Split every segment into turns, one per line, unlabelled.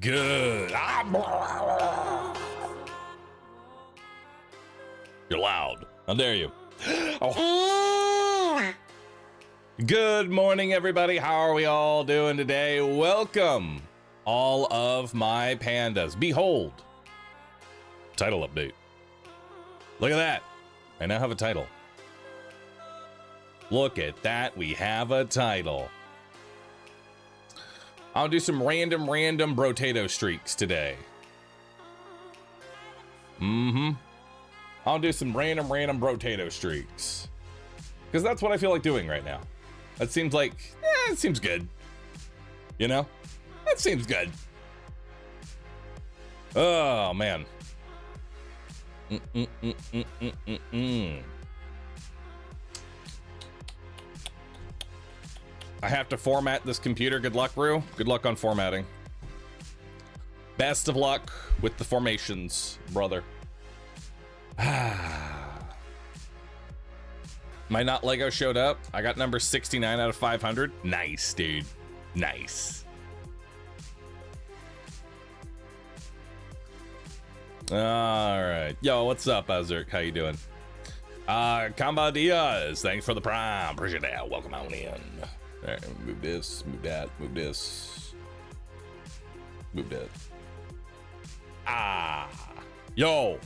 Good. You're loud. How dare you? Oh. Good morning, everybody. How are we all doing today? Welcome, all of my pandas. Behold, title update. Look at that. I now have a title. Look at that. We have a title. I'll do some random Brotato streaks today. I'll do some random Brotato streaks. Because that's what I feel like doing right now. That seems like, it seems good. You know? That seems good. Oh, man. I have to format this computer. Good luck, Roo. Good luck on formatting. Best of luck with the formations, brother. My Not Lego showed up. I got number 69 out of 500. Nice, dude. Nice. All right. Yo, what's up, Azurk? How you doing? Kamba Diaz, thanks for the prime. Appreciate that. Welcome on in. All right, move this, move that, move this. Move that. Yo.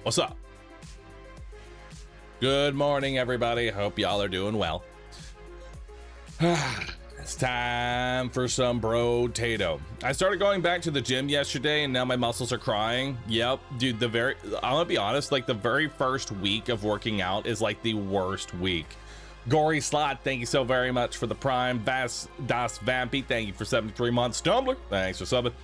What's up? Good morning, everybody. Hope y'all are doing well. It's time for some Brotato. I started going back to the gym yesterday and now my muscles are crying. Yep, dude, I'm gonna be honest, like the very first week of working out is like the worst week. Gory Slot, thank you so very much for the prime. Das Vampy, thank you for 73 months. Stumbler, thanks for subbing.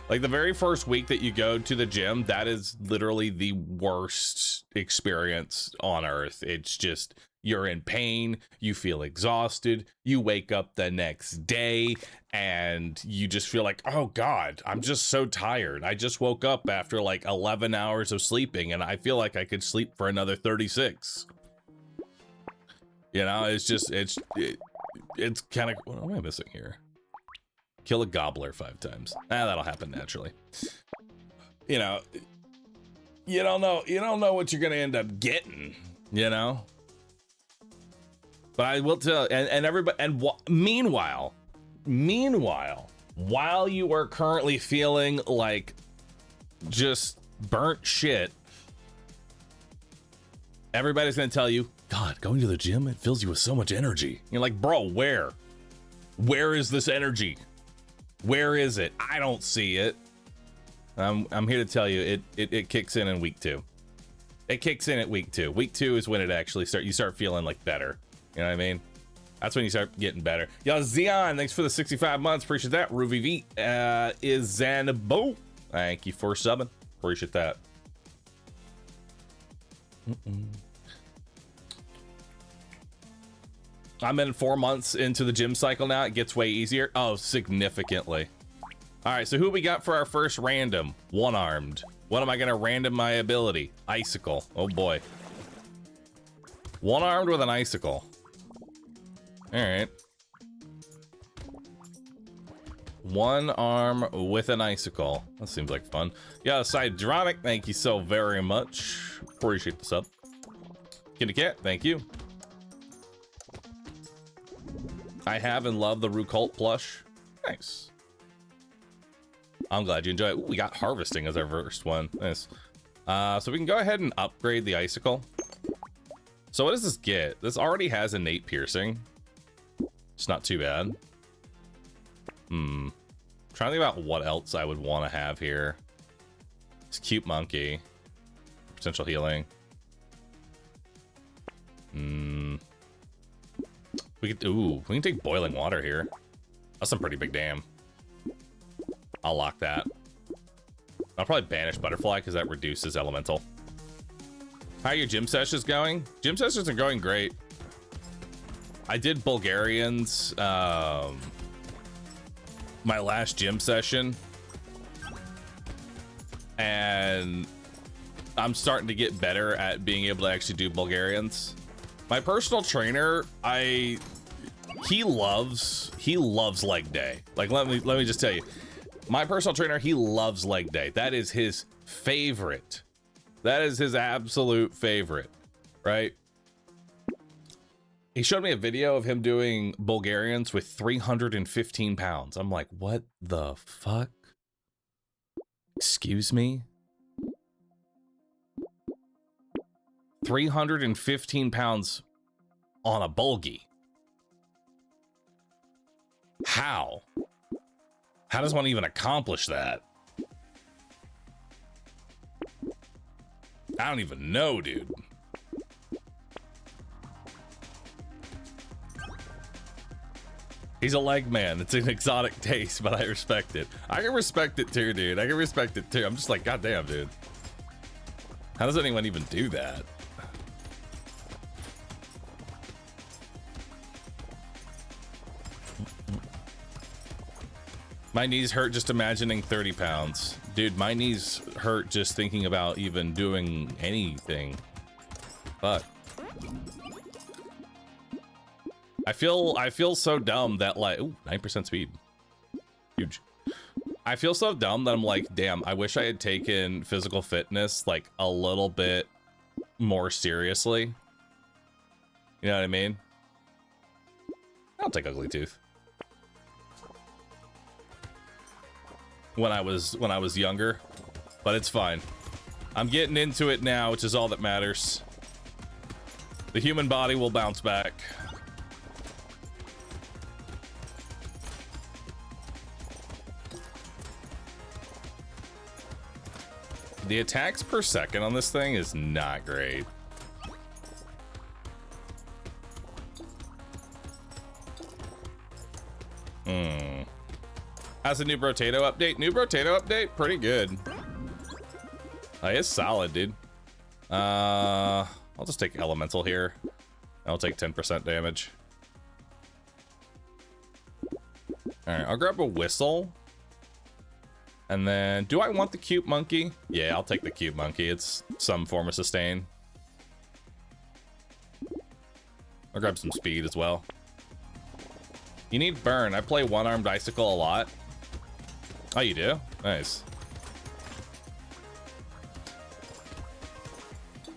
Like the very first week that you go to the gym, that is literally the worst experience on earth. It's just, you're in pain, you feel exhausted, you wake up the next day and you just feel like, oh God, I'm just so tired. I just woke up after like 11 hours of sleeping and I feel like I could sleep for another 36. You know, it's just, it's kind of, what am I missing here? Kill a gobbler 5 times. That'll happen naturally. You know, you don't know what you're gonna end up getting, you know? But I will tell, and everybody, and meanwhile, while you are currently feeling like just burnt shit, everybody's gonna tell you, God, going to the gym, it fills you with so much energy. You're like, bro, where? Where is this energy? Where is it? I don't see it. I'm here to tell you, it kicks in week 2. It kicks in at week 2. Week 2 is when it actually you start feeling like better. You know what I mean? That's when you start getting better. Yo, Zion, thanks for the 65 months. Appreciate that. Ruby V is Zanabo. Thank you for subbing. Appreciate that. I'm in 4 months into the gym cycle now. It gets way easier. Oh, significantly. All right, so who we got for our first random? One-armed. What am I gonna random my ability? Icicle. Oh boy. One-armed with an icicle. All right. One arm with an icicle. That seems like fun. Yeah, Sidronic, thank you so very much. Appreciate the sub. Kitty Cat, thank you. I have and love the Roo Cult plush. Nice. I'm glad you enjoy it. Ooh, we got Harvesting as our first one. Nice. So we can go ahead and upgrade the Icicle. So what does this get? This already has innate piercing. It's not too bad. Trying to think about what else I would want to have here. It's Cute Monkey. Potential healing. We can take Boiling Water here. That's some pretty big damn. I'll lock that. I'll probably banish Butterfly because that reduces Elemental. How are your gym sessions going? Gym sessions are going great. I did Bulgarians my last gym session. And I'm starting to get better at being able to actually do Bulgarians. My personal trainer, he loves leg day. Like, let me just tell you, My personal trainer, he loves leg day. That is his favorite. That is his absolute favorite, right? He showed me a video of him doing Bulgarians with 315 pounds. I'm like, what the fuck? Excuse me? 315 pounds on a bulgy. How? How does one even accomplish that? I don't even know, dude. He's a leg man. It's an exotic taste, but I respect it. I can respect it too, dude. I can respect it too. I'm just like, goddamn, dude. How does anyone even do that? My knees hurt just imagining 30 pounds. Dude, my knees hurt just thinking about even doing anything. Fuck. I feel so dumb that like, ooh, 9% speed. Huge. I feel so dumb that I'm like, damn, I wish I had taken physical fitness like a little bit more seriously. You know what I mean? I'll take Ugly Tooth. When I was younger, but it's fine. I'm getting into it now, which is all that matters. The human body will bounce back. The attacks per second on this thing is not great. How's the new Brotato update? New Brotato update? Pretty good. It's solid, dude. I'll just take Elemental here. I'll take 10% damage. Alright, I'll grab a Whistle. And then, do I want the Cute Monkey? Yeah, I'll take the Cute Monkey. It's some form of sustain. I'll grab some speed as well. You need burn. I play one-armed Icicle a lot. Oh, you do? Nice.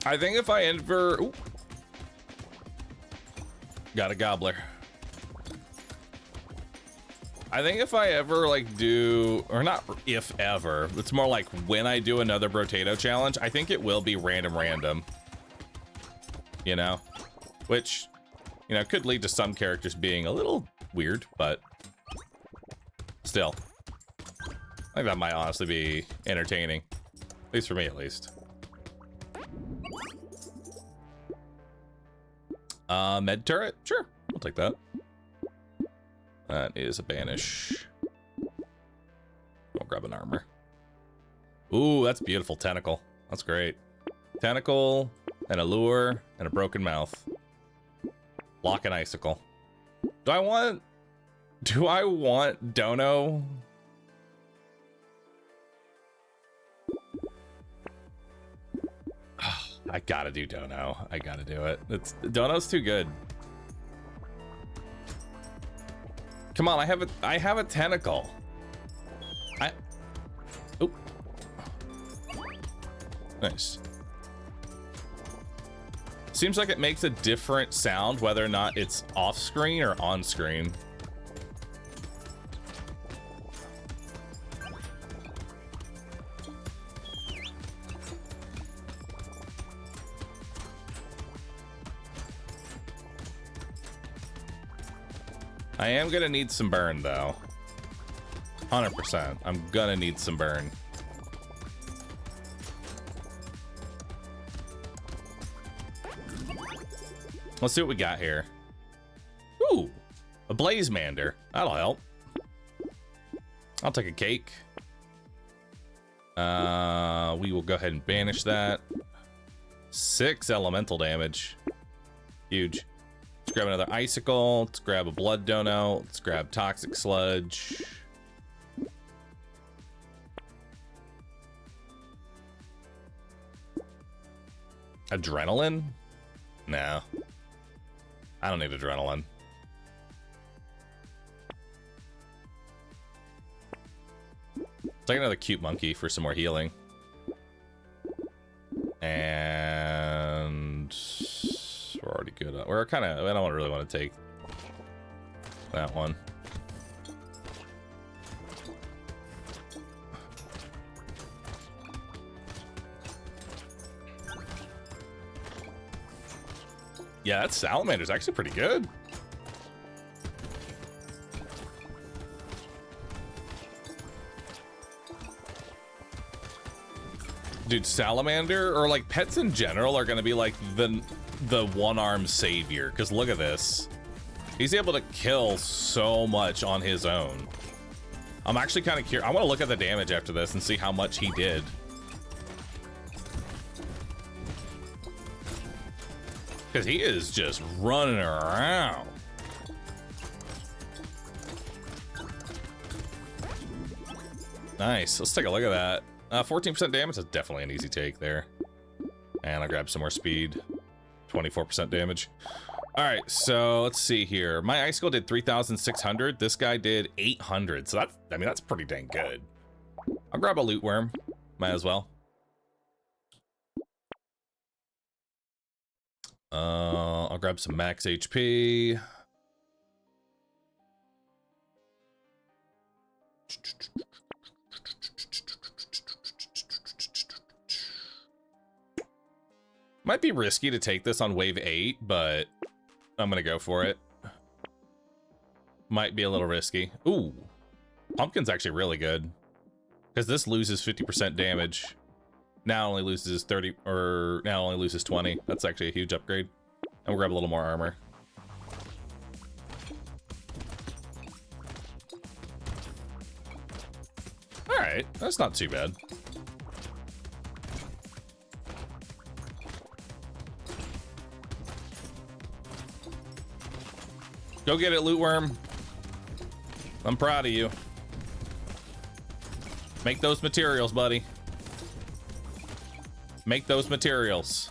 I think if I ever... Ooh. Got a Gobbler. I think if I ever like do, or not if ever, it's more like when I do another Brotato challenge, I think it will be random. You know? Which, you know, could lead to some characters being a little weird, but still. I think that might honestly be entertaining. At least for me, at least. Med turret? Sure, I'll take that. That is a banish. I'll grab an armor. Ooh, that's beautiful. Tentacle. That's great. Tentacle, and a lure, and a broken mouth. Lock and icicle. Do I want Dono? I gotta do Dono. I gotta do it. Dono's too good. Come on, I have a tentacle. Oop. Nice. Seems like it makes a different sound whether or not it's off screen or on screen. I am gonna need some burn though. 100%. I'm gonna need some burn. Let's see what we got here. Ooh, a Blazemander. That'll help. I'll take a cake. We will go ahead and banish that. 6 elemental damage. Huge. Let's grab another icicle. Let's grab a blood dono. Let's grab toxic sludge. Adrenaline? No. I don't need adrenaline. take another cute monkey for some more healing. And we're already good. We're kind of, I don't really want to take that one. Yeah, that salamander's actually pretty good. Dude, salamander or like pets in general are gonna be like the one-armed savior, because look at this. He's able to kill so much on his own. I'm actually kind of curious. I want to look at the damage after this and see how much he did. Because he is just running around. Nice. Let's take a look at that. 14% damage is definitely an easy take there. And I'll grab some more speed. 24% damage. All right, so let's see here. My icicle did 3,600. This guy did 800. So that's, I mean, that's pretty dang good. I'll grab a loot worm. Might as well. I'll grab some max HP. Might be risky to take this on wave 8, but I'm gonna go for it. Might be a little risky. Ooh, pumpkin's actually really good because this loses 50% damage. Now only loses 30, or now only loses 20. That's actually a huge upgrade. And we'll grab a little more armor. All right, that's not too bad. Go get it, loot worm. I'm proud of you. Make those materials, buddy. Make those materials.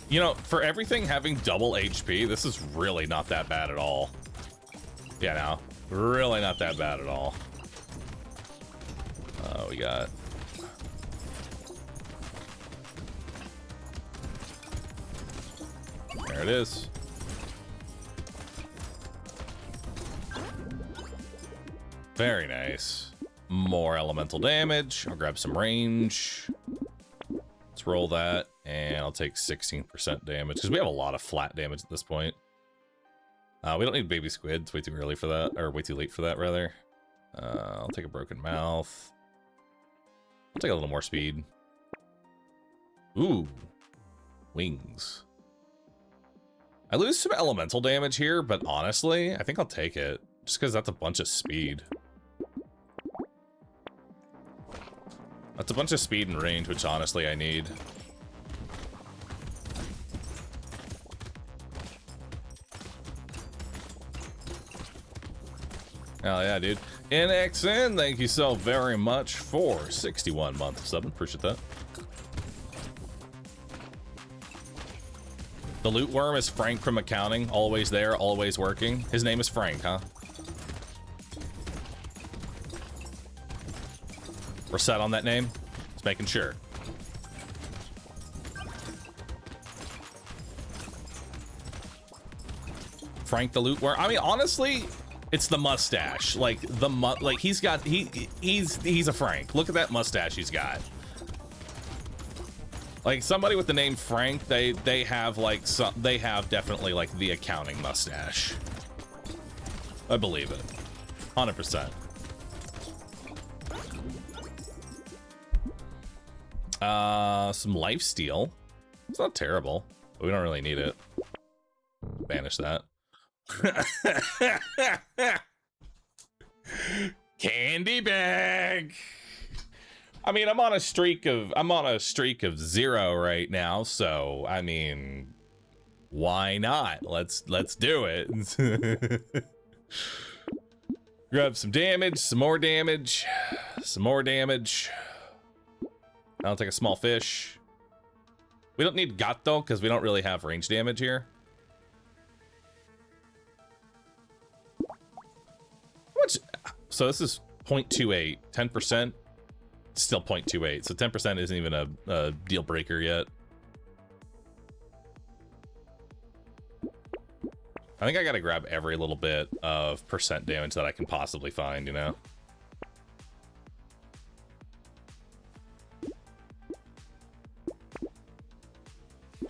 You know, for everything having double HP, this is really not that bad at all. Yeah, no, really not that bad at all. We got... There it is. Very nice. More elemental damage. I'll grab some range. Let's roll that, and I'll take 16% damage because we have a lot of flat damage at this point. We don't need baby squid. It's way too early for that, or way too late for that, rather. I'll take a broken mouth. I'll take a little more speed. Ooh, wings. I lose some elemental damage here, but honestly, I think I'll take it just because that's a bunch of speed. That's a bunch of speed and range, which honestly I need. Hell yeah, dude. NXN, thank you so very much for 61 months of sub. Appreciate that. The loot worm is Frank from accounting. Always there, always working. His name is Frank, huh? We're set on that name? Just making sure. Frank the loot worm. I mean, honestly, it's the mustache. Like he's a Frank. Look at that mustache he's got. Like somebody with the name Frank, they have like they have definitely like the accounting mustache. I believe it. 100%. Some lifesteal. It's not terrible, but we don't really need it. Banish that. Candy bag. I mean, I'm on a streak of 0 right now, so I mean, why not? Let's do it. Grab some damage, some more damage, some more damage. I'll take a small fish. We don't need Gato because we don't really have range damage here. So this is 0.28, 10%, still 0.28. So 10% isn't even a deal breaker yet. I think I gotta grab every little bit of percent damage that I can possibly find, you know?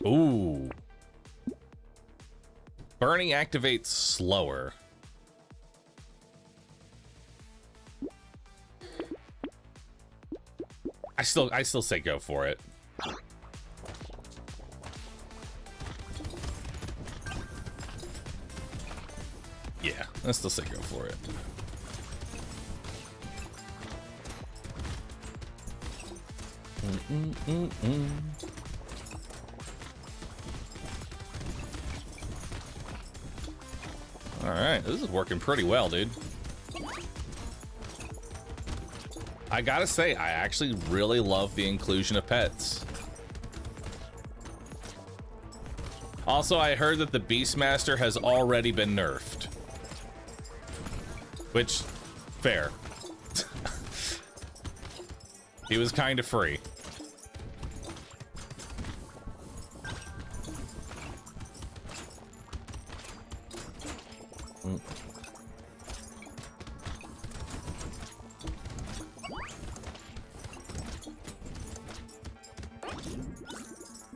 Ooh. Burning activates slower. I still say go for it. Yeah, I still say go for it. All right, this is working pretty well, dude. I gotta say, I actually really love the inclusion of pets. Also, I heard that the Beastmaster has already been nerfed. Which, fair. He was kind of free.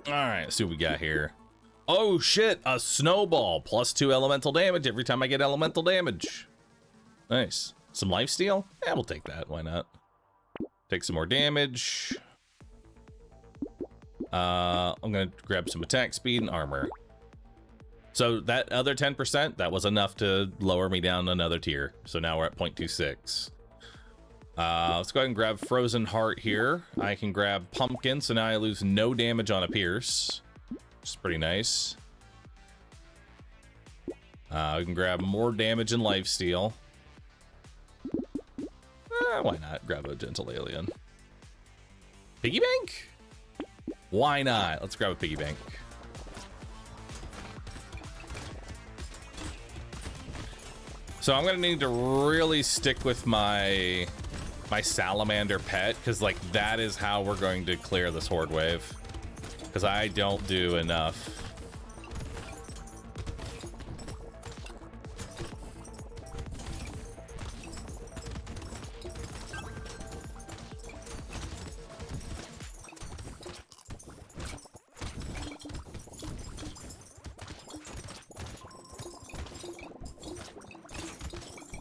Alright, let's see what we got here. Oh shit, a snowball. +2 elemental damage every time I get elemental damage. Nice. Some lifesteal? Yeah, we'll take that. Why not? Take some more damage. I'm gonna grab some attack speed and armor. So that other 10%, that was enough to lower me down another tier. So now we're at 0.26. Let's go ahead and grab Frozen Heart here. I can grab Pumpkin, so now I lose no damage on a Pierce, which is pretty nice. We can grab more damage and lifesteal. Why not? Grab a Gentle Alien. Piggy Bank? Why not? Let's grab a Piggy Bank. So I'm gonna need to really stick with my salamander pet, because like that is how we're going to clear this horde wave, because I don't do enough.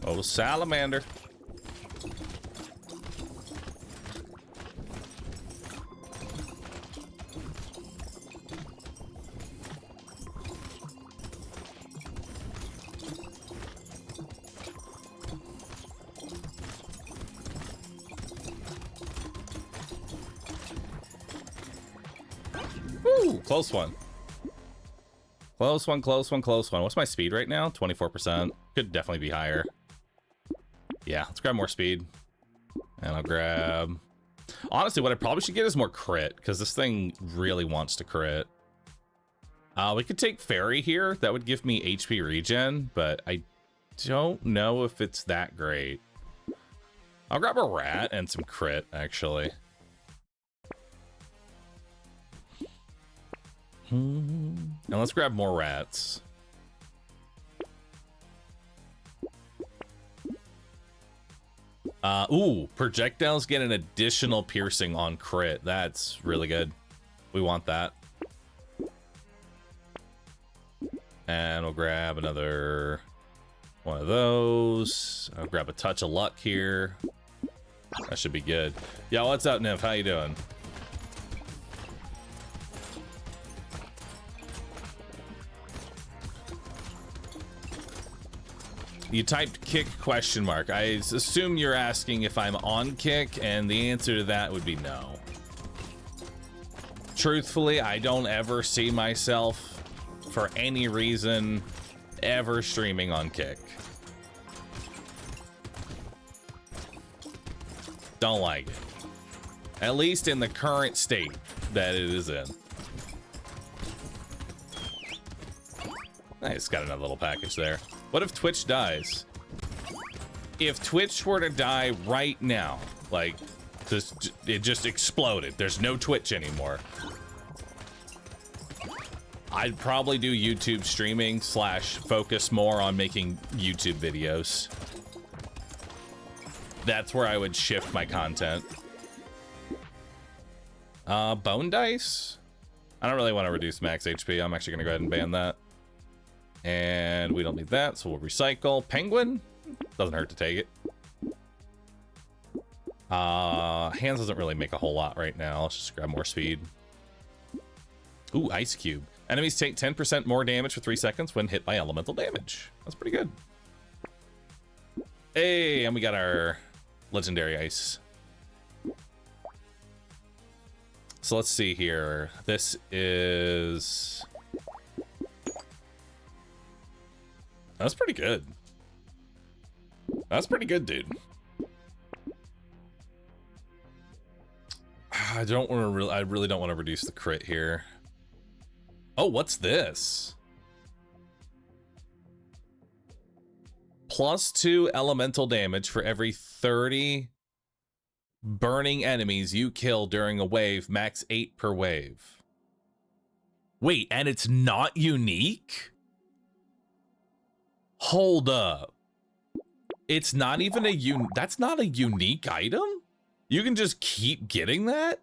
Oh, salamander. Woo, close one. Close one, close one, close one. What's my speed right now? 24%. Could definitely be higher. Yeah, let's grab more speed. And I'll grab... Honestly, what I probably should get is more crit, because this thing really wants to crit. We could take Fairy here. That would give me HP regen, but I don't know if it's that great. I'll grab a rat and some crit, actually. And let's grab more rats. Ooh, projectiles get an additional piercing on crit. That's really good. We want that. And we'll grab another one of those. I'll grab a touch of luck here. That should be good. Yo, what's up, Nymph? How you doing? You typed kick question mark. I assume you're asking if I'm on kick, and the answer to that would be no. Truthfully, I don't ever see myself, for any reason, ever streaming on kick. Don't like it. At least in the current state that it is in. Nice, got another little package there. What if Twitch dies? if Twitch were to die right now, like it just exploded, there's no Twitch anymore, I'd probably do YouTube streaming / focus more on making YouTube videos. That's where I would shift my content. Bone dice? I don't really want to reduce max HP. I'm actually going to go ahead and ban that. And we don't need that, so we'll recycle. Penguin? Doesn't hurt to take it. Hands doesn't really make a whole lot right now. Let's just grab more speed. Ooh, Ice Cube. Enemies take 10% more damage for 3 seconds when hit by elemental damage. That's pretty good. Hey, and we got our legendary ice. So let's see here. This is... That's pretty good. That's pretty good, dude. I really don't want to reduce the crit here. Oh, what's this? +2 elemental damage for every 30 burning enemies you kill during a wave, max 8 per wave. Wait, and it's not unique? Hold up. It's not even that's not a unique item? You can just keep getting that?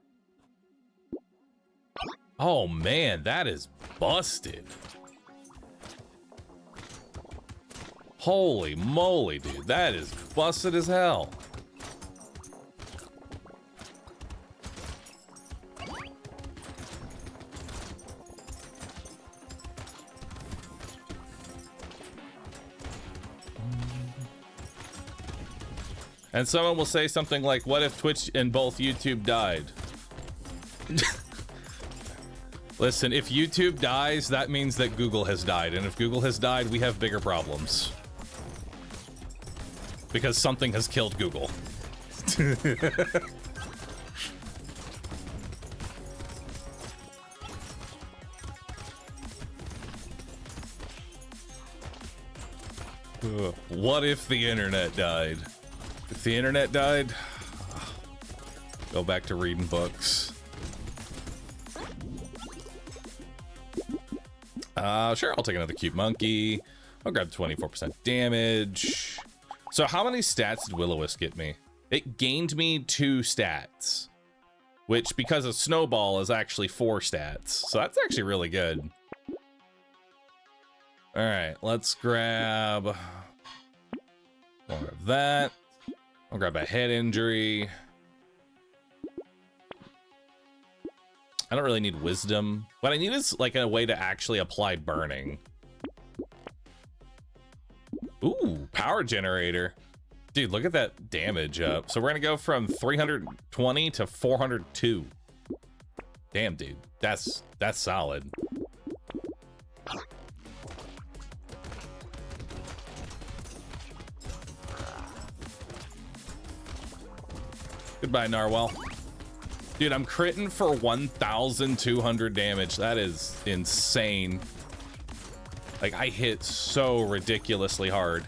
Oh man, that is busted. Holy moly, dude. That is busted as hell. And someone will say something like, what if Twitch and both YouTube died? Listen, if YouTube dies, that means that Google has died. And if Google has died, we have bigger problems. Because something has killed Google. What if the internet died? If the internet died, go back to reading books. Sure, I'll take another cute monkey. I'll grab 24% damage. So how many stats did Will-O-Wisp get me? It gained me 2 stats, which because of Snowball is actually 4 stats. So that's actually really good. All right, let's grab more of that. I'll grab a head injury. I don't really need wisdom. What I need is like a way to actually apply burning. Ooh, power generator. Dude, look at that damage up. So we're gonna go from 320 to 402. Damn, dude, that's solid. Goodbye, Narwhal. Dude, I'm critting for 1,200 damage. That is insane. Like, I hit so ridiculously hard.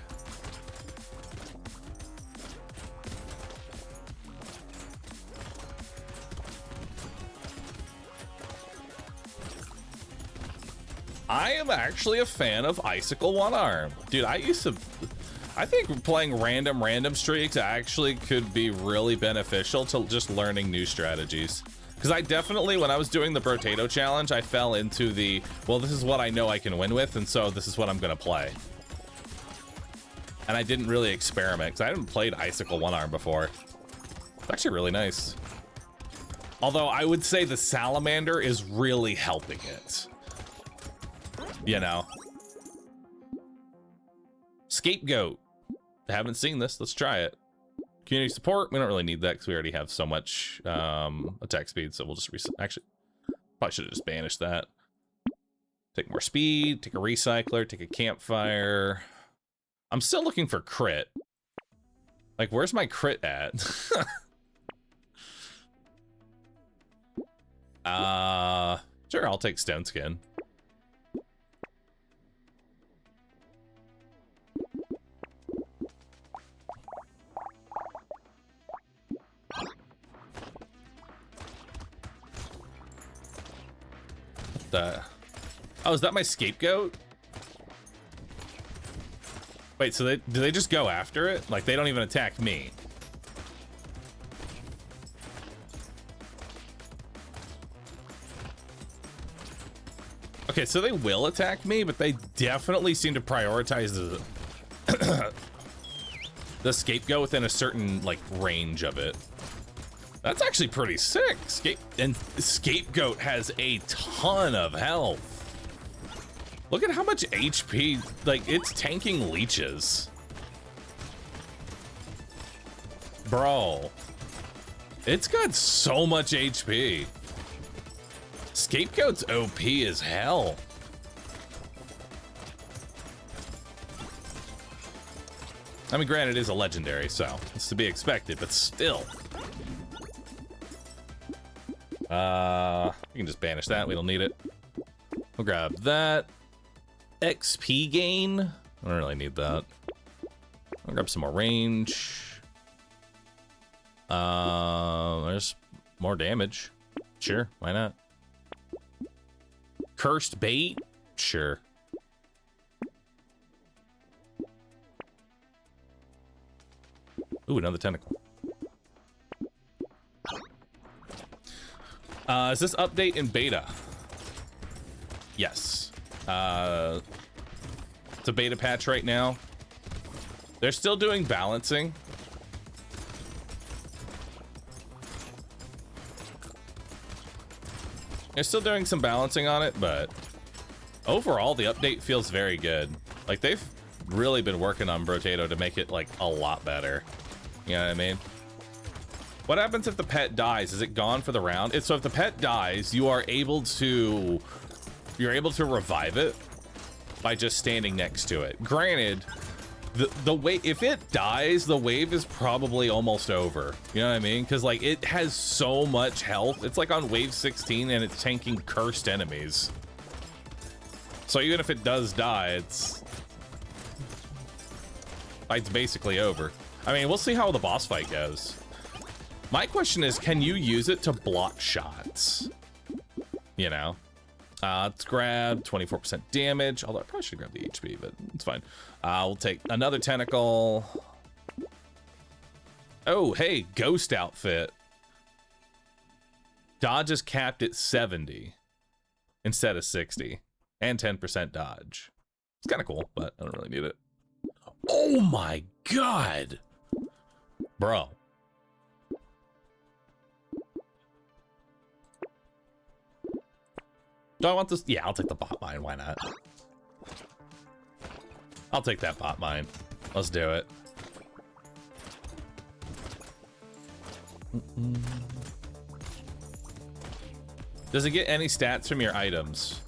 I am actually a fan of Icicle One Arm. Dude, I think playing random streaks actually could be really beneficial to just learning new strategies. Because I definitely, when I was doing the Brotato challenge, I fell into the, well, this is what I know I can win with, and so this is what I'm going to play. And I didn't really experiment, because I hadn't played Icicle One Arm before. It's actually really nice. Although I would say the Salamander is really helping it. You know? Scapegoat. I haven't seen this. Let's try it. Community support. We don't really need that because we already have so much attack speed. So we'll just actually probably should have just banished that. Take more speed. Take a recycler. Take a campfire. I'm still looking for crit. Like, where's my crit at? Sure, I'll take stone skin. the... Oh, is that my scapegoat? Wait, so do they just go after it? Like, they don't even attack me. Okay, so they will attack me, but they definitely seem to prioritize the scapegoat within a certain, like, range of it. That's actually pretty sick. Scapegoat has a ton of health. Look at how much HP, like, it's tanking leeches. Bro, it's got so much HP. Scapegoat's OP as hell. I mean, granted, it is a legendary, so it's to be expected, but still. We can just banish that. We don't need it. We'll grab that. XP gain. I don't really need that. I'll grab some more range. There's more damage. Sure, why not? Cursed bait? Sure. Ooh, another tentacle. Is this update in beta? Yes. It's a beta patch right now. They're still doing balancing. They're still doing some balancing on it, but overall the update feels very good. Like, they've really been working on Brotato to make it like a lot better. You know what I mean? What happens if the pet dies? Is it gone for the round? So if the pet dies, you are able to revive it by just standing next to it. Granted, the wave, if it dies, the wave is probably almost over. You know what I mean? Because like it has so much health. It's like on wave 16 and it's tanking cursed enemies. So even if it does die, it's basically over. I mean, we'll see how the boss fight goes. My question is, can you use it to block shots? You know? Let's grab 24% damage, although I probably should grab the HP, but it's fine. We'll take another tentacle. Oh, hey, ghost outfit. Dodge is capped at 70 instead of 60, and 10% dodge. It's kind of cool, but I don't really need it. Oh my god! Bro. Do I want this? Yeah, I'll take the bot mine. Why not? I'll take that bot mine. Let's do it. Does it get any stats from your items?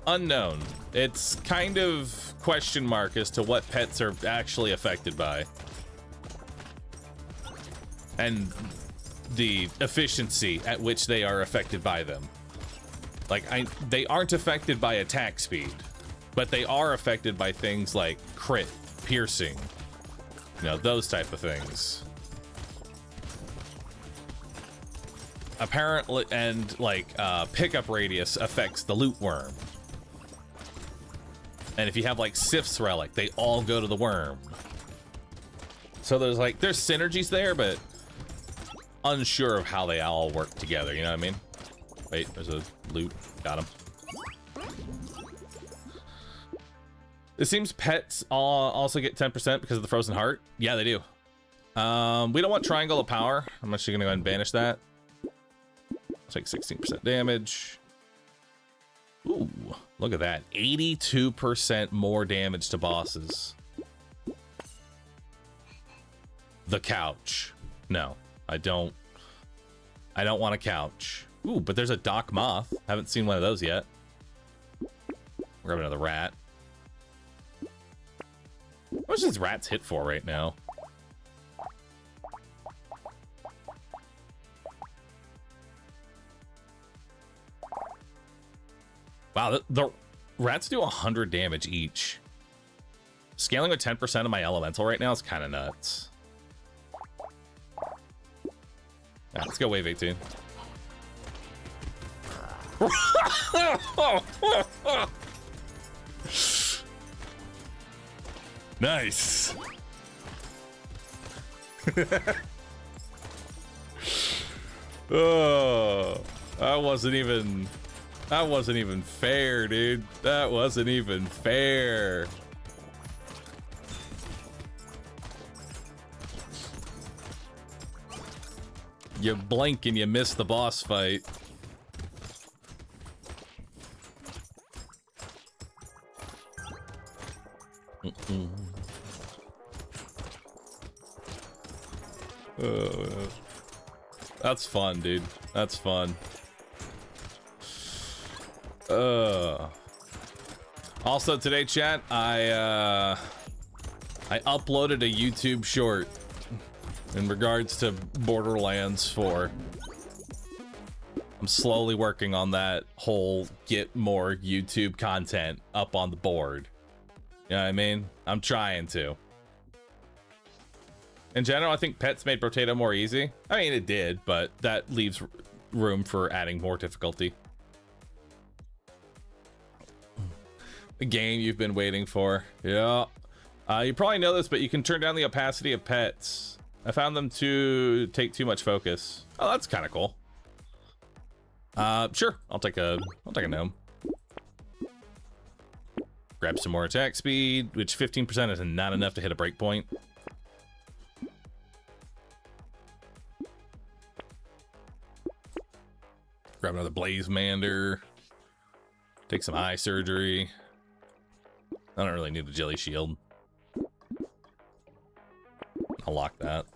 Unknown. It's kind of question mark as to what pets are actually affected by. And the efficiency at which they are affected by them. Like, they aren't affected by attack speed, but they are affected by things like crit, piercing, you know, those type of things. Apparently, and like pickup radius affects the loot worm. And if you have like Sif's relic, they all go to the worm. So there's synergies there, but unsure of how they all work together, you know what I mean? Wait, there's a loot. Got him. It seems pets also get 10% because of the frozen heart. Yeah, they do. We don't want triangle of power. I'm actually gonna go ahead and banish that. Take 16% damage. Ooh, look at that. 82% more damage to bosses. The couch. No, I don't want a couch. Ooh, but there's a Doc Moth. Haven't seen one of those yet. Grab another rat. How much does rats hit for right now? Wow, the rats do 100 damage each. Scaling with 10% of my elemental right now is kind of nuts. Right, let's go wave 18. Nice. Oh, that wasn't even fair, dude. That wasn't even fair. You blink and you miss the boss fight. That's fun, dude. That's fun. Also today, chat, I uploaded a YouTube short in regards to Borderlands 4. I'm slowly working on that whole get more YouTube content up on the board. You know what I mean? I'm trying to. In general, I think pets made Brotato more easy. I mean, it did, but that leaves room for adding more difficulty. The game you've been waiting for. Yeah. You probably know this, but you can turn down the opacity of pets. I found them to take too much focus. Oh, that's kind of cool. Sure. I'll take a gnome. Grab some more attack speed, which 15% is not enough to hit a breakpoint. Grab another Blazemander. Take some eye surgery. I don't really need a jelly shield. I'll lock that.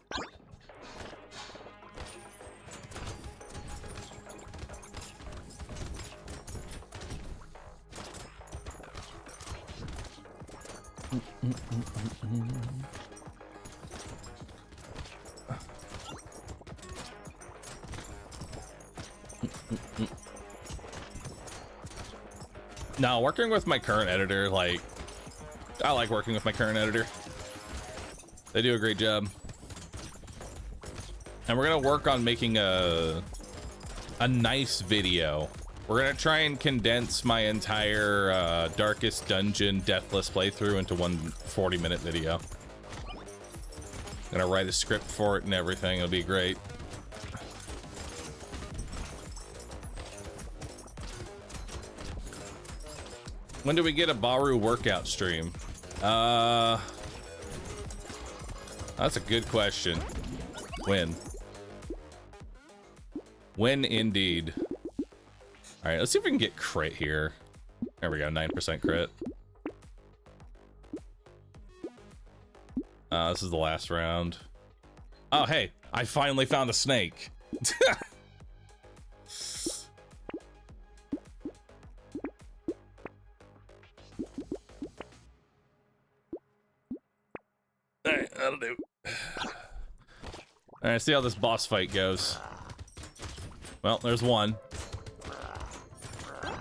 No, working with my current editor, like, I like working with my current editor. They do a great job. And we're gonna work on making a nice video. We're gonna try and condense my entire Darkest Dungeon Deathless playthrough into one 40-minute video. I'm gonna write a script for it and everything. It'll be great. When do we get a Bahroo workout stream? That's a good question. When? When indeed. All right, let's see if we can get crit here. There we go, 9% crit. This is the last round. Oh, hey, I finally found a snake. All right, that'll do. All right, see how this boss fight goes. Well, there's one.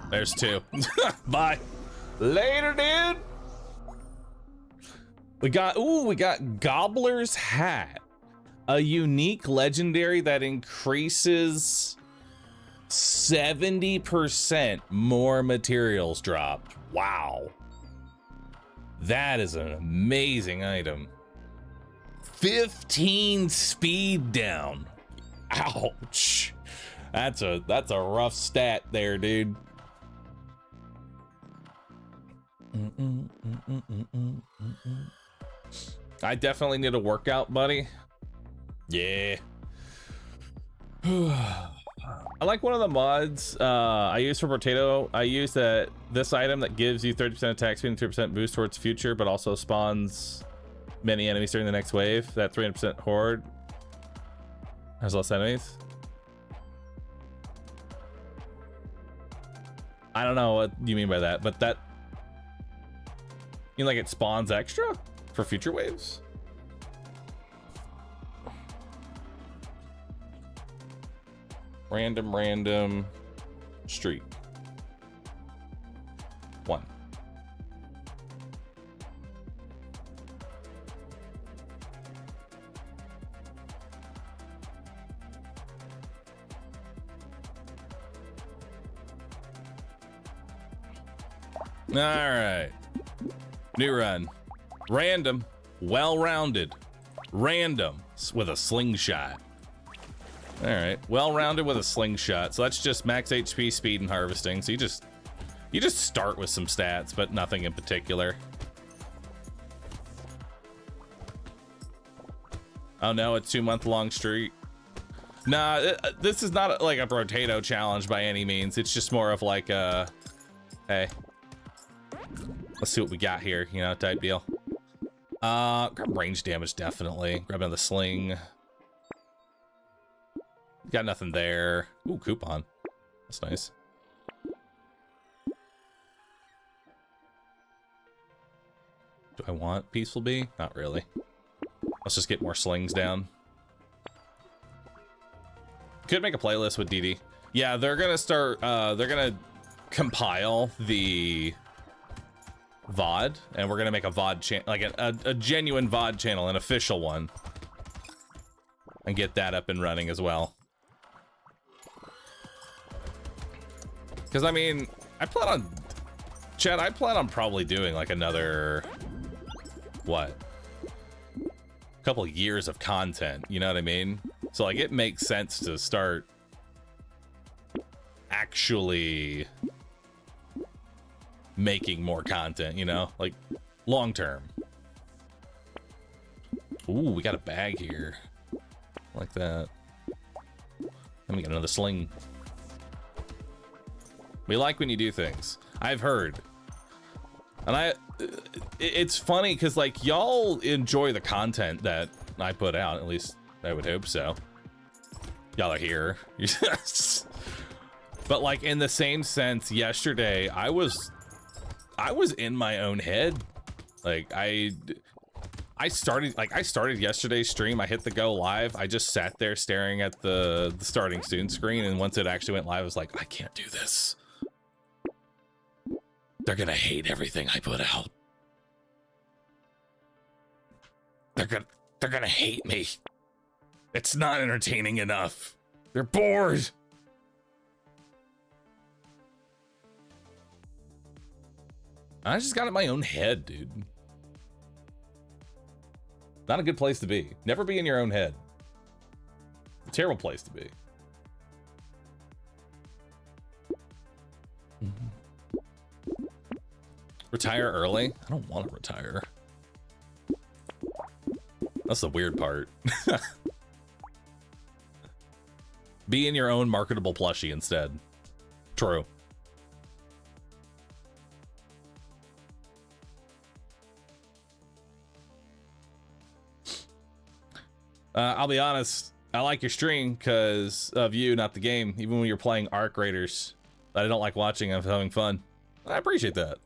There's two. Bye. Later, dude. We got Gobbler's Hat. A unique legendary that increases 70% more materials dropped. Wow. That is an amazing item. 15 speed down. Ouch. That's a rough stat there, dude. I definitely need a workout, buddy. Yeah. I like one of the mods I use for Brotato. I use this item that gives you 30% attack speed and 3% boost towards future, but also spawns many enemies during the next wave. That 300% horde has less enemies. I don't know what you mean by that, but that, you know, like it spawns extra for future waves. Random street. 1. All right. New run. Random. Well-rounded. Random with a slingshot. All right. Well-rounded with a slingshot. So that's just max HP, speed, and harvesting. So you just start with some stats, but nothing in particular. Oh no, a 2-month-long streak. Nah, this is not like a Brotato challenge by any means. It's just more of like a, hey, let's see what we got here, you know, type deal. Grab range damage, definitely. Grab another sling. Got nothing there. Ooh, coupon. That's nice. Do I want Peaceful Bee? Not really. Let's just get more slings down. Could make a playlist with DD. Yeah, they're gonna start, they're gonna compile the VOD, and we're gonna make a VOD channel, like a genuine VOD channel, an official one, and get that up and running as well. Because I mean, I plan on, Chad, I plan on probably doing like another, what? Couple years of content, you know what I mean? So like it makes sense to start actually making more content, you know, like long term. Ooh, we got a bag here. Like that. Let me get another sling. We like when you do things. I've heard. And it's funny because like y'all enjoy the content that I put out, at least I would hope so. Y'all are here. But like in the same sense, yesterday I was in my own head. Like I started yesterday's stream. I hit the go live. I just sat there staring at the starting student screen, and once it actually went live, I was like, I can't do this. They're gonna hate everything I put out. They're gonna hate me. It's not entertaining enough. They're bored. I just got in my own head, dude. Not a good place to be. Never be in your own head. A terrible place to be. Retire early? I don't want to retire. That's the weird part. Be in your own marketable plushie instead. True. I'll be honest, I like your stream because of you, not the game. Even when you're playing Arc Raiders that I don't like watching, I'm having fun. I appreciate that.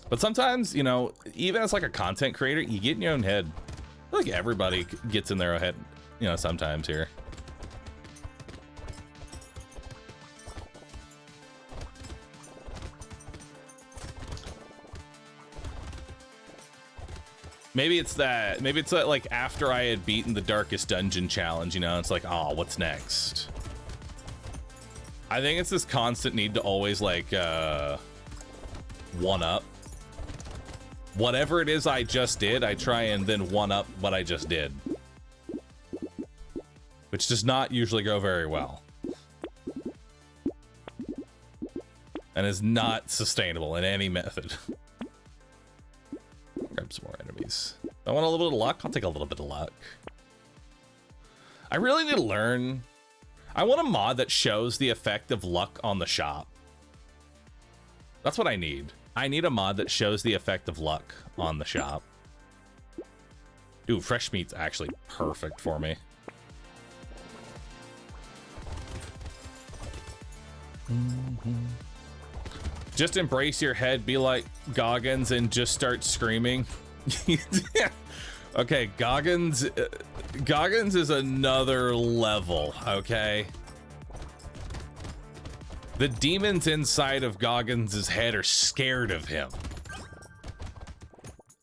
But sometimes, you know, even as like a content creator, you get in your own head. I feel like everybody gets in their own head, you know, sometimes here. Maybe it's that like after I had beaten the darkest dungeon challenge, you know, it's like, oh, what's next? I think it's this constant need to always like one up. Whatever it is I just did, I try and then one up what I just did. Which does not usually go very well. And is not sustainable in any method. Grab some more enemies. I want a little bit of luck. I'll take a little bit of luck. I really need to learn. I want a mod that shows the effect of luck on the shop. That's what I need. I need a mod that shows the effect of luck on the shop. Ooh, fresh meat's actually perfect for me. Just embrace your head, be like Goggins, and just start screaming. Okay, Goggins is another level, okay? The demons inside of Goggins' head are scared of him.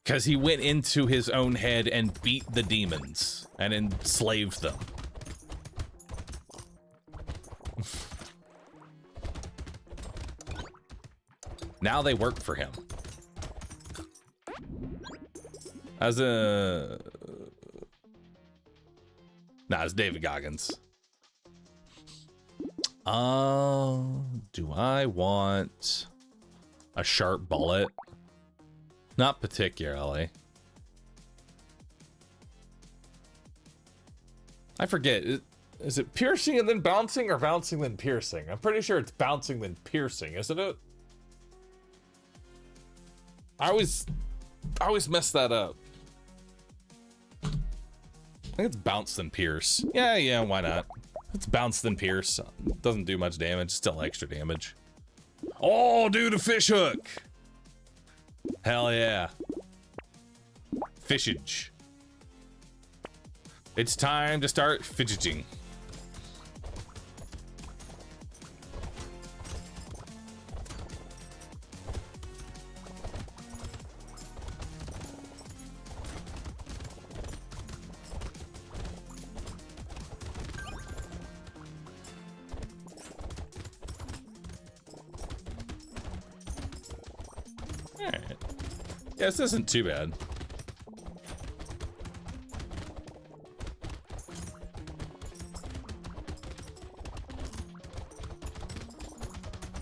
Because he went into his own head and beat the demons and enslaved them. Now they work for him. As a... Nah, it's David Goggins. Do I want a sharp bullet? Not particularly. I forget. Is it piercing and then bouncing, or bouncing then piercing? I'm pretty sure it's bouncing then piercing, isn't it? I always mess that up. I think it's bounce then pierce. Yeah, why not? It's bounce then pierce. Doesn't do much damage, still extra damage. Oh, dude, a fish hook! Hell yeah. Fishage. It's time to start fidgeting. Alright. Yeah, this isn't too bad.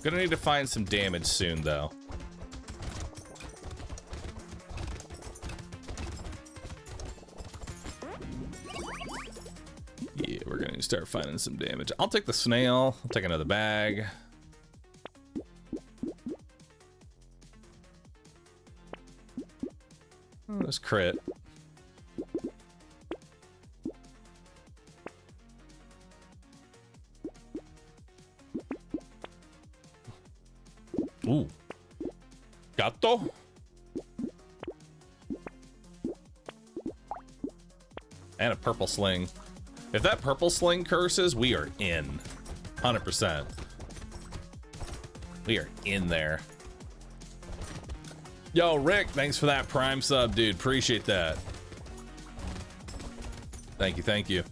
Gonna need to find some damage soon, though. Yeah, we're gonna start finding some damage. I'll take the snail. I'll take another bag. Oh, this crit. Ooh. Gato? And a purple sling. If that purple sling curses, we are in. 100%. We are in there. Yo, Rick, thanks for that Prime sub, dude. Appreciate that. Thank you, thank you.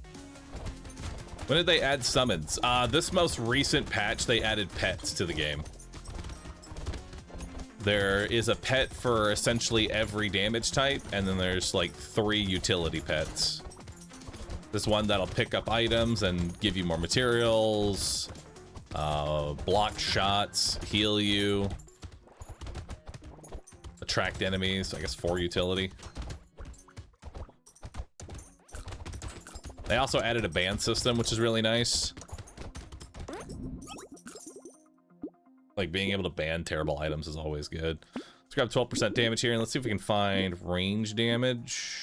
When did they add summons? This most recent patch, they added pets to the game. There is a pet for essentially every damage type, and then there's like 3 utility pets. There's one that'll pick up items and give you more materials, block shots, heal you, attract enemies, I guess 4 utility. They also added a ban system, which is really nice. Like, being able to ban terrible items is always good. Let's grab 12% damage here, and let's see if we can find range damage.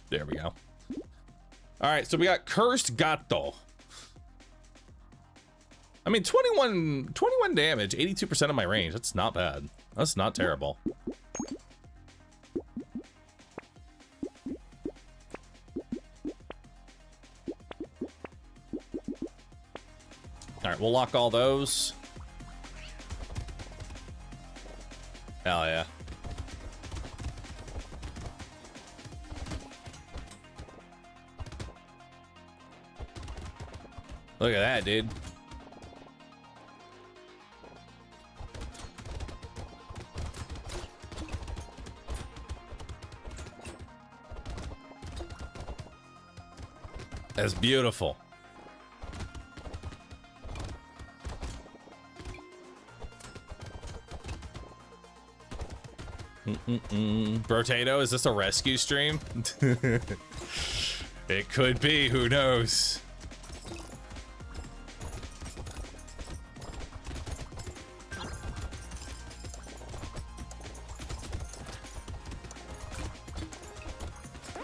There we go. All right, so we got Cursed Gato. I mean, 21 damage, 82% of my range. That's not bad. That's not terrible. All right, we'll lock all those. Hell yeah. Look at that, dude. That's beautiful. Brotato, is this a rescue stream? It could be, who knows?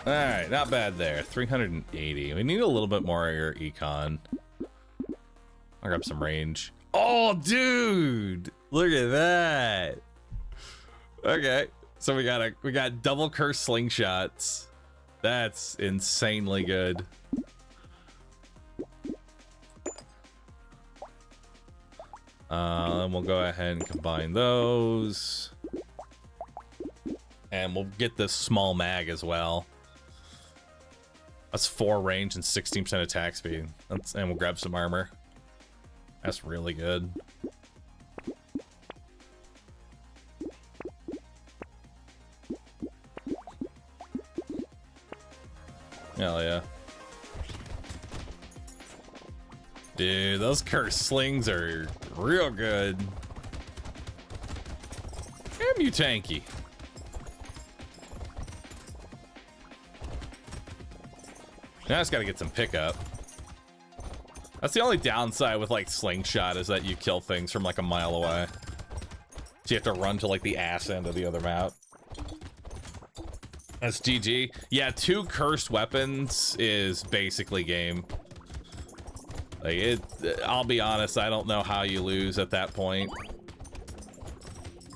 All right, not bad there. 380. We need a little bit more of your econ. I'll grab some range. Oh, dude! Look at that. Okay, so we got double curse slingshots. That's insanely good. And we'll go ahead and combine those, and we'll get this small mag as well. That's 4 range and 16% attack speed. And we'll grab some armor. That's really good. Hell yeah. Dude, those cursed slings are real good. Damn you, tanky. Now I just gotta get some pickup. That's the only downside with like slingshot, is that you kill things from like a mile away. So you have to run to like the ass end of the other map. That's GG. Yeah, 2 cursed weapons is basically game. Like I'll be honest, I don't know how you lose at that point.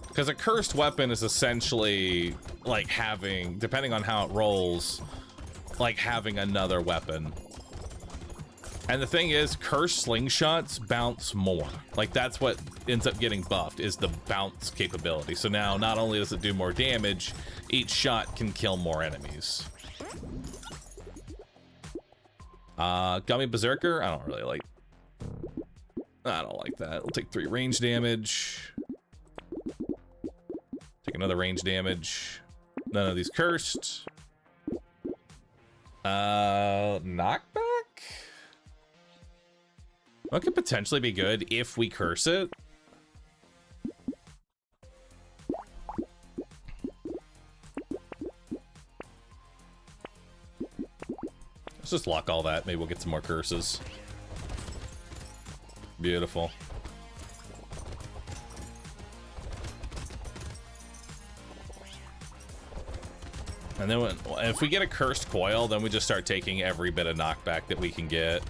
Because a cursed weapon is essentially like having, depending on how it rolls, like having another weapon. And the thing is, cursed slingshots bounce more. Like that's what ends up getting buffed, is the bounce capability. So now not only does it do more damage, each shot can kill more enemies. Gummy Berserker, I don't really like. I don't like that. We'll take 3 range damage. Take another range damage. None of these cursed. Knockback? That could potentially be good if we curse it. Let's just lock all that. Maybe we'll get some more curses. Beautiful. And then if we get a cursed coil, then we just start taking every bit of knockback that we can get.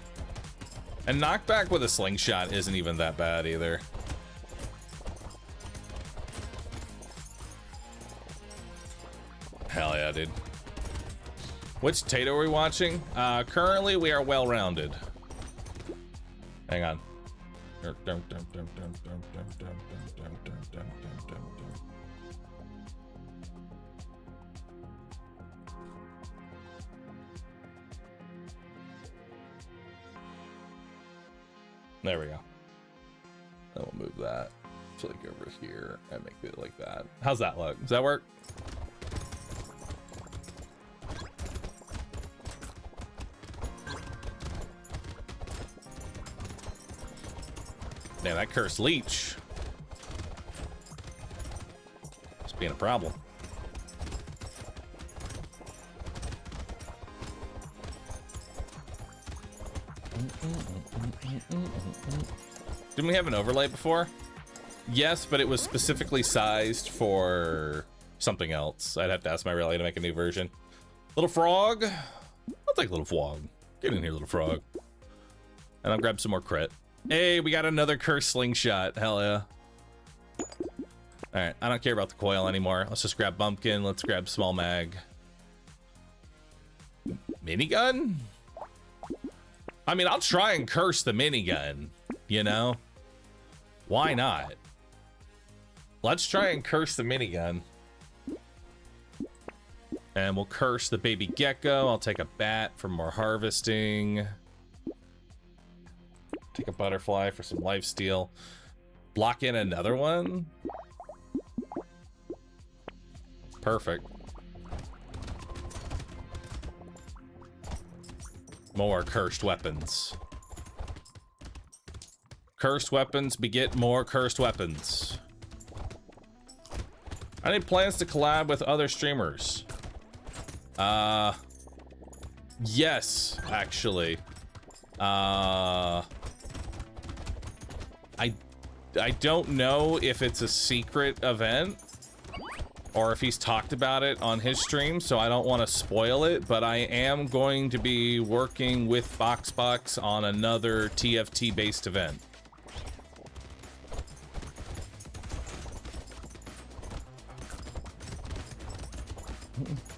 And knockback with a slingshot isn't even that bad either. Hell yeah, dude. Which Tato are we watching? Currently, we are well-rounded. Hang on. There we go. Then we'll move that to like over here and make it like that. How's that look? Does that work? Man, that cursed leech. It's being a problem. Didn't we have an overlay before? Yes, but it was specifically sized for something else. I'd have to ask my relay to make a new version. Little frog. I'll take little frog. Get in here, little frog. And I'll grab some more crit. Hey, we got another cursed slingshot. Hell yeah. Alright, I don't care about the coil anymore. Let's just grab bumpkin. Let's grab small mag. Minigun? I mean, I'll try and curse the minigun, you know? Why not? Let's try and curse the minigun. And we'll curse the baby gecko. I'll take a bat for more harvesting. Take a butterfly for some lifesteal. Block in another one. Perfect. More cursed weapons. Cursed weapons beget more cursed weapons. I need plans to collab with other streamers. Yes, actually. I don't know if it's a secret event or if he's talked about it on his stream, so I don't want to spoil it, but I am going to be working with Boxbox on another TFT based event.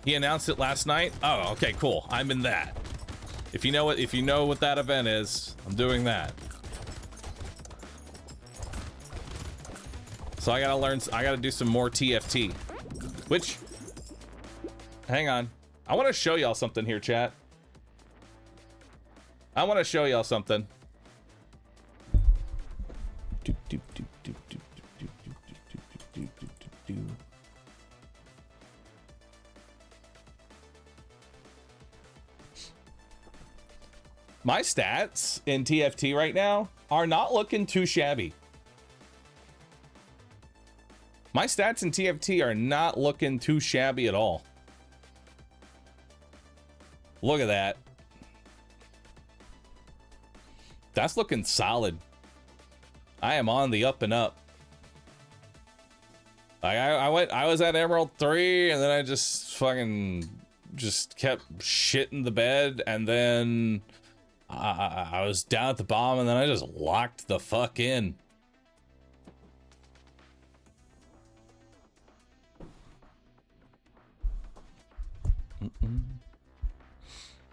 He announced it last night. Oh, okay, cool. I'm in that. If you know what that event is, I'm doing that. So I gotta do some more TFT. Which, hang on. I want to show y'all something here, chat. I want to show y'all something. My stats in TFT right now are not looking too shabby. My stats in TFT are not looking too shabby at all. Look at that. That's looking solid. I am on the up and up. Like I was at Emerald 3 and then I just fucking kept shitting the bed, and then I was down at the bottom and then I just locked the fuck in.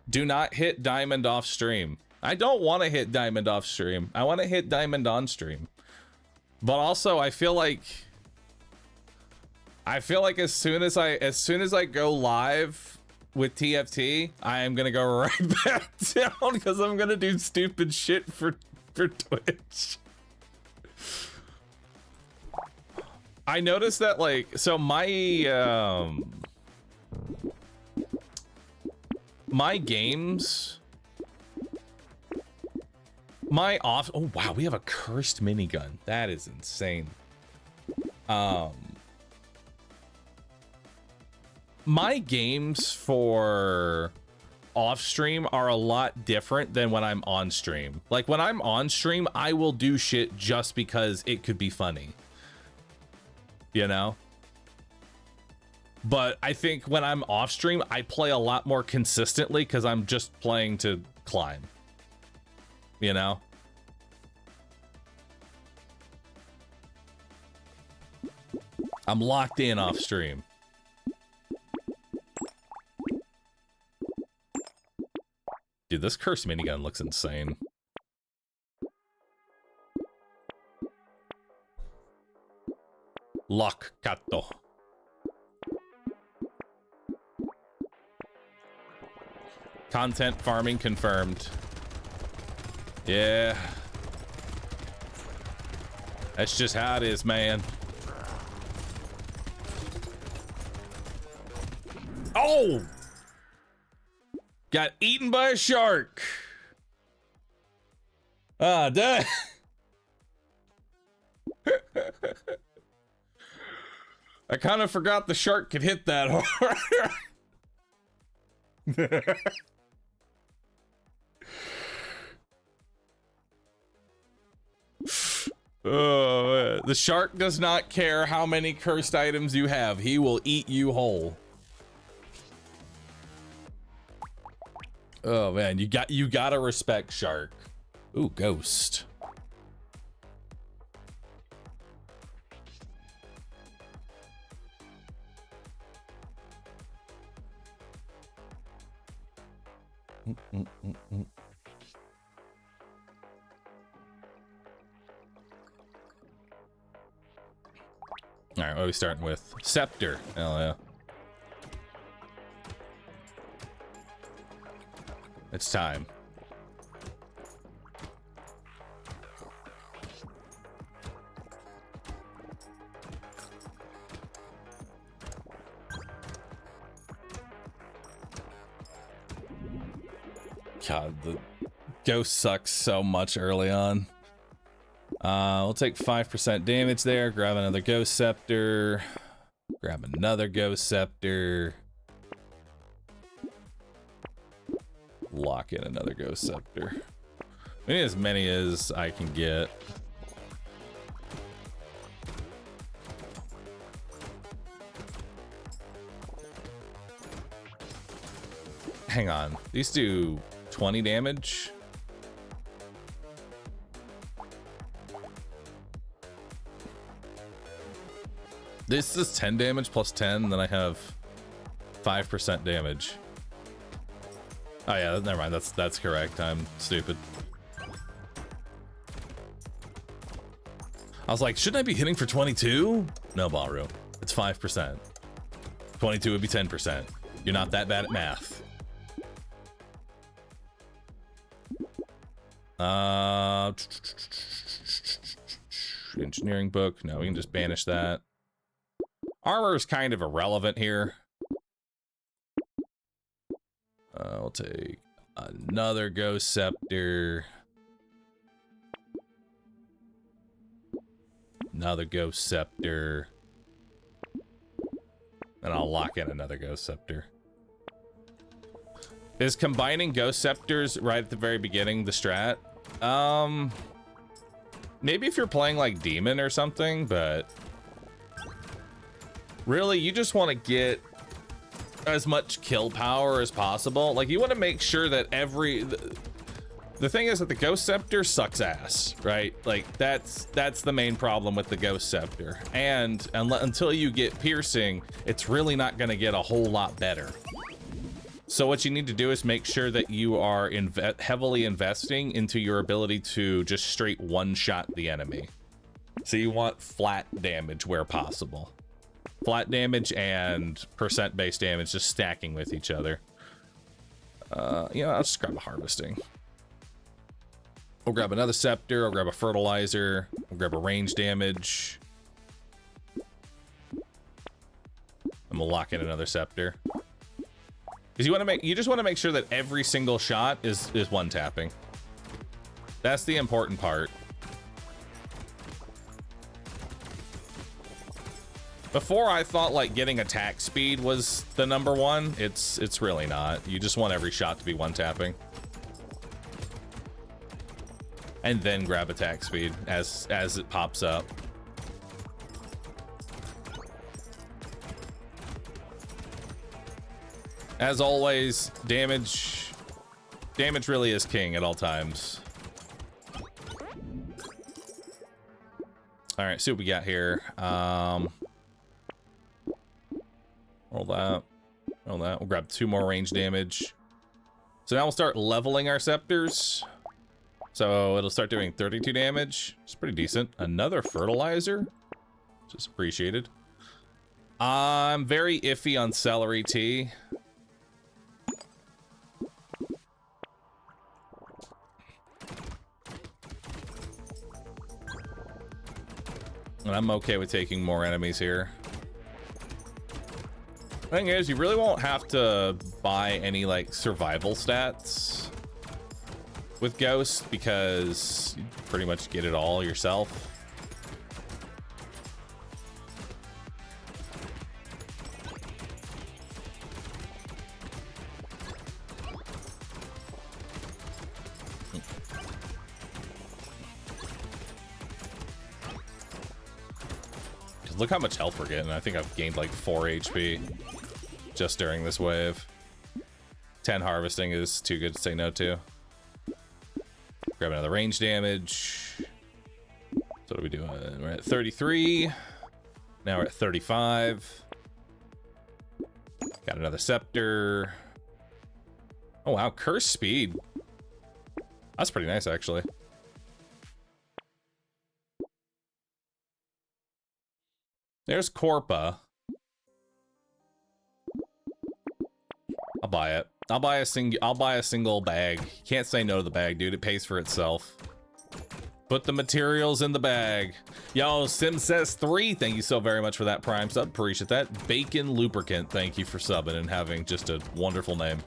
Do not hit diamond off stream. I don't want to hit diamond off stream. I want to hit diamond on stream. But also I feel like as soon as I go live with TFT, I am gonna go right back down because I'm gonna do stupid shit for Twitch. I noticed that, like, so my my games, my off, oh wow, we have a cursed minigun. That is insane. My games for off stream are a lot different than when I'm on stream. Like when I'm on stream, I will do shit just because it could be funny, you know? But I think when I'm off stream, I play a lot more consistently because I'm just playing to climb, you know? I'm locked in off stream. Dude, this cursed minigun looks insane. Lock Kato. Content farming confirmed. Yeah. That's just how it is, man. Oh! Got eaten by a shark. Ah, duh. I kind of forgot the shark could hit that hard. Oh, man. The shark does not care how many cursed items you have. He will eat you whole. Oh man, you gotta respect shark. Ooh, ghost. All right, what are we starting with? Scepter. Hell yeah. It's time. God, the ghost sucks so much early on. We'll take 5% damage there. Grab another ghost scepter. Grab another ghost scepter. Lock in another ghost scepter. I need as many as I can get. Hang on, these do 20 damage. This is 10 damage plus 10, and then I have 5% damage. Oh yeah, never mind. That's correct. I'm stupid. I was like, shouldn't I be hitting for 22? No, Bahroo. It's 5%. 22 would be 10%. You're not that bad at math. Engineering book. No, we can just banish that. Armor is kind of irrelevant here. We'll take Another Ghost Scepter. Another Ghost Scepter. And I'll lock in another Ghost Scepter. Is combining Ghost Scepters right at the very beginning the strat? Maybe if you're playing like Demon or something, but really you just want to get as much kill power as possible. Like you want to make sure that the thing is that the Ghost Scepter sucks ass, right? Like that's the main problem with the Ghost Scepter. And until you get piercing, it's really not going to get a whole lot better. So what you need to do is make sure that you are heavily investing into your ability to just straight one-shot the enemy. So you want flat damage where possible. Flat damage and percent-based damage just stacking with each other. You know, I'll just grab a harvesting. We'll grab another scepter, I'll grab a fertilizer, we'll grab a range damage. And we'll lock in another scepter. Because you just want to make sure that every single shot is one tapping. That's the important part. Before I thought like getting attack speed was the number one. It's really not. You just want every shot to be one tapping. And then grab attack speed as it pops up. As always, damage really is king at all times. All right, see what we got here. Roll that. We'll grab 2 more range damage. So now we'll start leveling our scepters. So it'll start doing 32 damage. It's pretty decent. Another fertilizer, which is appreciated. I'm very iffy on celery tea. And I'm okay with taking more enemies here. Thing is, you really won't have to buy any like survival stats with Ghost because you pretty much get it all yourself. Look how much health we're getting. I think I've gained like 4 HP just during this wave. 10 harvesting is too good to say no to. Grab another range damage. So what are we doing? We're at 33. Now we're at 35. Got another scepter. Oh wow, curse speed. That's pretty nice actually. There's Corpa. I'll buy it. I'll buy a single bag. Can't say no to the bag, dude. It pays for itself. Put the materials in the bag. Yo, Sim says 3. Thank you so very much for that Prime sub. Appreciate that. Bacon Lubricant. Thank you for subbing and having just a wonderful name.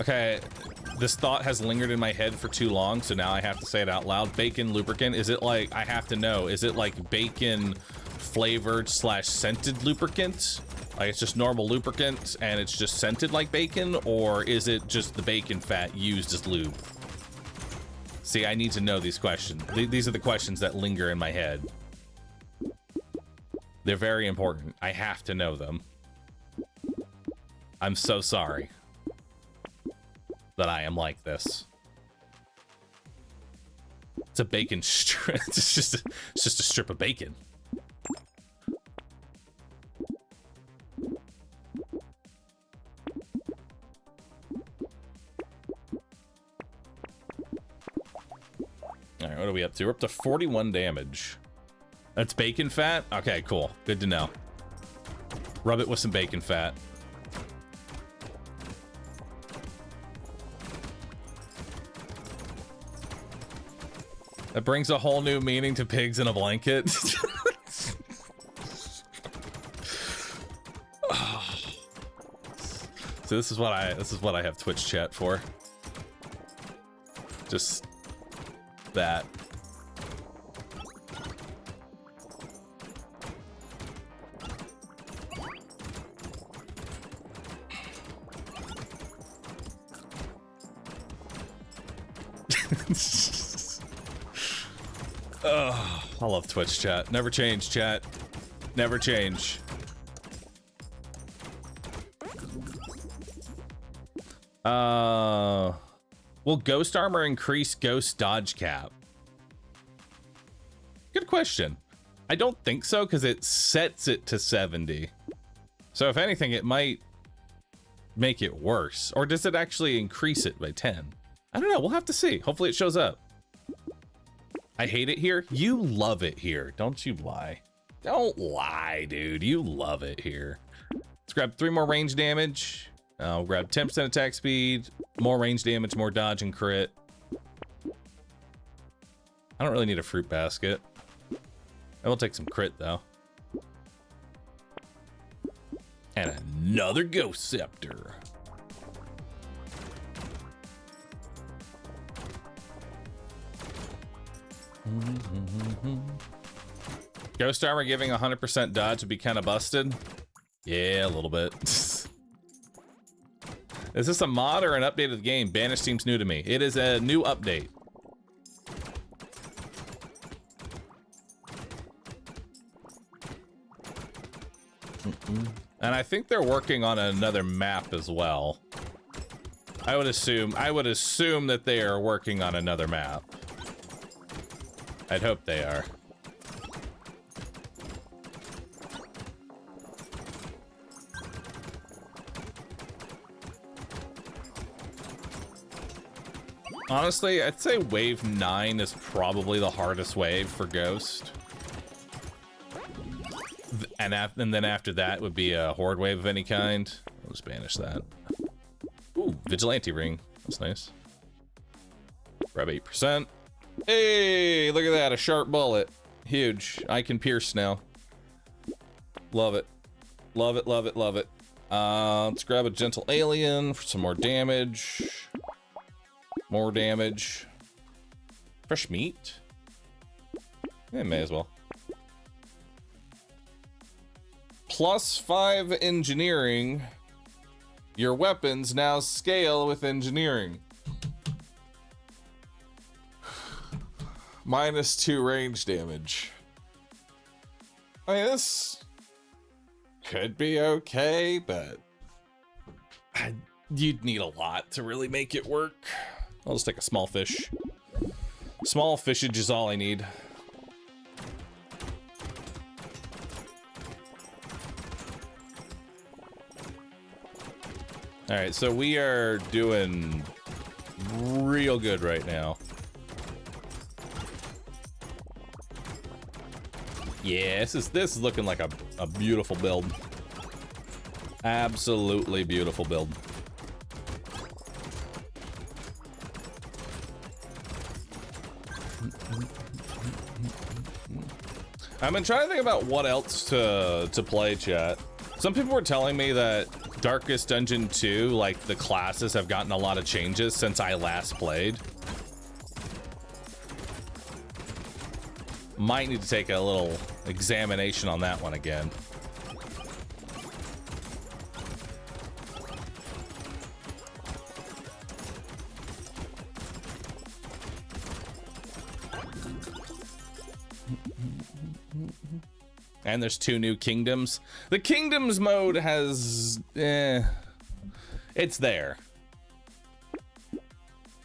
Okay, this thought has lingered in my head for too long, so now I have to say it out loud. Bacon lubricant, is it like, I have to know, is it like bacon flavored / scented lubricant? Like it's just normal lubricant and it's just scented like bacon, or is it just the bacon fat used as lube? See, I need to know these questions. These are the questions that linger in my head. They're very important. I have to know them. I'm so sorry that I am like this. It's a bacon strip. It's just a strip of bacon. All right, what are we up to? We're up to 41 damage. That's bacon fat? Okay, cool. Good to know. Rub it with some bacon fat. That brings a whole new meaning to pigs in a blanket. So this is what I have Twitch chat for. Just that. Oh, I love Twitch chat. Never change, chat. Never change. Will Ghost Armor increase Ghost Dodge Cap? Good question. I don't think so, because it sets it to 70. So if anything, it might make it worse. Or does it actually increase it by 10? I don't know. We'll have to see. Hopefully it shows up. I hate it here. You love it here. Don't you lie. Don't lie, dude. You love it here. Let's grab 3 more range damage. I'll grab 10% attack speed, more range damage, more dodge and crit. I don't really need a fruit basket. I will take some crit though. And another Ghost Scepter. Ghost Armor giving 100% dodge would be kind of busted. Yeah, a little bit. Is this a mod or an update of the game? Banish seems new to me. It is a new update. And I think they're working on another map as well. I would assume that they are working on another map. I'd hope they are. Honestly, I'd say wave 9 is probably the hardest wave for Ghost. And then after that would be a horde wave of any kind. I'll just banish that. Ooh, vigilante ring. That's nice. Grab 8%. Hey, look at that, a sharp bullet. Huge. I can pierce now. Love it. Love it, love it, love it. Let's grab a gentle alien for some more damage. More damage. Fresh meat? Yeah, may as well. +5 engineering. Your weapons now scale with engineering. -2 range damage. I mean, this could be okay, but you'd need a lot to really make it work. I'll just take a small fish. Small fishage is all I need. All right, so we are doing real good right now. Yeah, this is looking like a beautiful build. Absolutely beautiful build. I've been trying to think about what else to play, chat. Some people were telling me that Darkest Dungeon 2, like the classes have gotten a lot of changes since I last played. Might need to take a little examination on that one again. And there's 2 new kingdoms. The kingdoms mode has, it's there.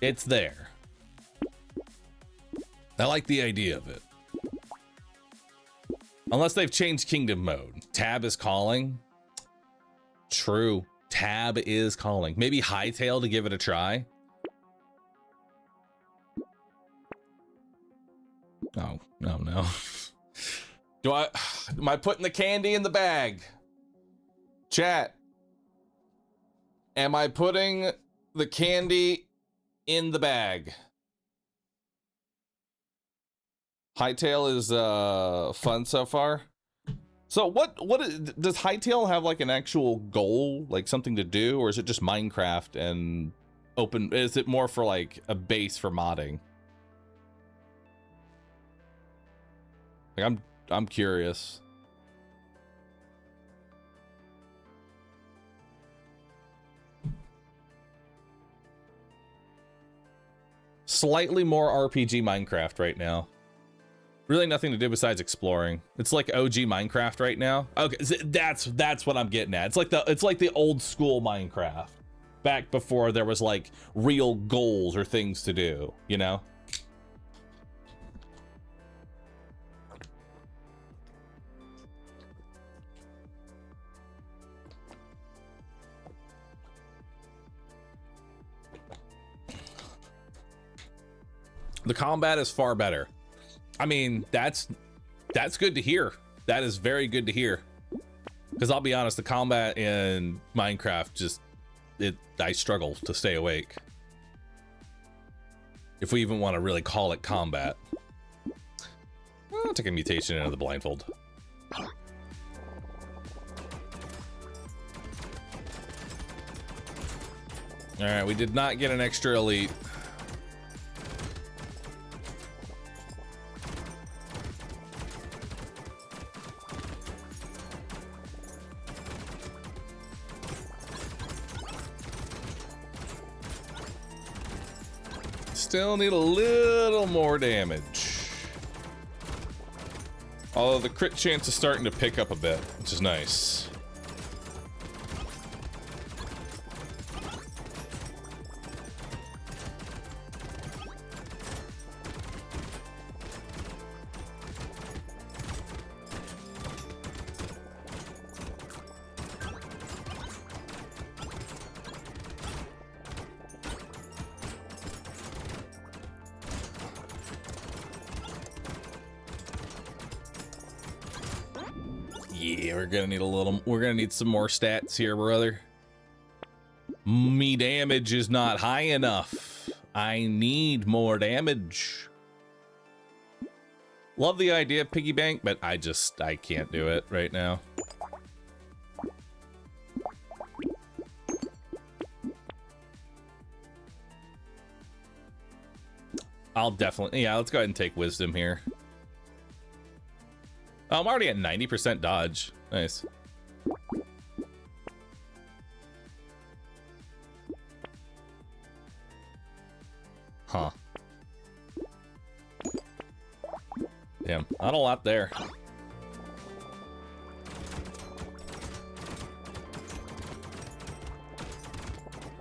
It's there. I like the idea of it. Unless they've changed kingdom mode. Tab is calling. True. Tab is calling. Maybe Hightail to give it a try. Oh, no. Am I putting the candy in the bag? Chat. Am I putting the candy in the bag? Hightail is fun so far. So does Hightail have like an actual goal, like something to do, or is it just Minecraft and open? Is it more for like a base for modding? Like I'm curious. Slightly more RPG Minecraft right now. Really nothing to do besides exploring. It's like OG Minecraft right now. Okay, that's what I'm getting at. It's like the old school Minecraft, back before there was like real goals or things to do, you know? The combat is far better. I mean, that's good to hear. That is very good to hear. Because I'll be honest, the combat in Minecraft I struggle to stay awake. If we even want to really call it combat. I'll take a mutation into the blindfold. Alright, we did not get an extra elite. Still need a little more damage. Although the crit chance is starting to pick up a bit, which is nice. Yeah, we're gonna need some more stats here, brother. Me damage is not high enough. I need more damage. Love the idea of piggy bank, but I can't do it right now. I'll definitely, yeah, let's go ahead and take wisdom here. Oh, I'm already at 90% dodge. Nice. Huh. Damn, not a lot there.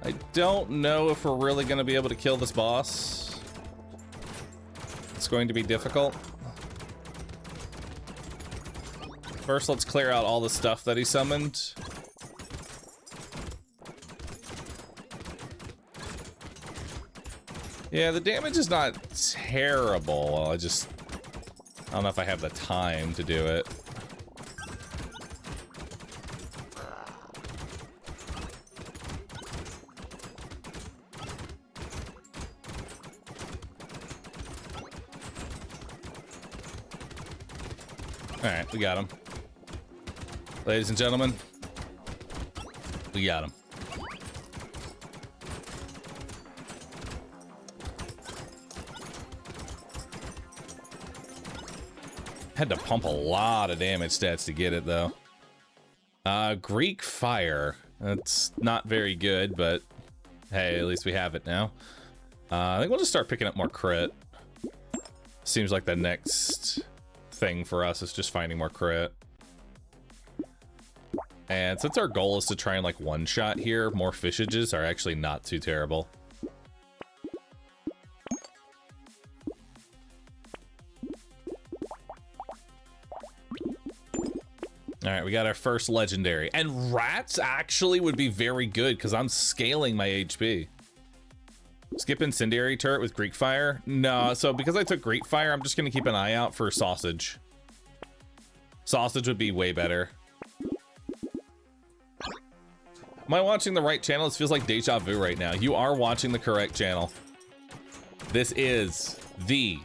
I don't know if we're really going to be able to kill this boss. It's going to be difficult. First, let's clear out all the stuff that he summoned. Yeah, the damage is not terrible. I don't know if I have the time to do it. All right, we got him. Ladies and gentlemen, we got him. Had to pump a lot of damage stats to get it, though. Greek Fire. That's not very good, but hey, at least we have it now. I think we'll just start picking up more crit. Seems like the next thing for us is just finding more crit. And since our goal is to try and like one-shot here, more fishages are actually not too terrible. All right, we got our first legendary. And rats actually would be very good because I'm scaling my HP. Skip incendiary turret with Greek Fire? No, so because I took Greek Fire, I'm just going to keep an eye out for sausage. Sausage would be way better. Am I watching the right channel? This feels like deja vu right now. You are watching the correct channel. This is the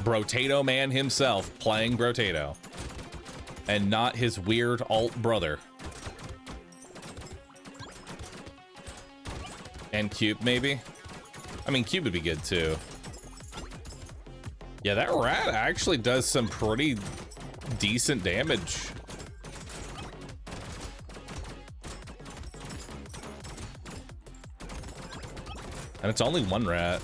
Brotato man himself playing Brotato. And not his weird alt brother. And Cube, maybe? I mean, Cube would be good, too. Yeah, that rat actually does some pretty decent damage. And it's only one rat.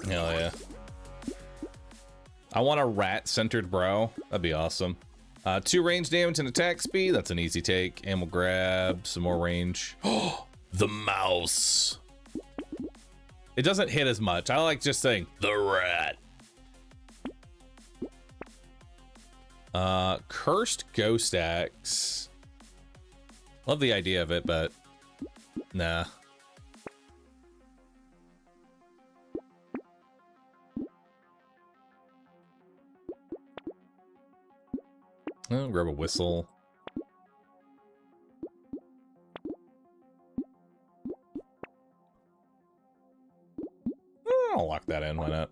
Hell yeah. I want a rat-centered bro. That'd be awesome. 2 range damage and attack speed. That's an easy take. And we'll grab some more range. Oh, the mouse. It doesn't hit as much. I like just saying the rat. Cursed Ghost Axe. Love the idea of it, but nah. I'll grab a whistle. I'll lock that in, why not?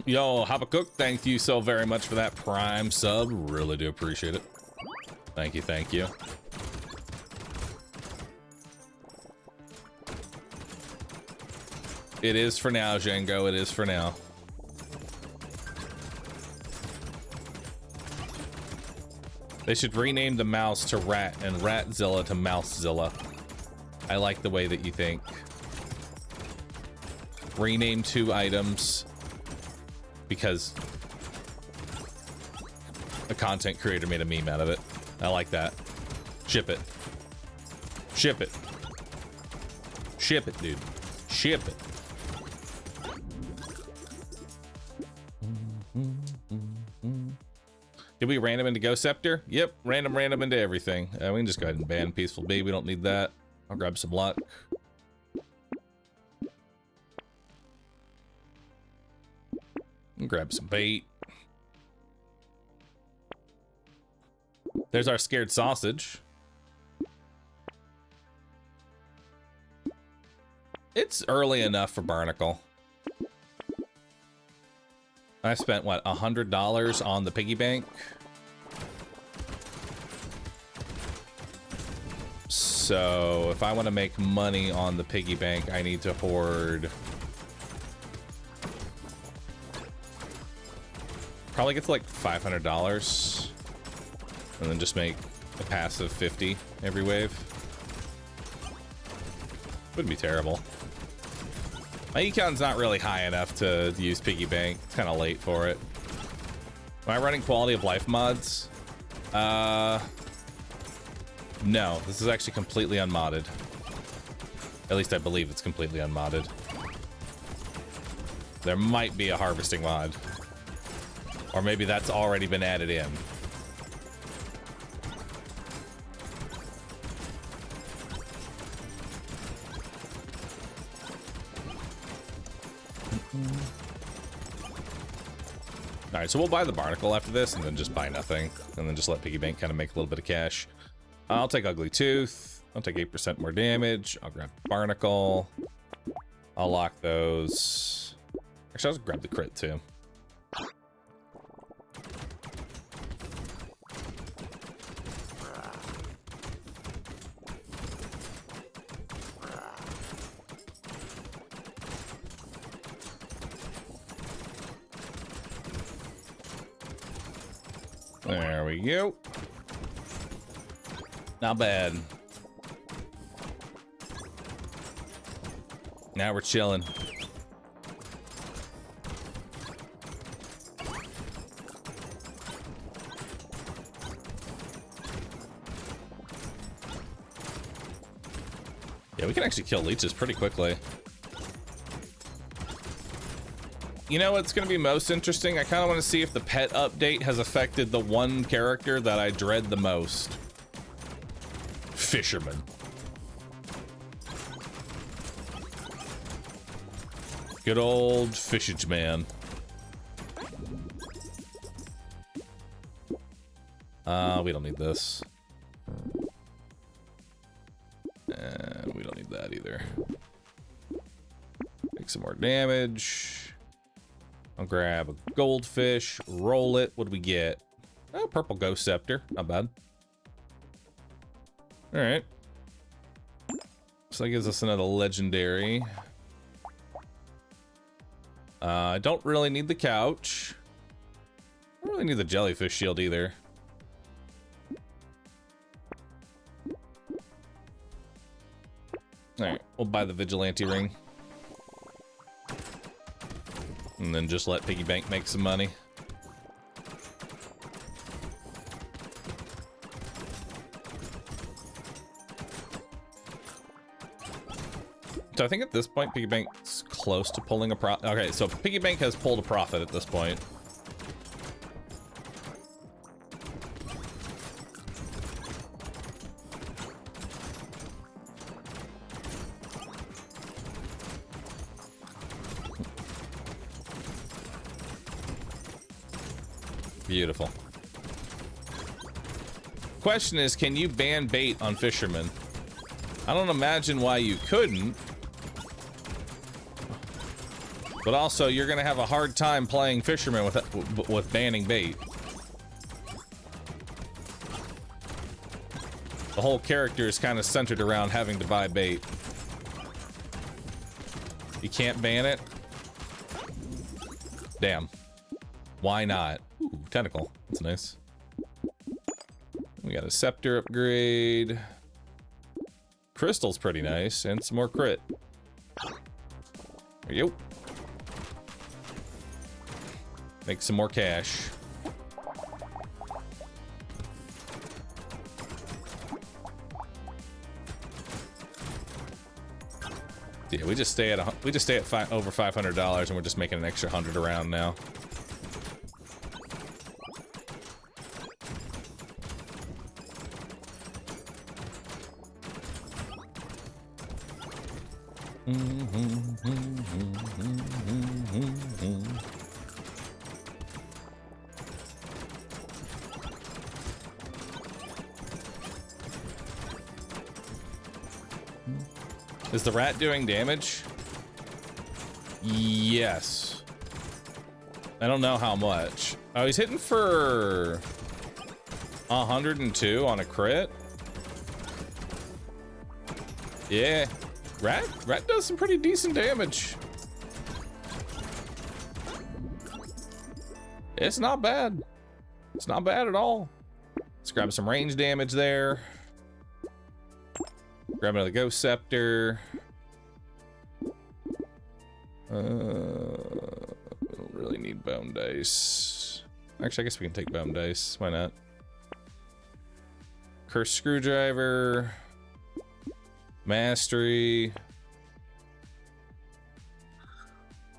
Yo, Habakkuk, thank you so very much for that Prime sub. Really do appreciate it. Thank you, thank you. It is for now, Django. It is for now. They should rename the mouse to Rat and Ratzilla to Mousezilla. I like the way that you think. Rename 2 items because a content creator made a meme out of it. I like that. Ship it. Ship it. Ship it, dude. Ship it. Did we random into Ghost Scepter? Yep, random into everything. We can just go ahead and ban Peaceful Bee. We don't need that. I'll grab some luck. Grab some bait. There's our scared sausage. It's early enough for Barnacle. I spent, what, $100 on the piggy bank? So, if I want to make money on the piggy bank, I need to hoard... Probably get to like $500 and then just make a passive 50 every wave. Wouldn't be terrible. My econ's not really high enough to use piggy bank. It's kind of late for it. Am I running quality of life mods? No, this is actually completely unmodded. At least I believe it's completely unmodded. There might be a harvesting mod. Or maybe that's already been added in. All right, so we'll buy the Barnacle after this and then just buy nothing. And then just let Piggy Bank kind of make a little bit of cash. I'll take Ugly Tooth. I'll take 8% more damage. I'll grab Barnacle. I'll lock those. Actually, I'll just grab the crit too. There we go. Not bad. Now we're chilling. Yeah, we can actually kill leeches pretty quickly. You know what's going to be most interesting? I kind of want to see if the pet update has affected the one character that I dread the most. Fisherman. Good old fishage man. We don't need this. And we don't need that either. Make some more damage. I'll grab a goldfish, roll it. What do we get? Oh, purple ghost scepter. Not bad. All right. So that gives us another legendary. I don't really need the couch. I don't really need the jellyfish shield either. All right, we'll buy the vigilante ring. And then just let Piggy Bank make some money. So I think at this point, Piggy Bank's close to pulling a profit. Okay, so Piggy Bank has pulled a profit at this point. Beautiful. Question is, can you ban bait on fishermen? I don't imagine why you couldn't. But also, you're gonna have a hard time playing fishermen with banning bait. The whole character is kind of centered around having to buy bait. You can't ban it? Damn. Why not? Ooh, tentacle. That's nice. We got a scepter upgrade. Crystal's pretty nice, and some more crit. There you go. Make some more cash. Yeah, we just stay at over $500, and we're just making an extra 100 around now. Is the rat doing damage? Yes. I don't know how much. Oh, he's hitting for 102 on a crit. Yeah. Rat does some pretty decent damage. It's not bad. It's not bad at all. Let's grab some range damage there. Grab another ghost scepter. We don't really need bone dice. Actually, I guess we can take bone dice. Why not? Cursed screwdriver. Mastery.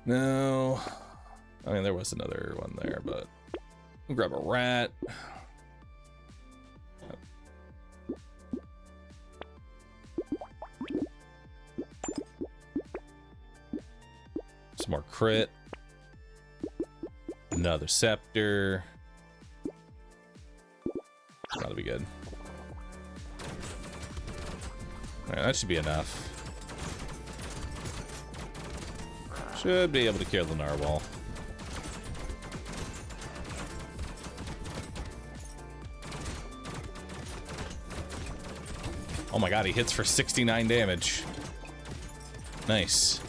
No. I mean, there was another one there, but we'll grab a rat. Some more crit. Another scepter. That'll be good. Alright, that should be enough. Should be able to kill the narwhal. Oh my god, he hits for 69 damage. Nice.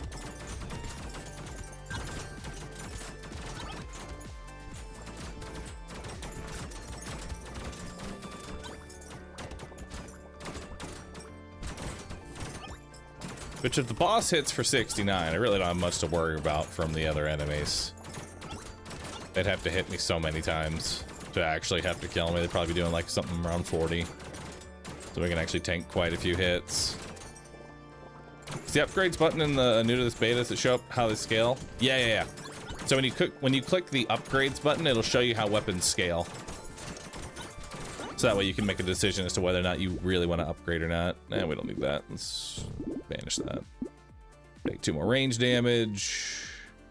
Which if the boss hits for 69, I really don't have much to worry about from the other enemies. They'd have to hit me so many times to actually have to kill me. They'd probably be doing like something around 40. So we can actually tank quite a few hits. Is the upgrades button in the new to this beta, does it show up how they scale? Yeah. So when you click the upgrades button, it'll show you how weapons scale. So that way you can make a decision as to whether or not you really want to upgrade or not. Nah, we don't need that. Let's banish that. Take 2 more range damage.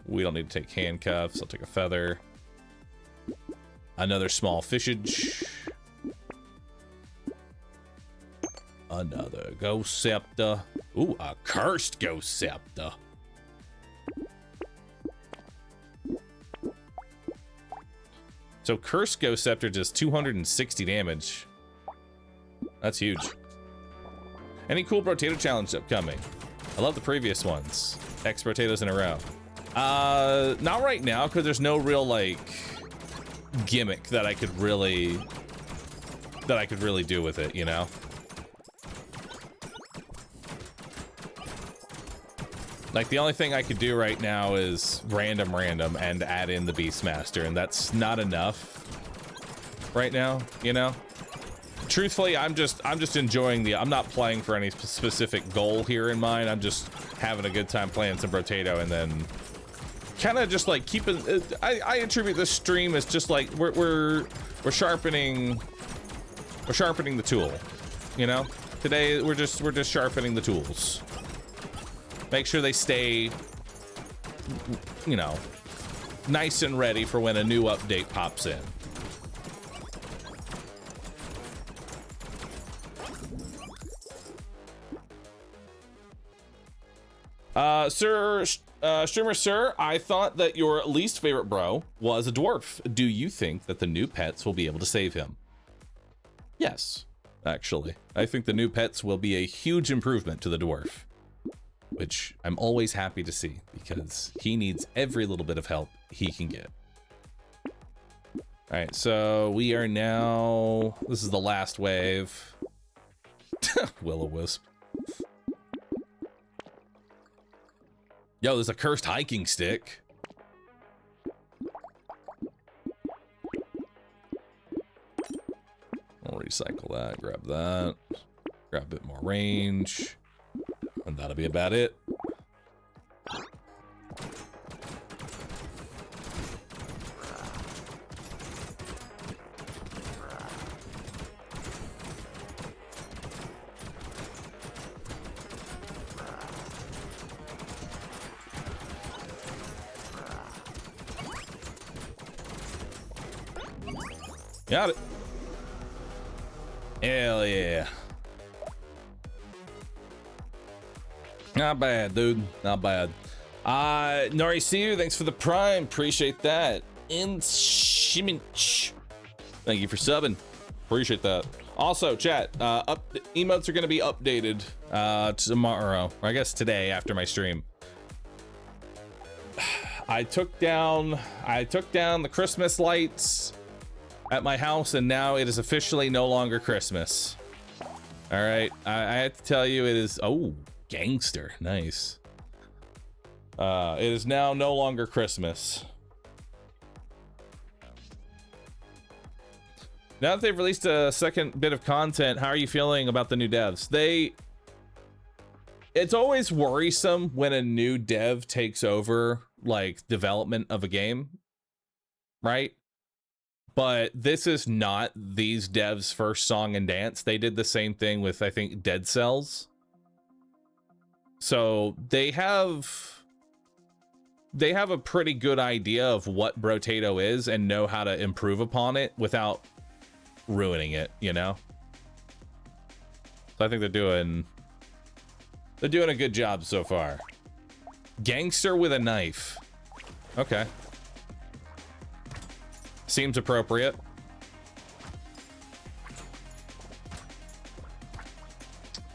We don't need to take handcuffs. I'll take a feather. Another small fishage. Another ghost scepter. Ooh, a cursed ghost scepter. So cursed ghost scepter does 260 damage. That's huge. Any cool Brotato challenge upcoming? I love the previous ones. X Brotatoes in a row. Not right now, because there's no real like gimmick that I could really do with it, you know? Like, the only thing I could do right now is random and add in the Beastmaster, and that's not enough right now, you know? Truthfully, I'm just enjoying I'm not playing for any specific goal here in mind. I'm just having a good time playing some Brotato, and then kind of just like keeping, I attribute this stream as just like, we're sharpening the tool, you know? Today, we're just sharpening the tools. Make sure they stay, you know, nice and ready for when a new update pops in. Streamer sir, I thought that your least favorite bro was a dwarf. Do you think that the new pets will be able to save him? Yes, actually. I think the new pets will be a huge improvement to the dwarf, which I'm always happy to see because he needs every little bit of help he can get. All right, so we are now, this is the last wave. Will-o-wisp. Yo, there's a cursed hiking stick. I'll recycle that, grab that. Grab a bit more range. And that'll be about it. Got it. Hell yeah. Not bad, dude. Not bad. Nori See, thanks for the prime. Appreciate that. Shiminch. Thank you for subbing. Appreciate that. Also, chat, emotes are going to be updated tomorrow, or I guess today after my stream. I took down the Christmas lights at my house, and now it is officially no longer Christmas. All right, I have to tell you, it is, oh, gangster, nice. It is now no longer Christmas. Now that they've released a second bit of content, how are you feeling about the new devs? It's always worrisome when a new dev takes over like development of a game, right? But this is not these devs' first song and dance. They did the same thing with, I think, Dead Cells. So they have a pretty good idea of what Brotato is and know how to improve upon it without ruining it, you know? So I think they're doing a good job so far. Gangster with a knife. Okay. Seems appropriate.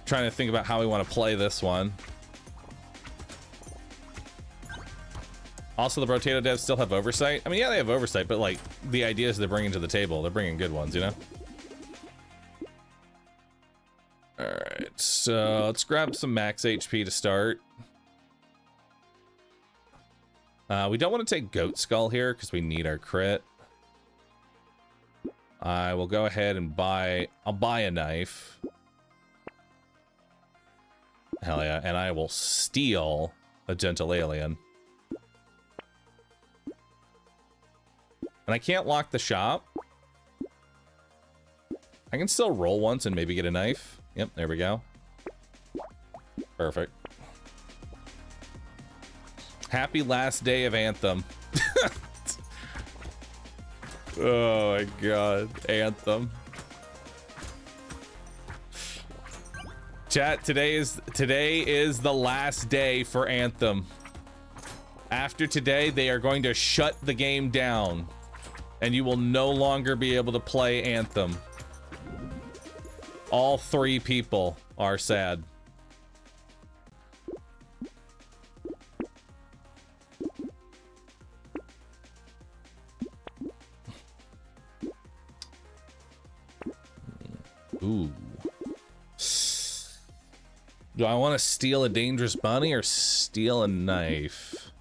Trying to think about how we want to play this one. Also, the Brotato devs still have oversight. I mean, yeah, they have oversight, but like the ideas they're bringing to the table, they're bringing good ones, you know? All right, so let's grab some max HP to start. We don't want to take Goat Skull here because we need our crit. I will go ahead and I'll buy a knife. Hell yeah. And I will steal a gentle alien. And I can't lock the shop. I can still roll once and maybe get a knife. Yep, there we go. Perfect. Happy last day of Anthem. Oh my god, Anthem. Chat, today is the last day for Anthem. After today, they are going to shut the game down, and you will no longer be able to play Anthem. All 3 people are sad. Ooh. Do I want to steal a dangerous bunny or steal a knife?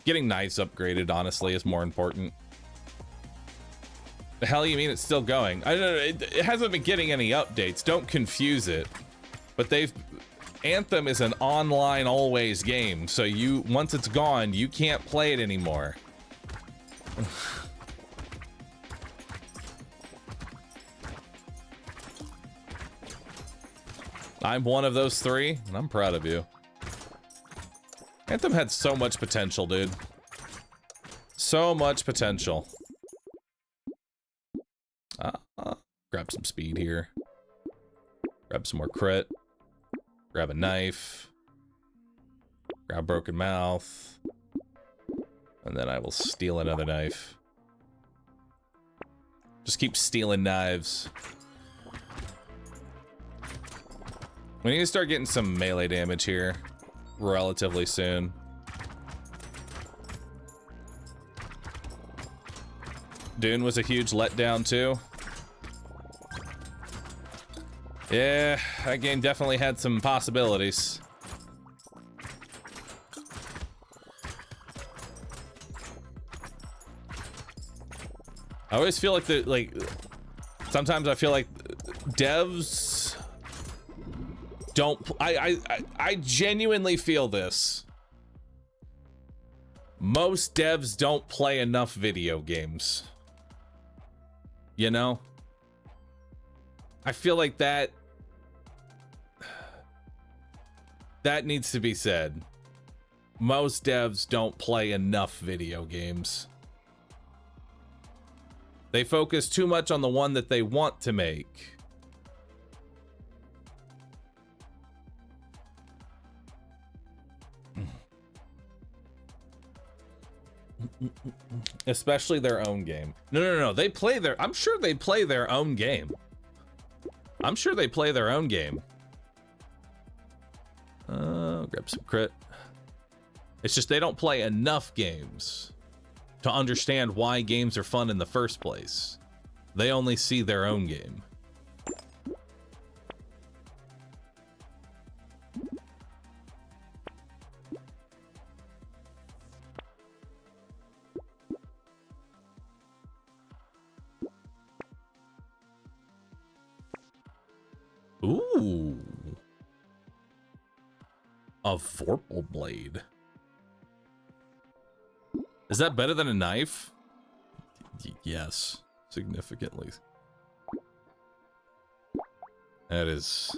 Getting knives upgraded, honestly, is more important. The hell you mean it's still going? I don't know, it hasn't been getting any updates. Don't confuse it. But Anthem is an online always game, so once it's gone, you can't play it anymore. I'm one of those 3, and I'm proud of you. Anthem had so much potential, dude. So much potential. Grab some speed here. Grab some more crit. Grab a knife. Grab broken mouth. And then I will steal another knife. Just keep stealing knives. We need to start getting some melee damage here relatively soon. Dune was a huge letdown too. Yeah, that game definitely had some possibilities. I always feel like sometimes I feel like devs don't. I genuinely feel this. Most devs don't play enough video games. You know? I feel like that needs to be said. Most devs don't play enough video games. They focus too much on the one that they want to make. Especially their own game. No. They play their... I'm sure they play their own game. I'm sure they play their own game. Grab some crit. It's just they don't play enough games to understand why games are fun in the first place. They only see their own game. Ooh. A Vorpal blade. Is that better than a knife? Yes, significantly. That is...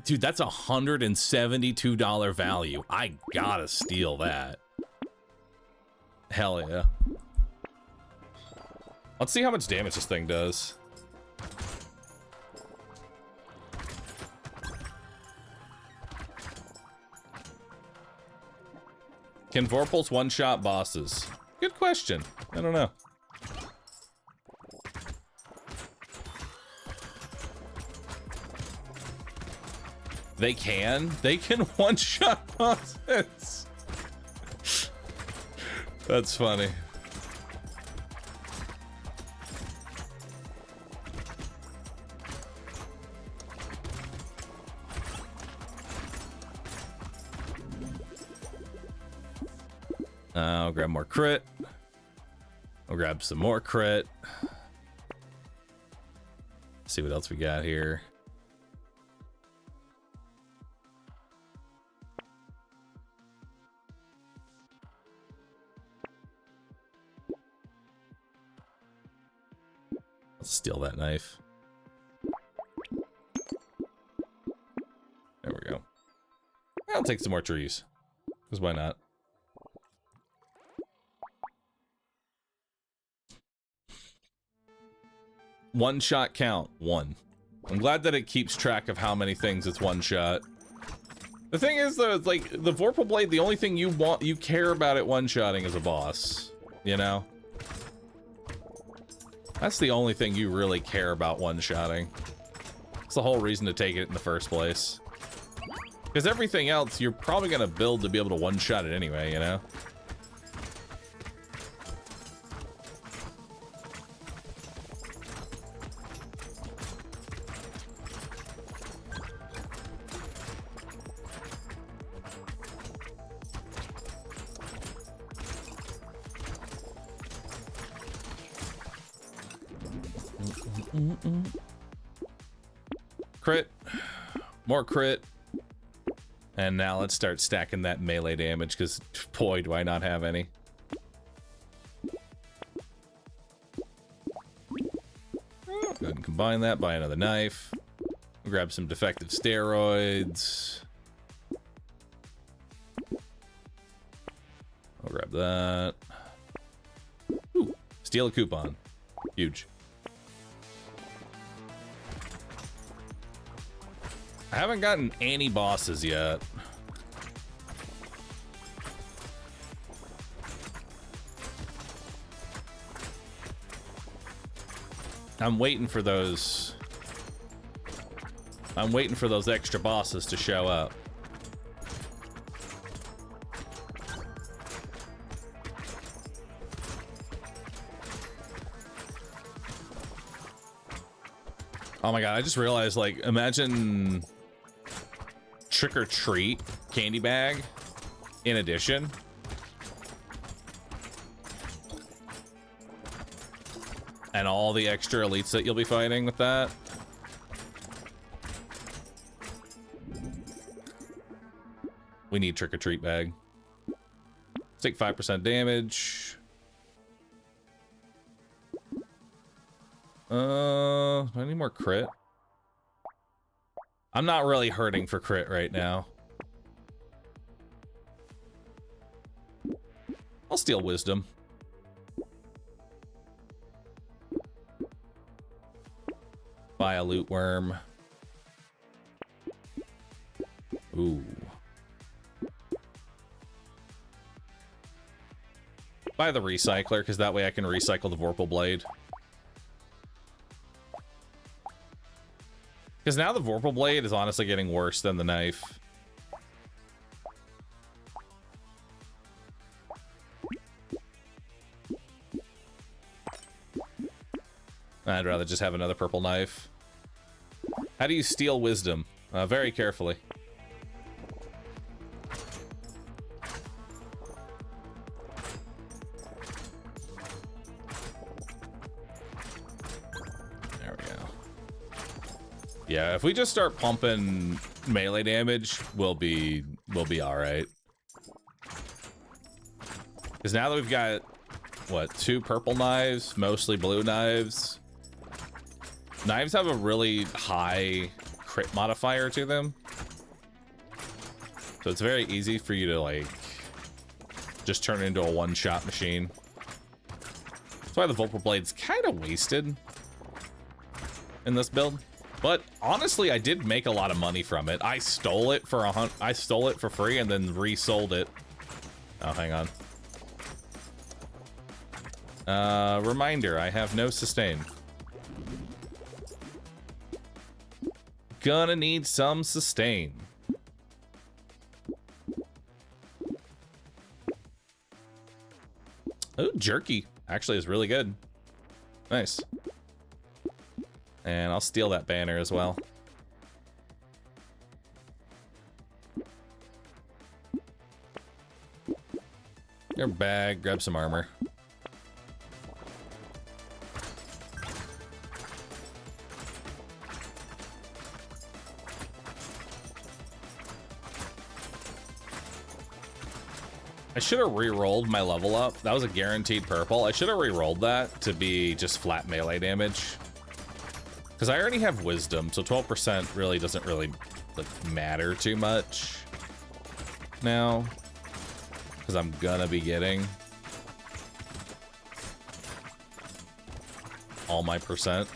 dude, that's $172 value. I gotta steal that. Hell yeah. Let's see how much damage this thing does. Can Vorpals one-shot bosses? Good question. I don't know. They can? They can one-shot bosses. That's funny. I'll grab more crit. I'll grab some more crit. See what else we got here. Steal that knife. There we go. I'll take some more trees. Because why not? One shot count. 1. I'm glad that it keeps track of how many things it's one shot. The thing is, though, it's like the Vorpal Blade, the only thing you care about it one-shotting is a boss. You know? That's the only thing you really care about one-shotting. It's the whole reason to take it in the first place. Because everything else, you're probably going to build to be able to one-shot it anyway, you know? Crit. More crit. And now let's start stacking that melee damage, because boy, do I not have any. Go ahead and combine that, buy another knife. Grab some defective steroids. I'll grab that. Ooh, steal a coupon. Huge. I haven't gotten any bosses yet. I'm waiting for those extra bosses to show up. Oh my god, I just realized, like, imagine Trick or Treat candy bag in addition. And all the extra elites that you'll be fighting with that. We need Trick or Treat bag. Let's take 5% damage. Do I need more crit? I'm not really hurting for crit right now. I'll steal wisdom. Buy a loot worm. Ooh. Buy the recycler, because that way I can recycle the Vorpal Blade. Because now the Vorpal Blade is honestly getting worse than the knife. I'd rather just have another purple knife. How do you steal wisdom? Very carefully. Yeah, if we just start pumping melee damage, we'll be all right. Because now that we've got, what, 2 purple knives, mostly blue knives. Knives have a really high crit modifier to them. So it's very easy for you to, like, just turn it into a one-shot machine. That's why the Vorpal Blade's kind of wasted in this build. But honestly, I did make a lot of money from it. I stole it for free and then resold it. Oh, hang on. Reminder, I have no sustain. Gonna need some sustain. Oh, jerky actually is really good. Nice. And I'll steal that banner as well. Your bag, grab some armor. I should have re-rolled my level up. That was a guaranteed purple. I should have re-rolled that to be just flat melee damage. Because I already have wisdom, so 12% really doesn't really like matter too much now. Because I'm gonna be getting all my percent.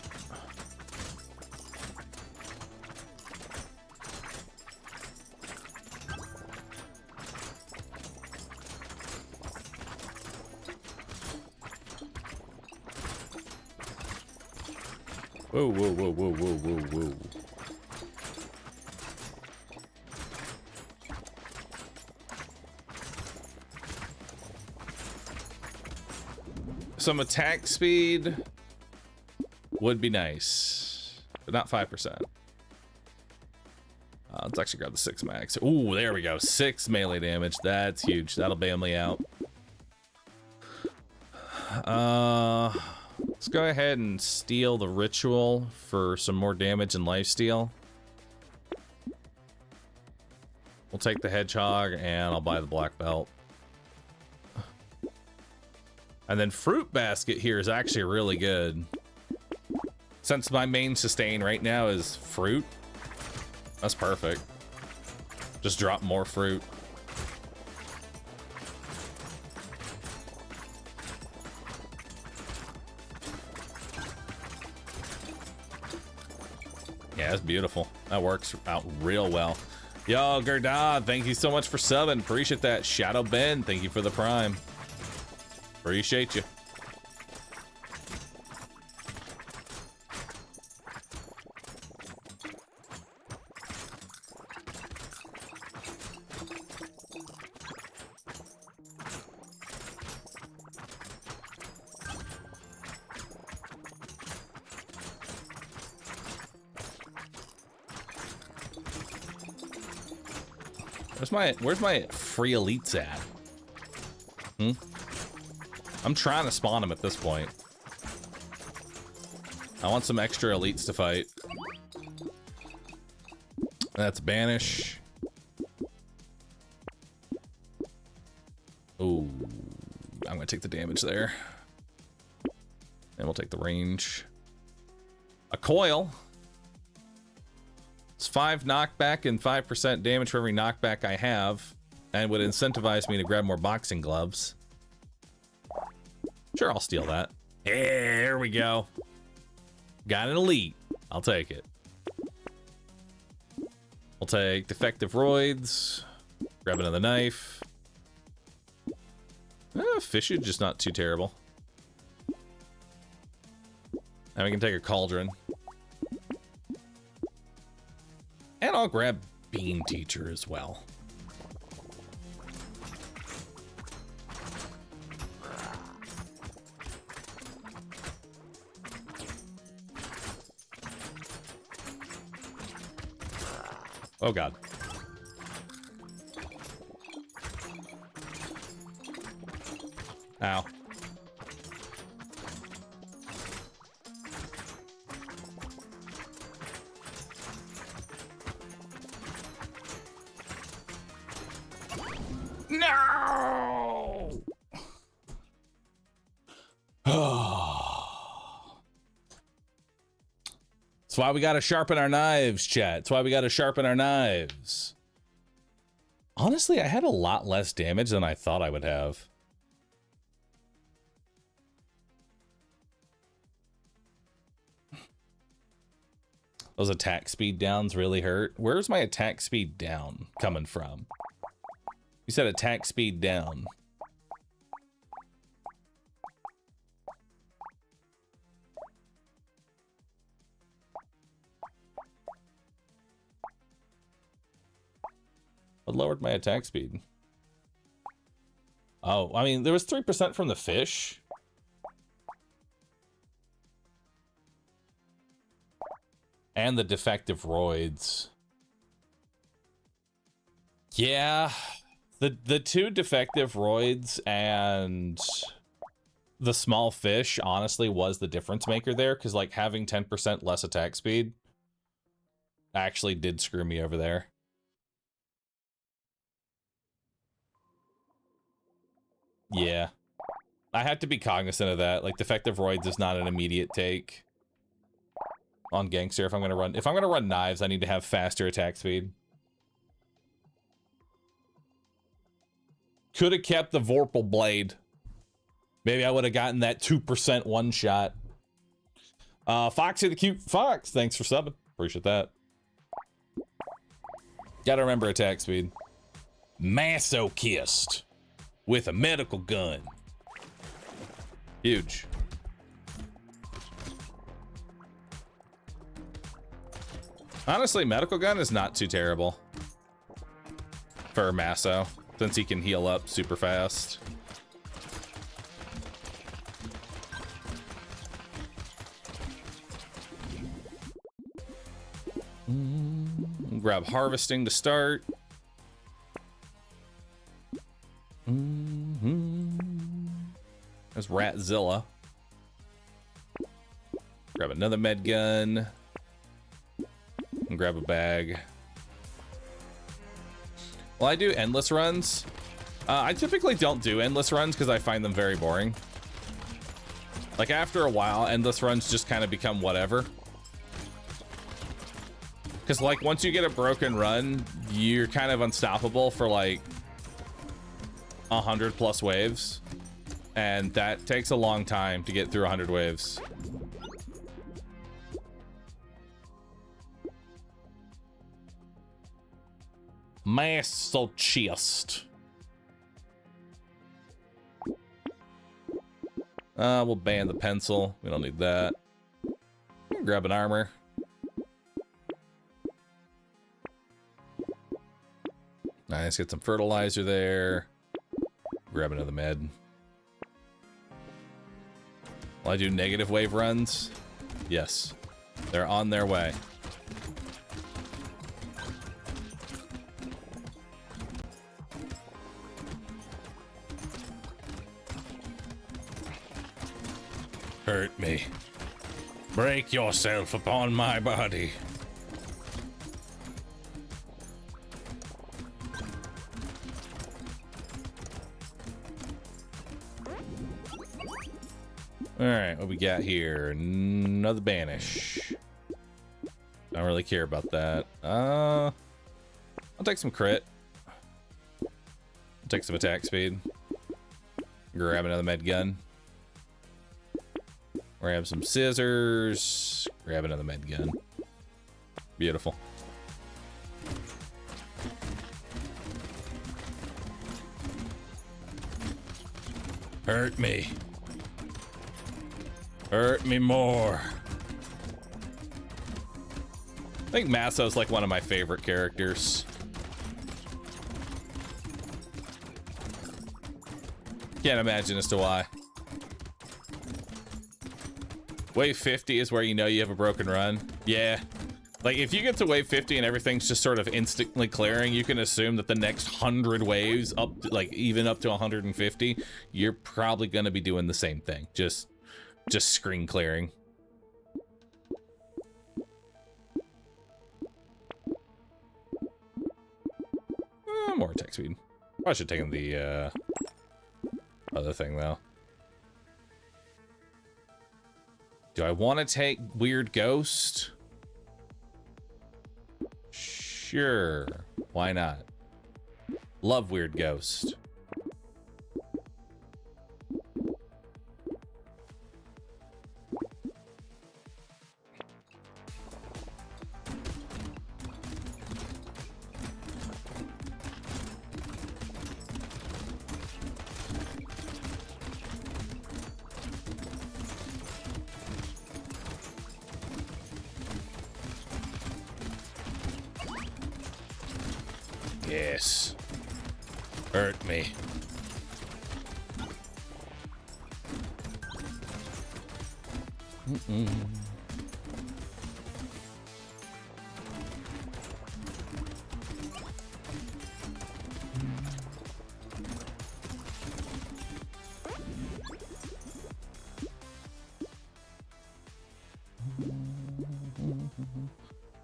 Whoa, whoa, whoa, whoa, whoa, whoa, whoa. Some attack speed would be nice, but not 5%. Let's actually grab the 6 max. Ooh, there we go. 6 melee damage. That's huge. That'll bail me out. Let's go ahead and steal the ritual for some more damage and lifesteal. We'll take the hedgehog and I'll buy the black belt. And then fruit basket here is actually really good. Since my main sustain right now is fruit, that's perfect. Just drop more fruit. Yeah, that's beautiful. That works out real well. Yo, Gerdad, thank you so much for subbing. Appreciate that. Shadow Ben, thank you for the prime. Appreciate you. Where's my free elites at? I'm trying to spawn them at this point. I want some extra elites to fight. That's banish. Ooh, I'm gonna take the damage there. And we'll take the range. A coil. It's 5 knockback and 5% damage for every knockback I have, and would incentivize me to grab more boxing gloves. Sure, I'll steal that. Yeah, there we go. Got an elite. I'll take it. We'll take defective roids. Grab another knife. Fish is just not too terrible. And we can take a cauldron. And I'll grab Bean Teacher as well. Oh God. Ow. No! That's why we gotta sharpen our knives, chat. That's why we gotta sharpen our knives. Honestly, I had a lot less damage than I thought I would have. Those attack speed downs really hurt. Where's my attack speed down coming from? You said attack speed down. What lowered my attack speed? Oh, I mean, there was 3% from the fish. And the defective roids. Yeah. The 2 defective roids and the small fish honestly was the difference maker there, because like having 10% less attack speed actually did screw me over there. Yeah. I have to be cognizant of that. Like defective roids is not an immediate take. on Gangster if I'm gonna run knives, I need to have faster attack speed. Could have kept the Vorpal Blade. Maybe I would have gotten that 2% one shot. Foxy the Cute Fox, thanks for subbing. Appreciate that. Gotta remember attack speed. Masochist with a medical gun. Huge. Honestly, medical gun is not too terrible for Maso, since he can heal up super fast. Grab harvesting to start. There's Ratzilla. Grab another med gun. And grab a bag. Well, I do endless runs. I typically don't do endless runs because I find them very boring. Like after a while, endless runs just kind of become whatever. Because like once you get a broken run, you're kind of unstoppable for like 100+ waves. And that takes a long time to get through 100 waves. Masochist. We'll ban the pencil. We don't need that. Grab an armor. Nice, get some fertilizer there. Grab another med. Will I do negative wave runs? Yes. They're on their way. Hurt me. Break yourself upon my body. All right, what we got here? Another banish. Don't really care about that. I'll take some crit. I'll take some attack speed. Grab another med gun. Grab some scissors. Grab another med gun. Beautiful. Hurt me. Hurt me more. I think Maso's like one of my favorite characters. Can't imagine as to why. Wave 50 is where you know you have a broken run. Yeah. Like if you get to wave 50 and everything's just sort of instantly clearing, you can assume that the next 100 waves up to, like even up to 150, you're probably going to be doing the same thing. Just screen clearing. More attack speed. I should have taken the other thing though. Do I want to take Weird Ghost? Sure. Why not? Love Weird Ghost. Yes. Hurt me.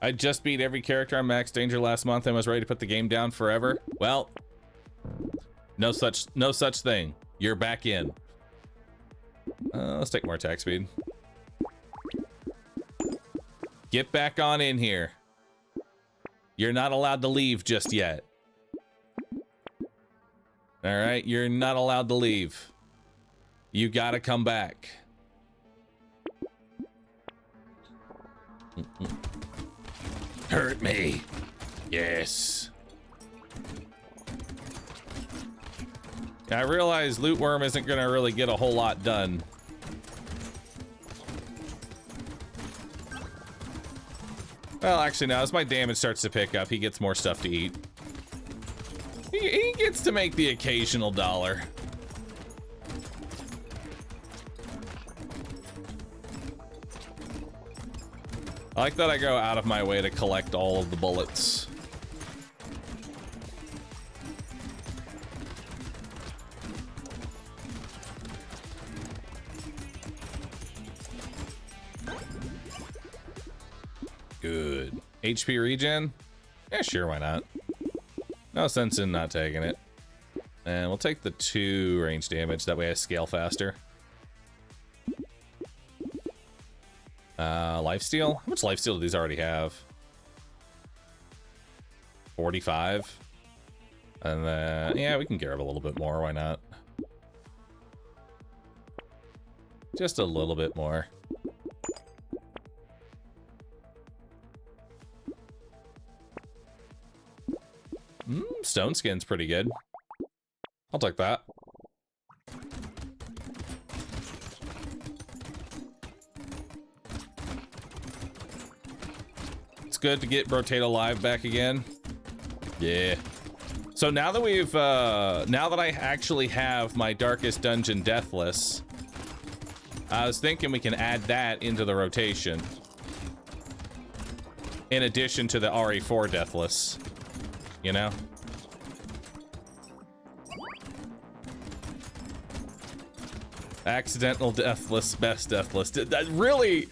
I just beat every character on Max Danger last month and was ready to put the game down forever. Well, no such thing. You're back in. Let's take more attack speed. Get back on in here. You're not allowed to leave just yet. All right, you're not allowed to leave. You gotta come back. Hurt me. Yes. I realize Loot Worm isn't gonna really get a whole lot done. Well, actually, no, as my damage starts to pick up, he gets more stuff to eat. He gets to make the occasional dollar. I like that I go out of my way to collect all of the bullets. Good. HP regen? Yeah, sure, why not? No sense in not taking it. And we'll take the 2 range damage, that way I scale faster. Lifesteal? How much lifesteal do these already have? 45. And then, yeah, we can grab a little bit more, why not? Just a little bit more. Stone skin's pretty good. I'll take that. It's good to get Brotato live back again. Yeah. So now that we've, now that I actually have my Darkest Dungeon Deathless, I was thinking we can add that into the rotation. In addition to the RE4 Deathless. You know? Accidental Deathless, best Deathless. That really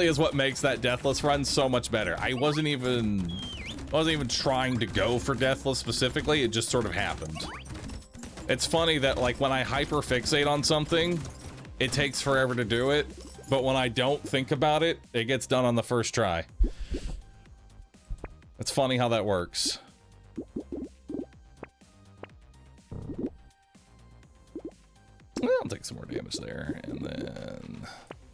is what makes that Deathless run so much better. I wasn't even trying to go for Deathless specifically, it just sort of happened. It's funny that like when I hyper fixate on something, it takes forever to do it, but when I don't think about it, it gets done on the first try. It's funny how that works. Well, I'll take some more damage there, and then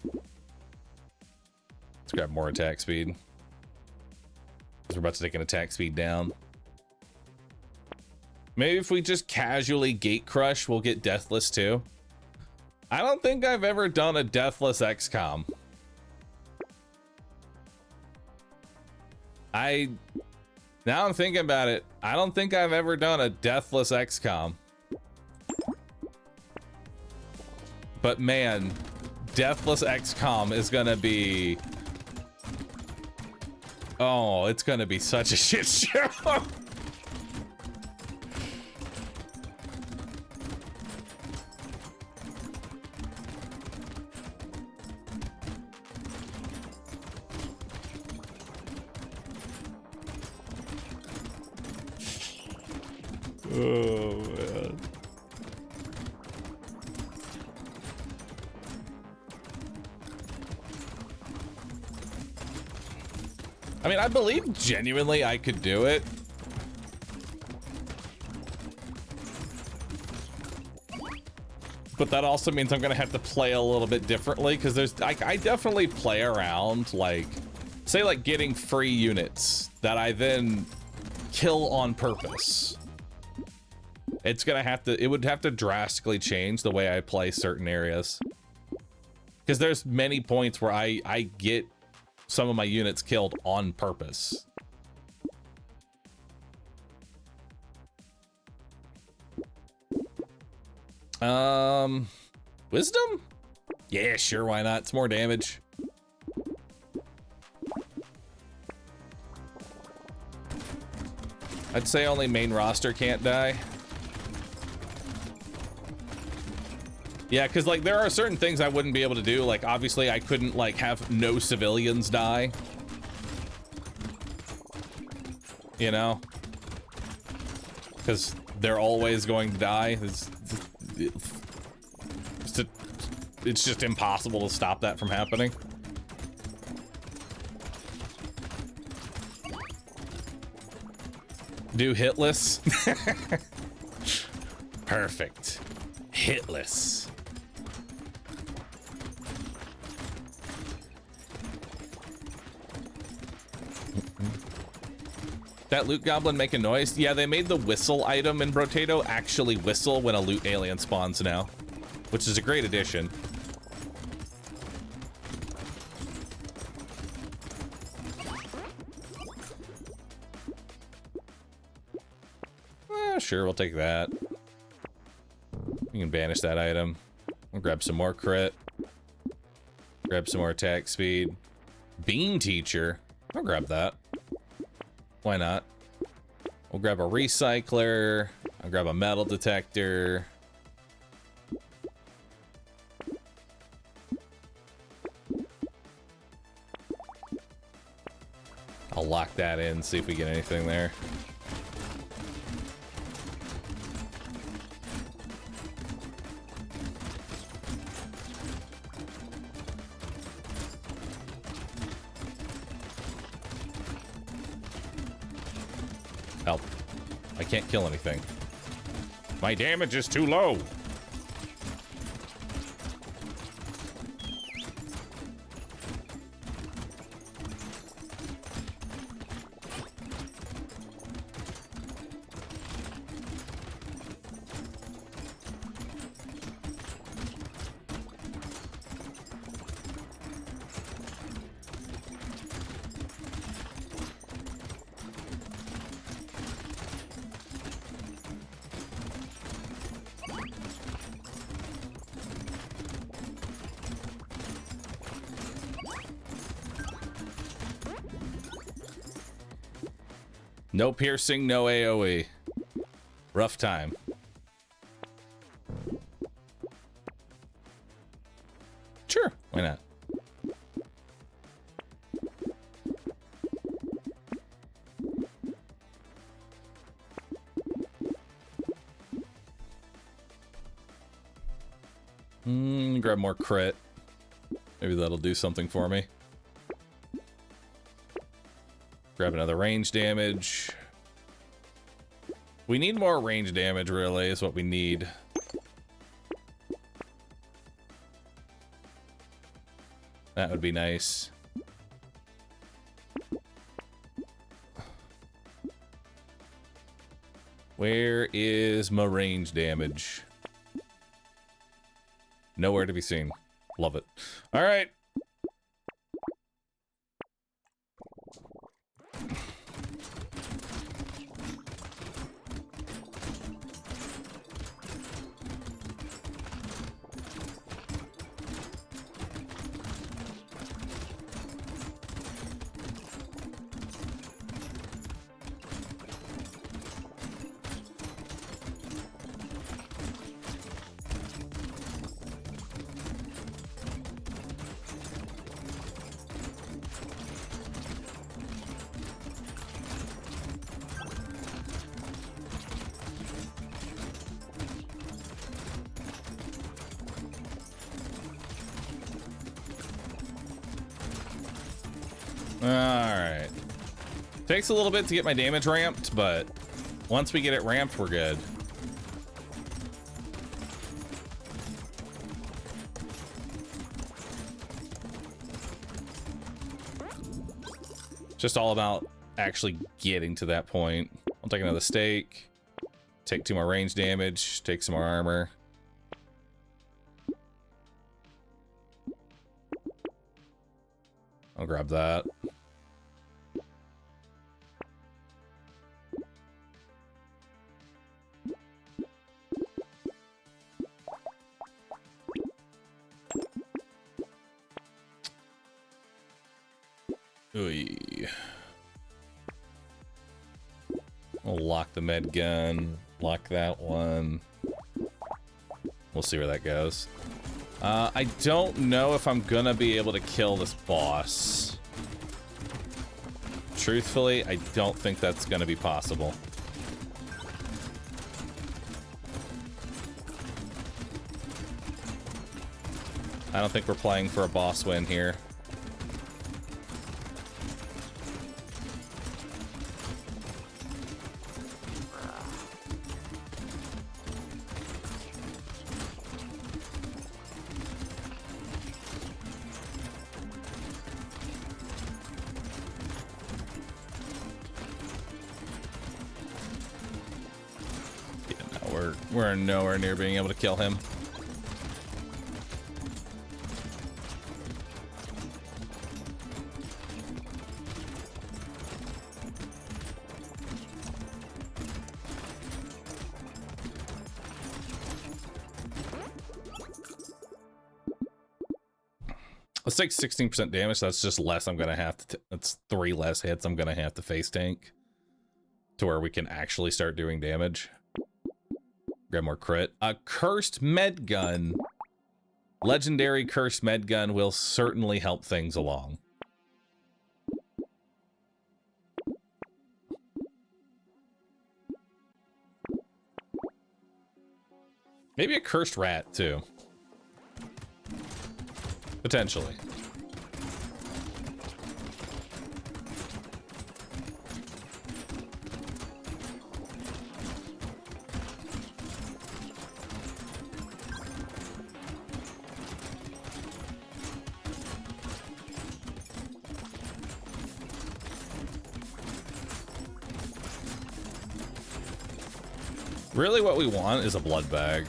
let's grab more attack speed. Because we're about to take an attack speed down. Maybe if we just casually gate crush, we'll get Deathless too. I don't think I've ever done a Deathless XCOM. Now I'm thinking about it, I don't think I've ever done a Deathless XCOM. But man, Deathless XCOM is gonna be... Oh, it's gonna be such a shit show. Oh, man. I mean, I believe genuinely I could do it. But that also means I'm gonna have to play a little bit differently, because there's I definitely play around, like, say like getting free units that I then kill on purpose. It's gonna have to, it would have to drastically change the way I play certain areas. Because there's many points where I get some of my units killed on purpose. Wisdom? Yeah, sure, why not? It's more damage. I'd say only main roster can't die. Yeah, because like there are certain things I wouldn't be able to do. Like obviously I couldn't like have no civilians die. You know? Because they're always going to die. It's just impossible to stop that from happening. Do hitless. Perfect. Hitless. That loot goblin make a noise? Yeah, they made the whistle item in Brotato actually whistle when a loot alien spawns now, which is a great addition. Sure, we'll take that. We can banish that item. We'll grab some more crit. Grab some more attack speed. Bean teacher. I'll grab that. Why not? We'll grab a recycler. I'll grab a metal detector. I'll lock that in, see if we get anything there. Help. I can't kill anything. My damage is too low. No piercing, no AoE. Rough time. Sure, why not? Grab more crit. Maybe that'll do something for me. Grab another range damage. We need more range damage, really, is what we need. That would be nice. Where is my range damage? Nowhere to be seen. Love it. All right. Alright. Takes a little bit to get my damage ramped, but once we get it ramped, we're good. Just all about actually getting to that point. I'll take another stake. Take 2 more range damage. Take some more armor. I'll grab that. Ooh. We'll lock the med gun. Lock that one. We'll see where that goes. I don't know if I'm gonna be able to kill this boss. Truthfully, I don't think that's gonna be possible. I don't think we're playing for a boss win here. We're nowhere near being able to kill him. Let's take 16% damage. That's just less I'm gonna have to. That's 3 less hits I'm gonna have to face tank to where we can actually start doing damage. Grab more crit. A cursed med gun. Legendary cursed med gun will certainly help things along. Maybe a cursed rat too. Potentially. Really what we want is a blood bag.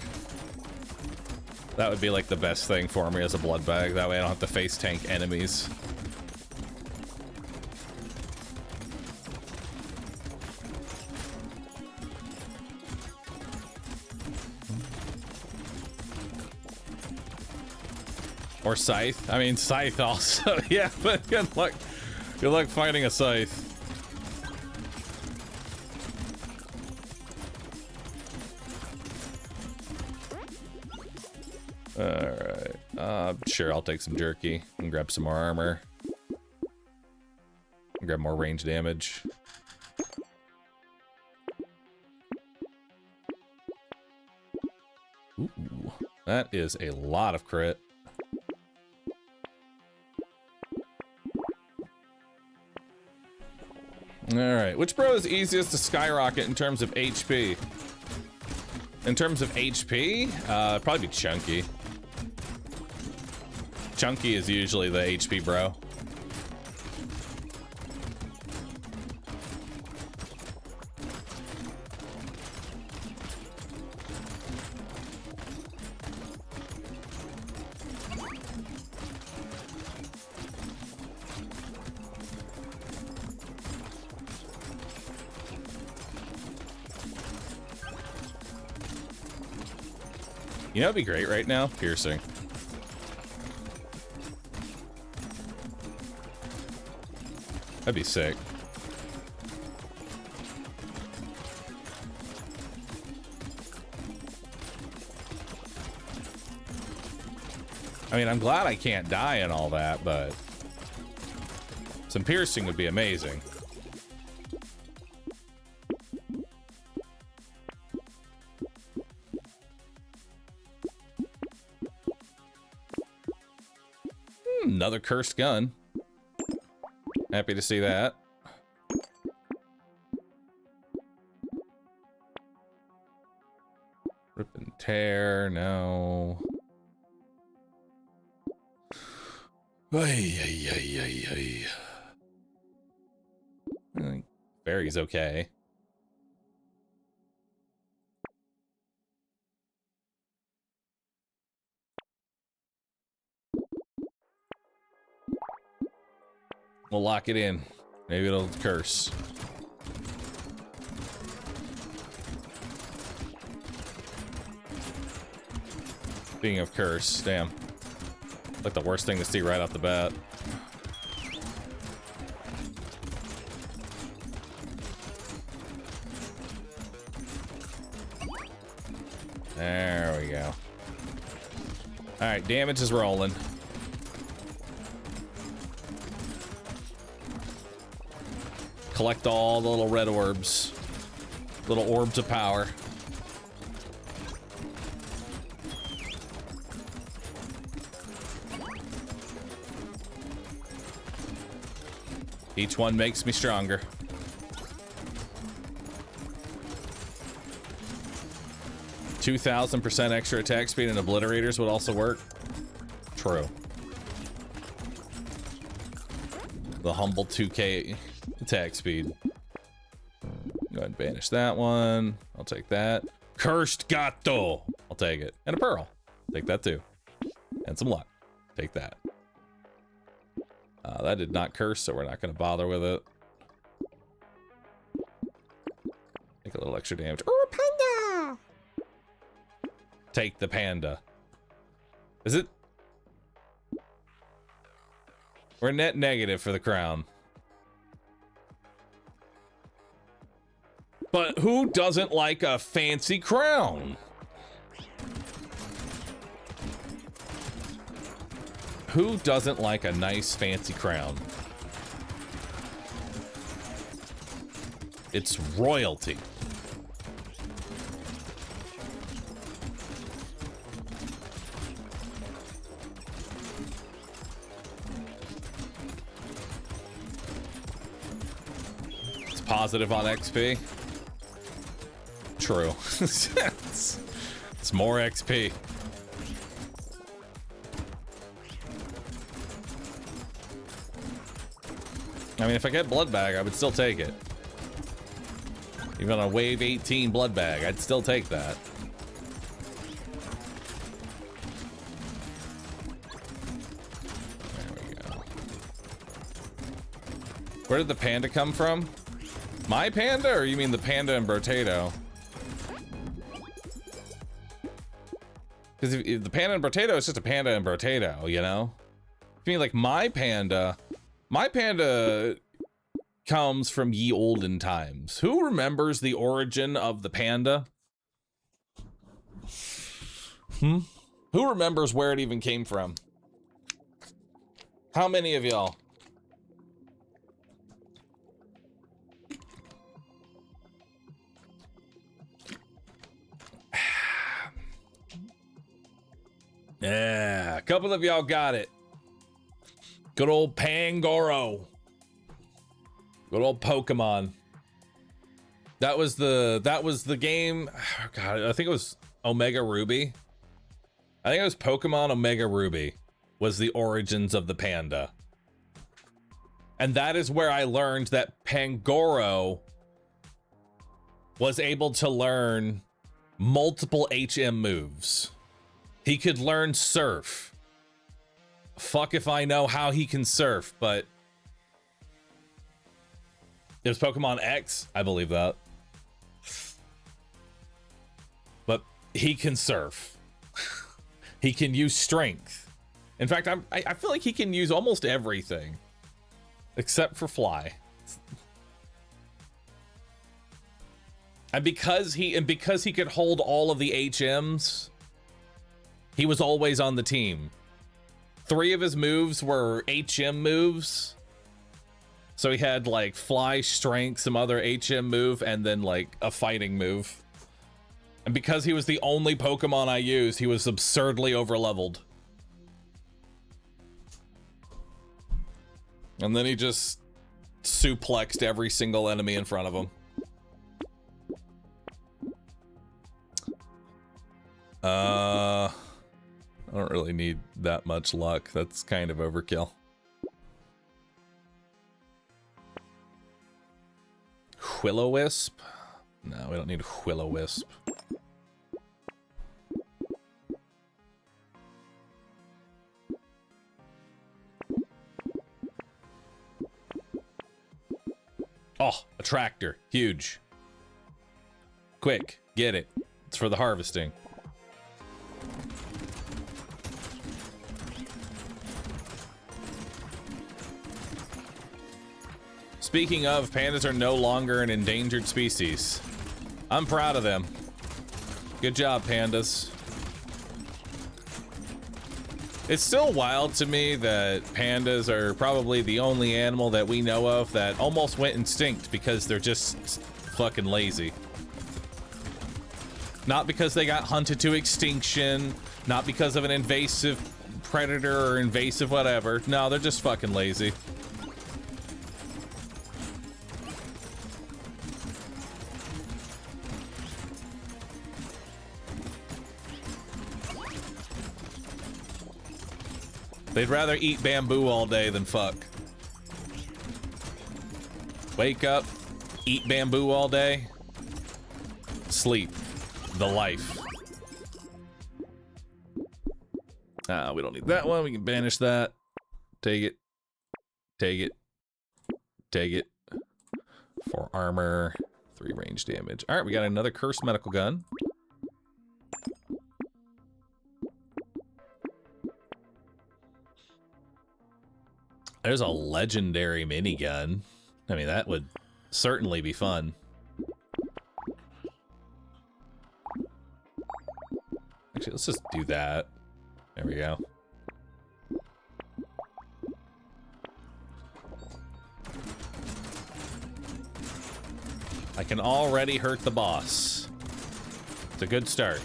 That would be like the best thing for me as a blood bag. That way I don't have to face tank enemies. Or scythe. I mean scythe also. Yeah, but good luck. Good luck fighting a scythe. Alright. Sure, I'll take some jerky and grab some more armor. And grab more range damage. Ooh, that is a lot of crit. Alright, which bro is easiest to skyrocket in terms of HP? In terms of HP, probably be Chunky. Chunky is usually the HP bro. You know what'd be great right now? Piercing. That'd be sick. I mean, I'm glad I can't die and all that, but some piercing would be amazing. Another cursed gun. Happy to see that. Rip and tear, no. I think Fairy's okay. We'll lock it in. Maybe it'll curse. Speaking of curse, damn. Like the worst thing to see right off the bat. There we go. Alright, damage is rolling. Collect all the little red orbs. Little orbs of power. Each one makes me stronger. %2,000 extra attack speed and obliterators would also work. True. The humble 2K attack speed. Go ahead and banish that one. I'll take that. Cursed gato. I'll take it. And a pearl. Take that too. And some luck. Take that. That did not curse, so we're not going to bother with it. Take a little extra damage. Oh, panda! Take the panda. Is it? We're net negative for the crown. But who doesn't like a fancy crown? Who doesn't like a nice fancy crown? It's royalty. It's positive on XP. True. It's more XP. I mean, if I get blood bag, I would still take it. Even on a wave 18 blood bag, I'd still take that. There we go. Where did the panda come from? My panda, or you mean the panda in Brotato? Because if the panda in Brotato is just a panda in Brotato, you know? If you mean like my panda comes from ye olden times. Who remembers the origin of the panda? Who remembers where it even came from? How many of y'all? Yeah, a couple of y'all got it. Good old Pangoro. Good old Pokemon. That was the game. Oh God, I think it was Omega Ruby. I think it was Pokemon Omega Ruby was the origins of the panda. And that is where I learned that Pangoro was able to learn multiple HM moves. He could learn surf. Fuck if I know how he can surf, but it was Pokemon X, I believe that. But he can surf. He can use strength. In fact, I feel like he can use almost everything except for fly. And because he could hold all of the HMs, he was always on the team. 3 of his moves were HM moves. So he had like fly, strength, some other HM move, and then like a fighting move. And because he was the only Pokemon I used, he was absurdly overleveled. And then he just suplexed every single enemy in front of him. I don't really need that much luck. That's kind of overkill. Will-O-Wisp? No, we don't need Will-O-Wisp. Oh, a tractor. Huge. Quick, get it. It's for the harvesting. Speaking of, pandas are no longer an endangered species. I'm proud of them. Good job, pandas. It's still wild to me that pandas are probably the only animal that we know of that almost went extinct because they're just fucking lazy. Not because they got hunted to extinction, not because of an invasive predator or invasive whatever. No, they're just fucking lazy. They'd rather eat bamboo all day than fuck. Wake up, eat bamboo all day, sleep. the life. We don't need that one. We can banish that. Take it. Take it. Take it. 4 armor. 3 range damage. All right, we got another cursed medical gun. There's a legendary minigun. I mean, that would certainly be fun. Actually, let's just do that. There we go. I can already hurt the boss. It's a good start.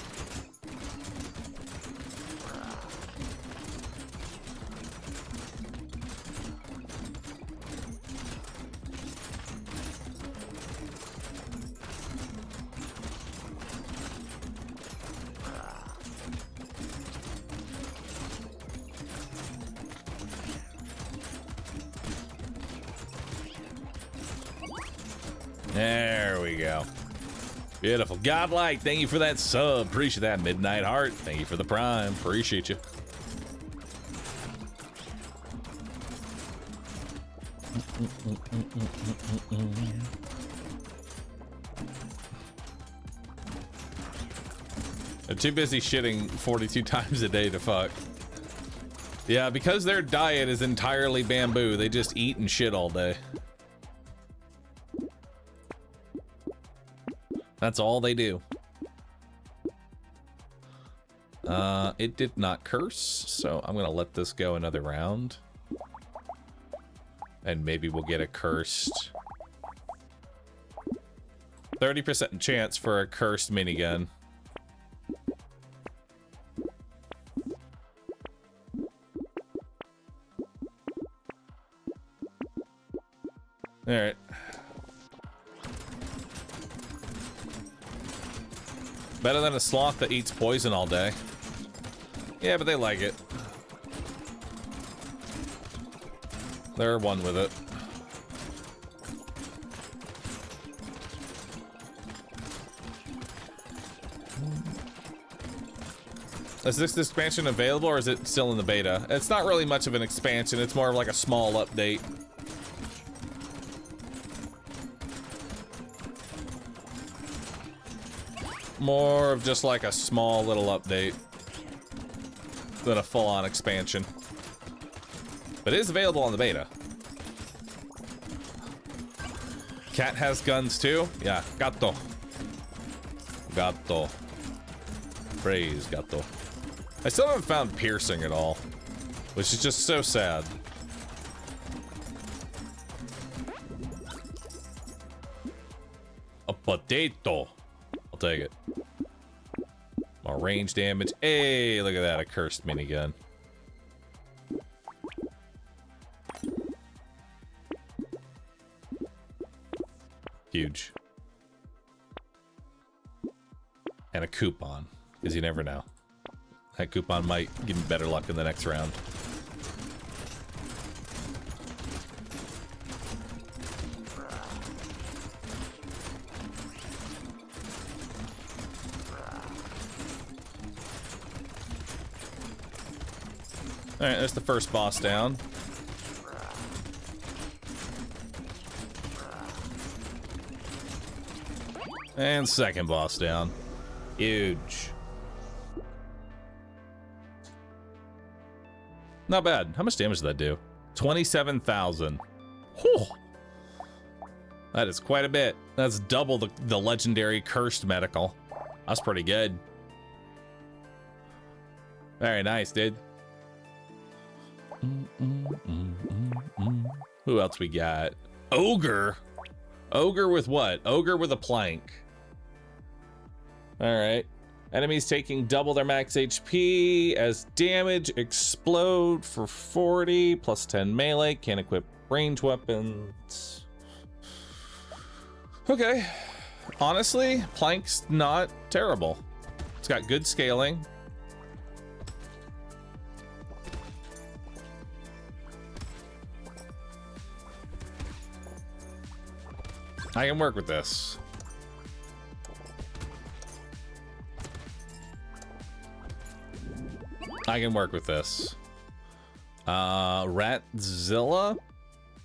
There we go. Beautiful. Godlike, thank you for that sub. Appreciate that. Midnight Heart, thank you for the prime. Appreciate you. I'm too busy shitting 42 times a day to fuck. Yeah, because their diet is entirely bamboo, they just eat and shit all day. That's all they do. It did not curse, so I'm gonna let this go another round. And maybe we'll get a cursed... 30% chance for a cursed minigun. Alright. Better than a sloth that eats poison all day. Yeah, but they like it. They're one with it. Is this expansion available or is it still in the beta? It's not really much of an expansion, it's more of like a small update. More of just like a small little update than a full-on expansion. But it is available on the beta. Cat has guns too? Yeah, gato. Gato. Praise gato. I still haven't found piercing at all, which is just so sad. A potato. I'll take it. More range damage. Hey, look at that, a cursed minigun. Huge. And a coupon, because you never know. That coupon might give me better luck in the next round. Alright, there's the first boss down. And second boss down. Huge. Not bad. How much damage did that do? 27,000. Whew. That is quite a bit. That's double the legendary cursed medical. That's pretty good. Very nice, dude. Who else we got? Ogre. Ogre with what? Ogre with a plank. All right. Enemies taking double their max HP as damage. Explode for 40 plus 10 melee. Can't equip range weapons. Okay. Honestly, plank's not terrible. It's got good scaling. I can work with this. I can work with this. Ratzilla?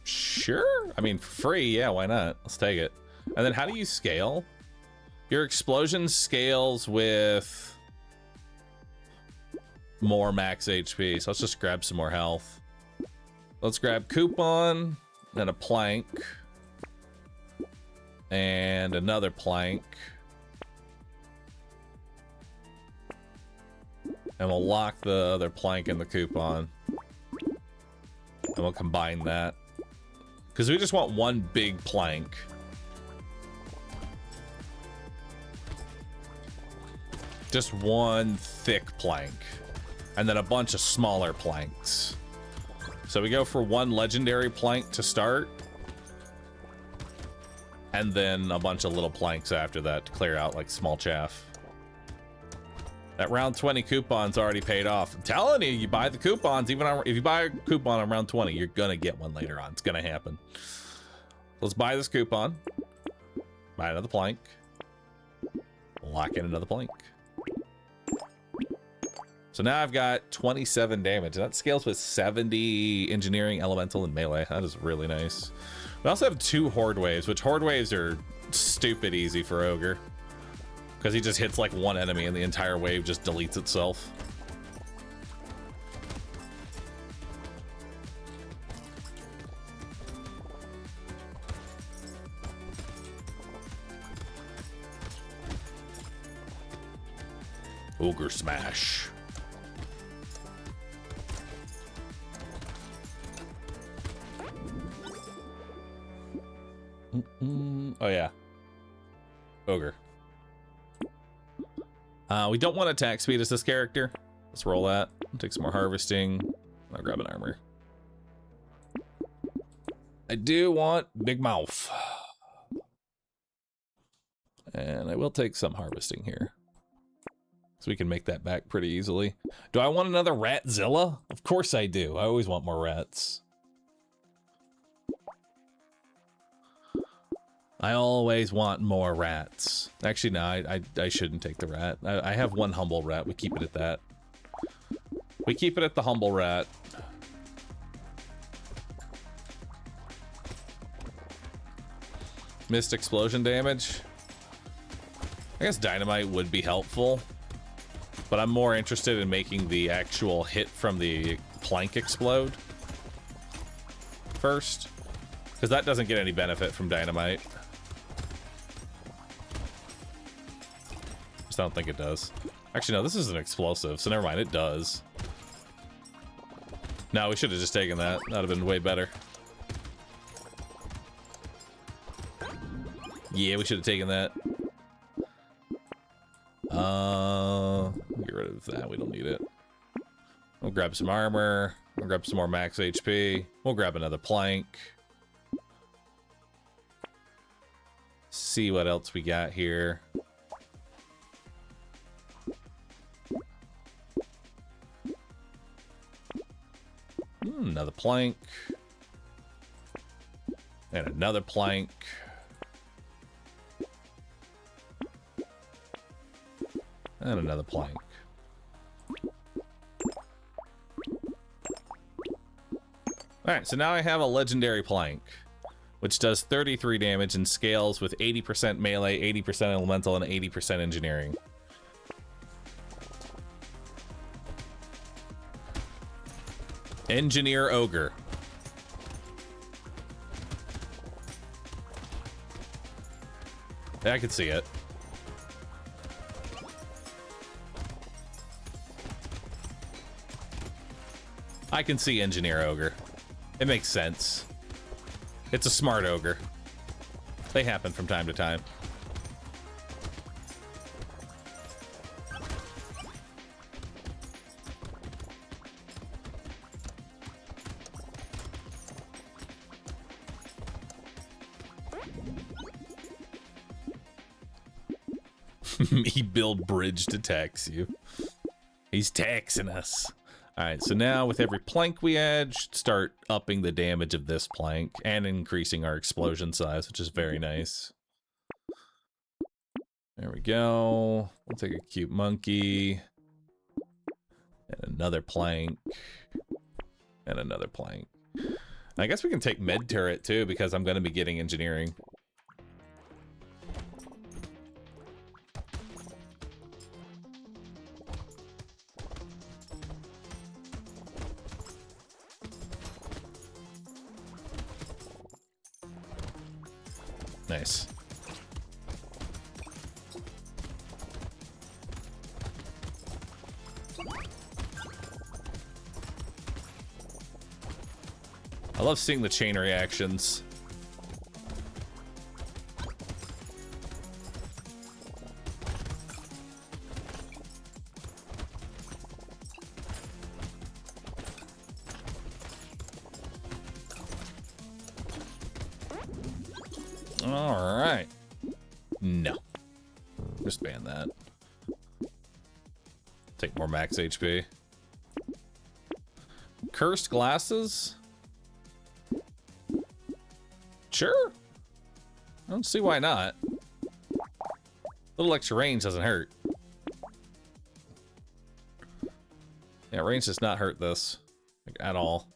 Sure. I mean, free. Yeah, why not? Let's take it. And then how do you scale? Your explosion scales with more max HP. So let's just grab some more health. Let's grab coupon, then a plank, and another plank. And we'll lock the other plank in the coupon. And we'll combine that. Because we just want one big plank. Just one thick plank. And then a bunch of smaller planks. So we go for one legendary plank to start. And then a bunch of little planks after that to clear out like small chaff. That round 20 coupon's already paid off. I'm telling you, you buy the coupons, even on, if you buy a coupon on round 20, you're gonna get one later on. It's gonna happen. Let's buy this coupon. Buy another plank. Lock in another plank. So now I've got 27 damage. That scales with 70 engineering, elemental, and melee. That is really nice. We also have 2 horde waves, which horde waves are stupid easy for Ogre. Because he just hits like one enemy and the entire wave just deletes itself. Ogre smash. Oh yeah. Ogre. We don't want attack speed as this character. Let's roll that. Take some more harvesting. I'll grab an armor. I do want big mouth. And I will take some harvesting here. So we can make that back pretty easily. Do I want another Ratzilla? Of course I do. I always want more rats. I always want more rats. Actually, no, I shouldn't take the rat. I have one humble rat. We keep it at that. We keep it at the humble rat. Missed explosion damage. I guess dynamite would be helpful. But I'm more interested in making the actual hit from the plank explode first. Because that doesn't get any benefit from dynamite. I don't think it does. Actually, no, this is an explosive, so never mind, it does. No, we should have just taken that. That would have been way better. Yeah, we should have taken that. Get rid of that, we don't need it. We'll grab some armor. We'll grab some more max HP. We'll grab another plank. See what else we got here. Another plank. And another plank. And another plank. Alright, so now I have a legendary plank, which does 33 damage and scales with 80% melee, 80% elemental, and 80% engineering. Engineer Ogre. Yeah, I can see it. I can see Engineer Ogre. It makes sense. It's a smart ogre. They happen from time to time. Me build bridge to tax you. He's taxing us. Alright, so now with every plank we add, should start upping the damage of this plank and increasing our explosion size, which is very nice. There we go. We'll take a cute monkey. And another plank. And another plank. I guess we can take med turret too, because I'm going to be getting engineering. Nice. I love seeing the chain reactions. All right. No. Just ban that. Take more max HP. Cursed glasses? Sure. I don't see why not. A little extra range doesn't hurt. Yeah, range does not hurt this. Like, at all.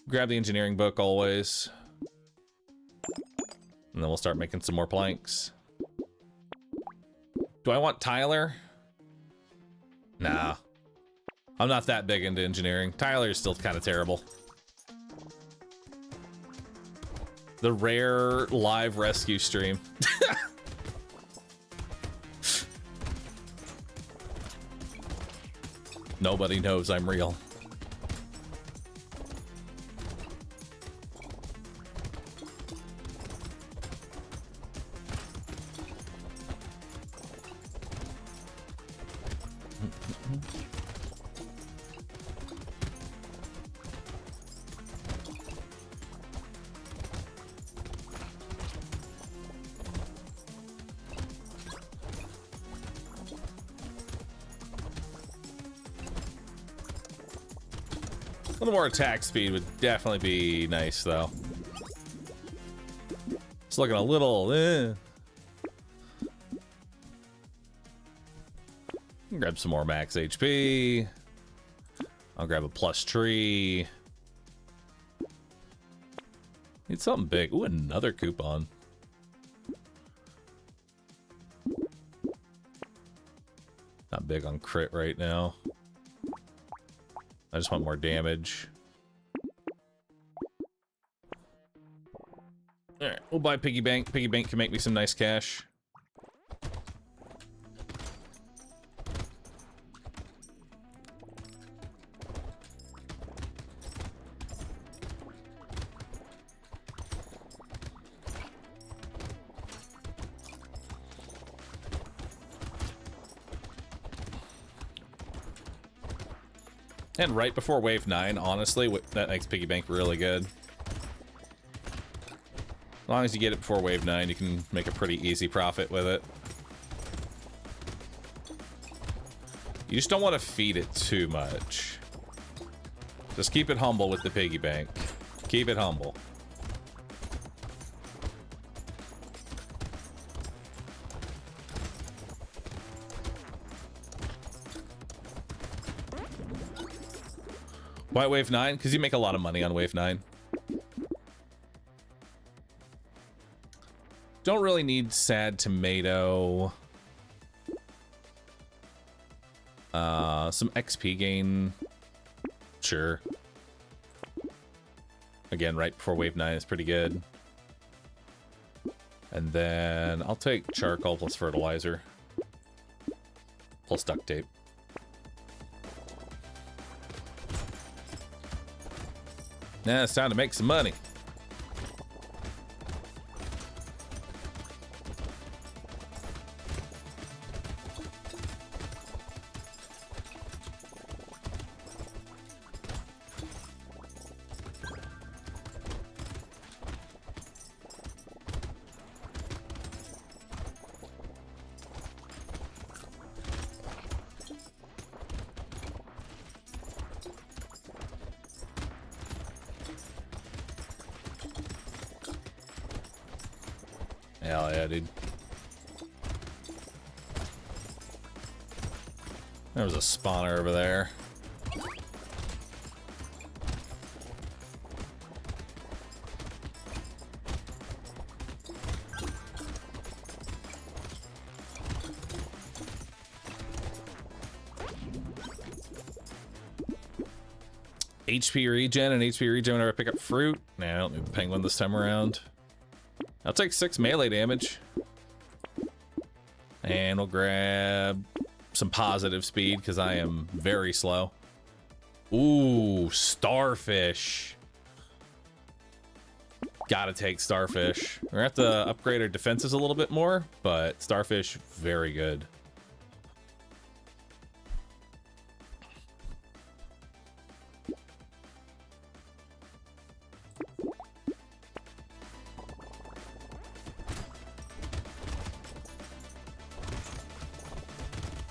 Grab the engineering book always. And then we'll start making some more planks. Do I want Tyler? Nah. I'm not that big into engineering. Tyler is still kind of terrible. The rare live rescue stream. Nobody knows I'm real. A little more attack speed would definitely be nice, though. It's looking a little, Grab some more max HP. I'll grab a plus tree. Need something big. Ooh, another coupon. Not big on crit right now. I just want more damage. Alright, we'll buy Piggy Bank. Piggy Bank can make me some nice cash. And right before Wave 9, honestly, that makes Piggy Bank really good. As long as you get it before Wave 9, you can make a pretty easy profit with it. You just don't want to feed it too much. Just keep it humble with the Piggy Bank. Keep it humble. Why Wave 9? Because you make a lot of money on Wave 9. Don't really need Sad Tomato. Some XP gain. Sure. Again, right before Wave 9 is pretty good. And then I'll take charcoal plus fertilizer. Plus duct tape. Now it's time to make some money. Hell yeah, dude. There was a spawner over there. HP regen and HP regen whenever I pick up fruit. Nah, I don't need the penguin this time around. I'll take 6 melee damage. And we'll grab some positive speed because I am very slow. Ooh, starfish. Gotta take starfish. We're gonna have to upgrade our defenses a little bit more, but starfish, very good.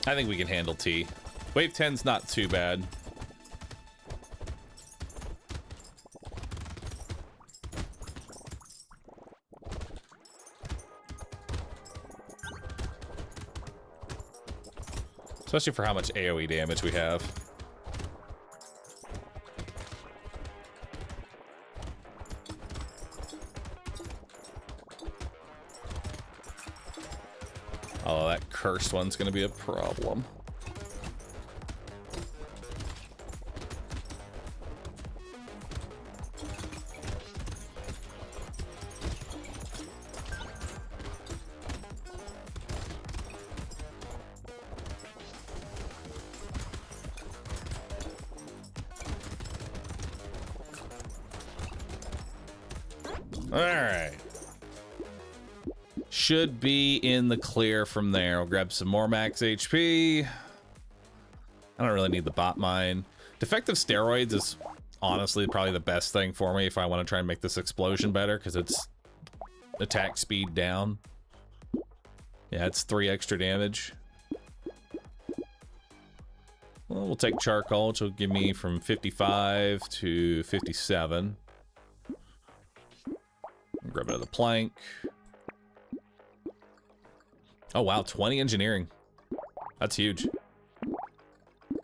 I think we can handle T. Wave 10's not too bad. Especially for how much AoE damage we have. Oh, that cursed one's gonna be a problem. All right. Should be in the clear from there. We'll grab some more max HP. I don't really need the bot mine. Defective steroids is honestly probably the best thing for me if I want to try and make this explosion better, because it's attack speed down. Yeah, it's 3 extra damage. Well, we'll take charcoal, which will give me from 55 to 57. Grab another plank. Oh wow, 20 engineering. That's huge.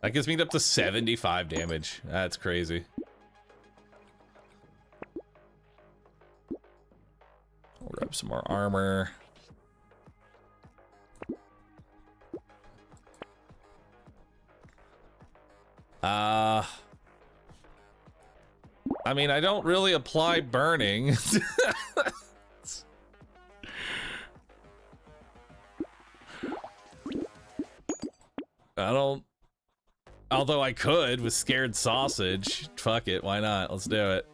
That gives me up to 75 damage. That's crazy. We'll grab some more armor. I mean, I don't really apply burning. I don't. Although I could with scared sausage. Fuck it, why not? Let's do it.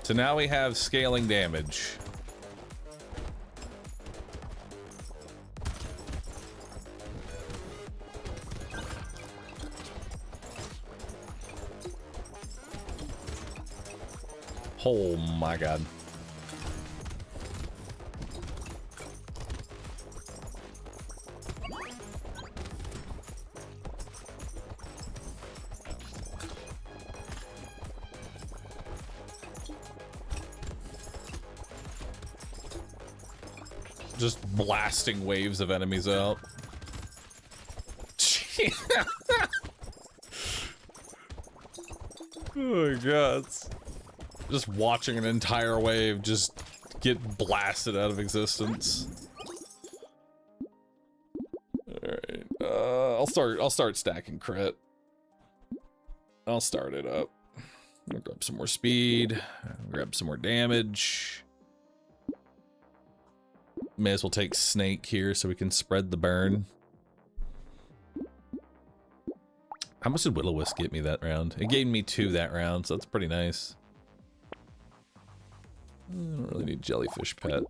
So now we have scaling damage. Oh my god. Just blasting waves of enemies out. Oh my god. Just watching an entire wave just get blasted out of existence. Alright, I'll start stacking crit. I'll start it up. I'll grab some more speed, grab some more damage. May as well take snake here so we can spread the burn. How much did Will-O-Wisp get me that round? It gave me 2 that round, so that's pretty nice. I don't really need jellyfish pet.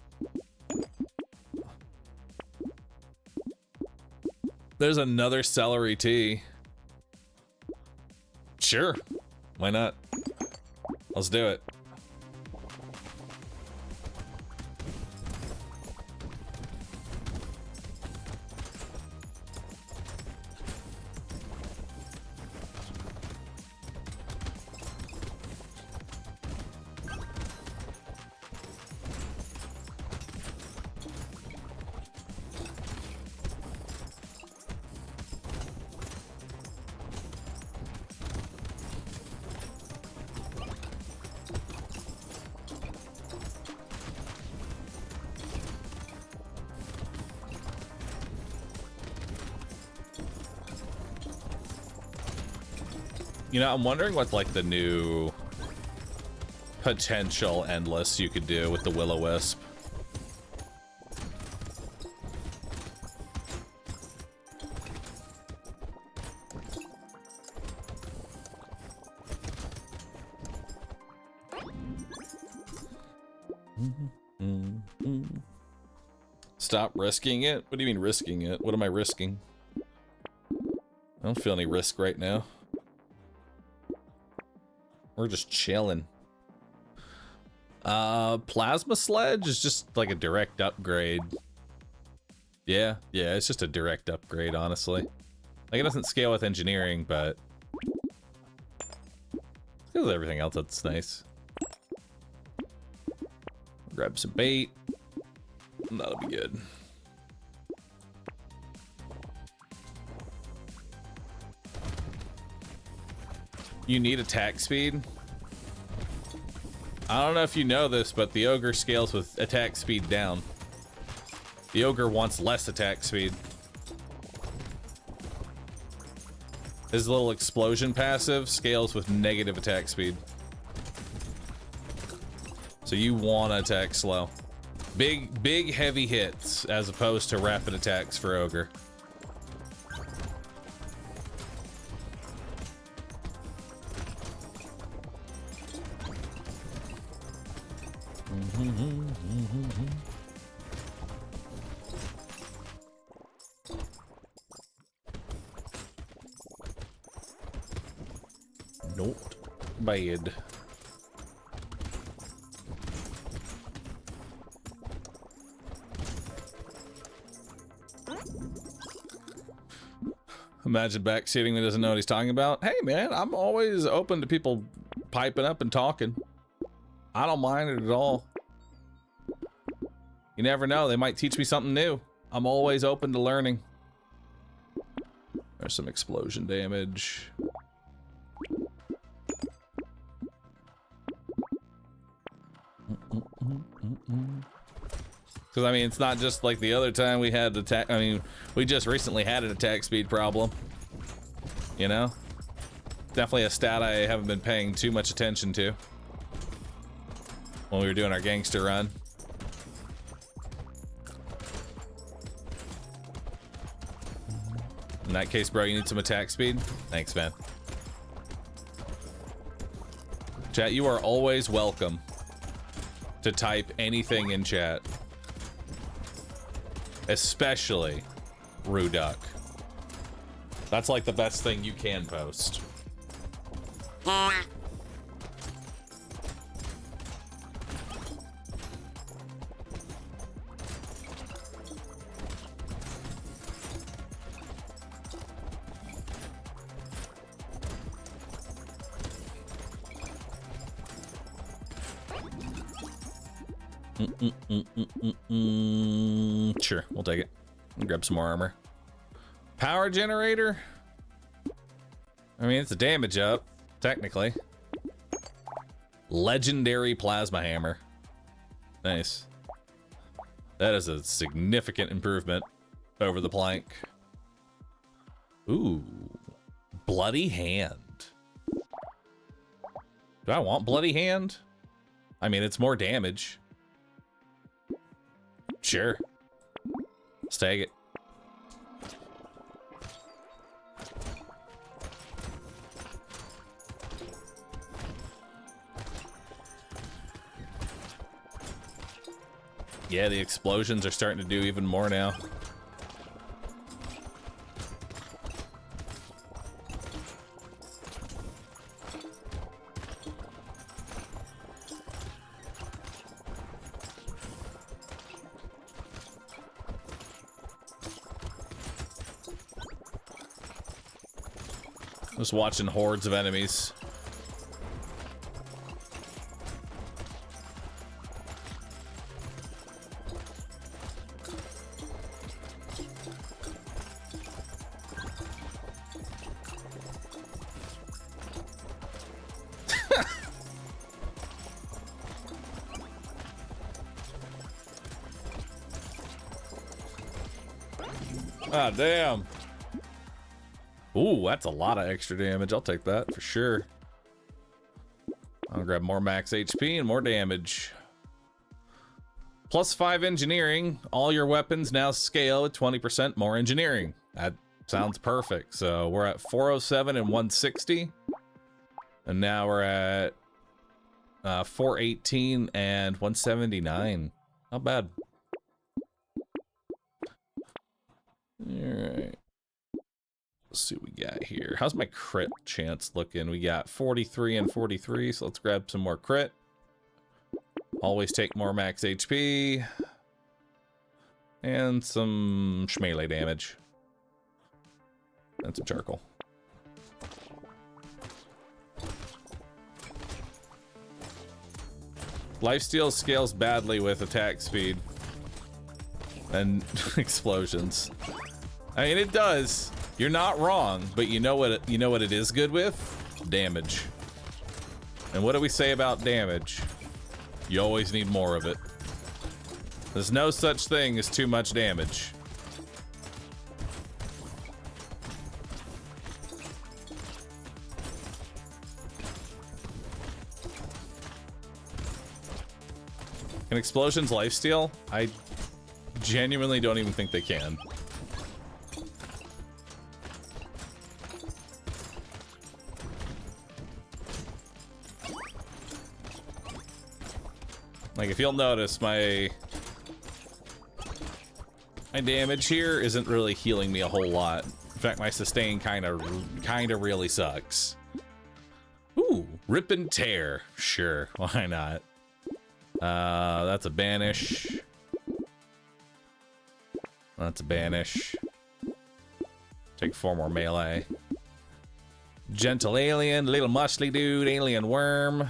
There's another celery tea. Sure, why not? Let's do it. You know, I'm wondering what like the new potential endless you could do with the Will-O-Wisp. Stop risking it? What do you mean risking it? What am I risking? I don't feel any risk right now. We're just chilling. Plasma Sledge is just like a direct upgrade. Yeah, it's just a direct upgrade, honestly. Like, it doesn't scale with engineering, but with everything else, that's nice. Grab some bait. That'll be good. You need attack speed. I don't know if you know this, but the ogre scales with attack speed down. The ogre wants less attack speed. His little explosion passive scales with negative attack speed. So you want to attack slow. Big heavy hits as opposed to rapid attacks for ogre. Not bad. Imagine backseating that doesn't know what he's talking about. Hey man, I'm always open to people piping up and talking. I don't mind it at all. You never know, they might teach me something new. I'm always open to learning. There's some explosion damage. Because, I mean, it's not just like the other time we had attack. I mean, we just recently had an attack speed problem. You know? Definitely a stat I haven't been paying too much attention to when we were doing our gangster run. In that case, bro, you need some attack speed? Thanks, man. Chat, you are always welcome to type anything in chat. Especially Ruduck. That's like the best thing you can post. Sure, we'll take it. We'll grab some more armor. Power generator? I mean, it's a damage up, technically. Legendary plasma hammer. Nice. That is a significant improvement over the plank. Ooh. Bloody hand. Do I want bloody hand? I mean, it's more damage. Sure. Let's take it. Yeah, the explosions are starting to do even more now. Just watching hordes of enemies. Ah, damn. Ooh, that's a lot of extra damage. I'll take that for sure. I'll grab more max HP and more damage. +5 engineering. All your weapons now scale at 20% more engineering. That sounds perfect. So we're at 407 and 160. And now we're at 418 and 179. Not bad. Alright. Let's see what we got here. How's my crit chance looking? We got 43 and 43, so let's grab some more crit. Always take more max HP. And some melee damage. And some charcoal. Lifesteal scales badly with attack speed. And explosions. I mean, it does. You're not wrong, but you know what it is good with? Damage. And what do we say about damage? You always need more of it. There's no such thing as too much damage. Can explosions lifesteal? I genuinely don't even think they can. Like, if you'll notice, my damage here isn't really healing me a whole lot. In fact, my sustain kind of really sucks. Ooh, rip and tear. Sure, why not? That's a banish. That's a banish. Take 4 more melee. Gentle alien, little muscly dude, alien worm.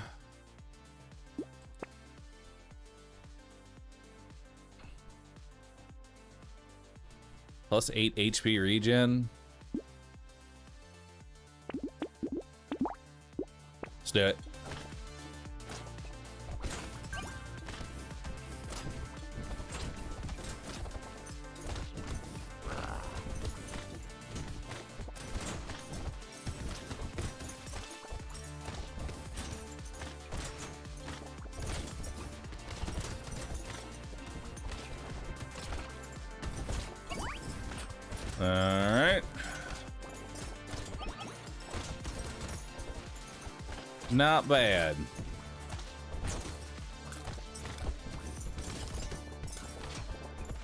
+8 HP regen. Let's do it. Alright. Not bad.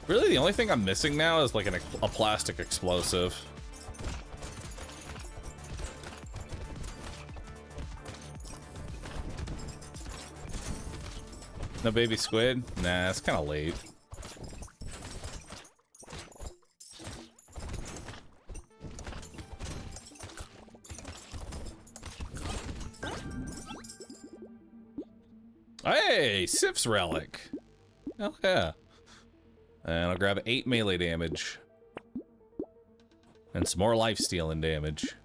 Really, the only thing I'm missing now is like a plastic explosive. No baby squid? Nah, it's kind of late. Hey, Sif's relic. Oh yeah. And I'll grab 8 melee damage. And some more life stealing damage.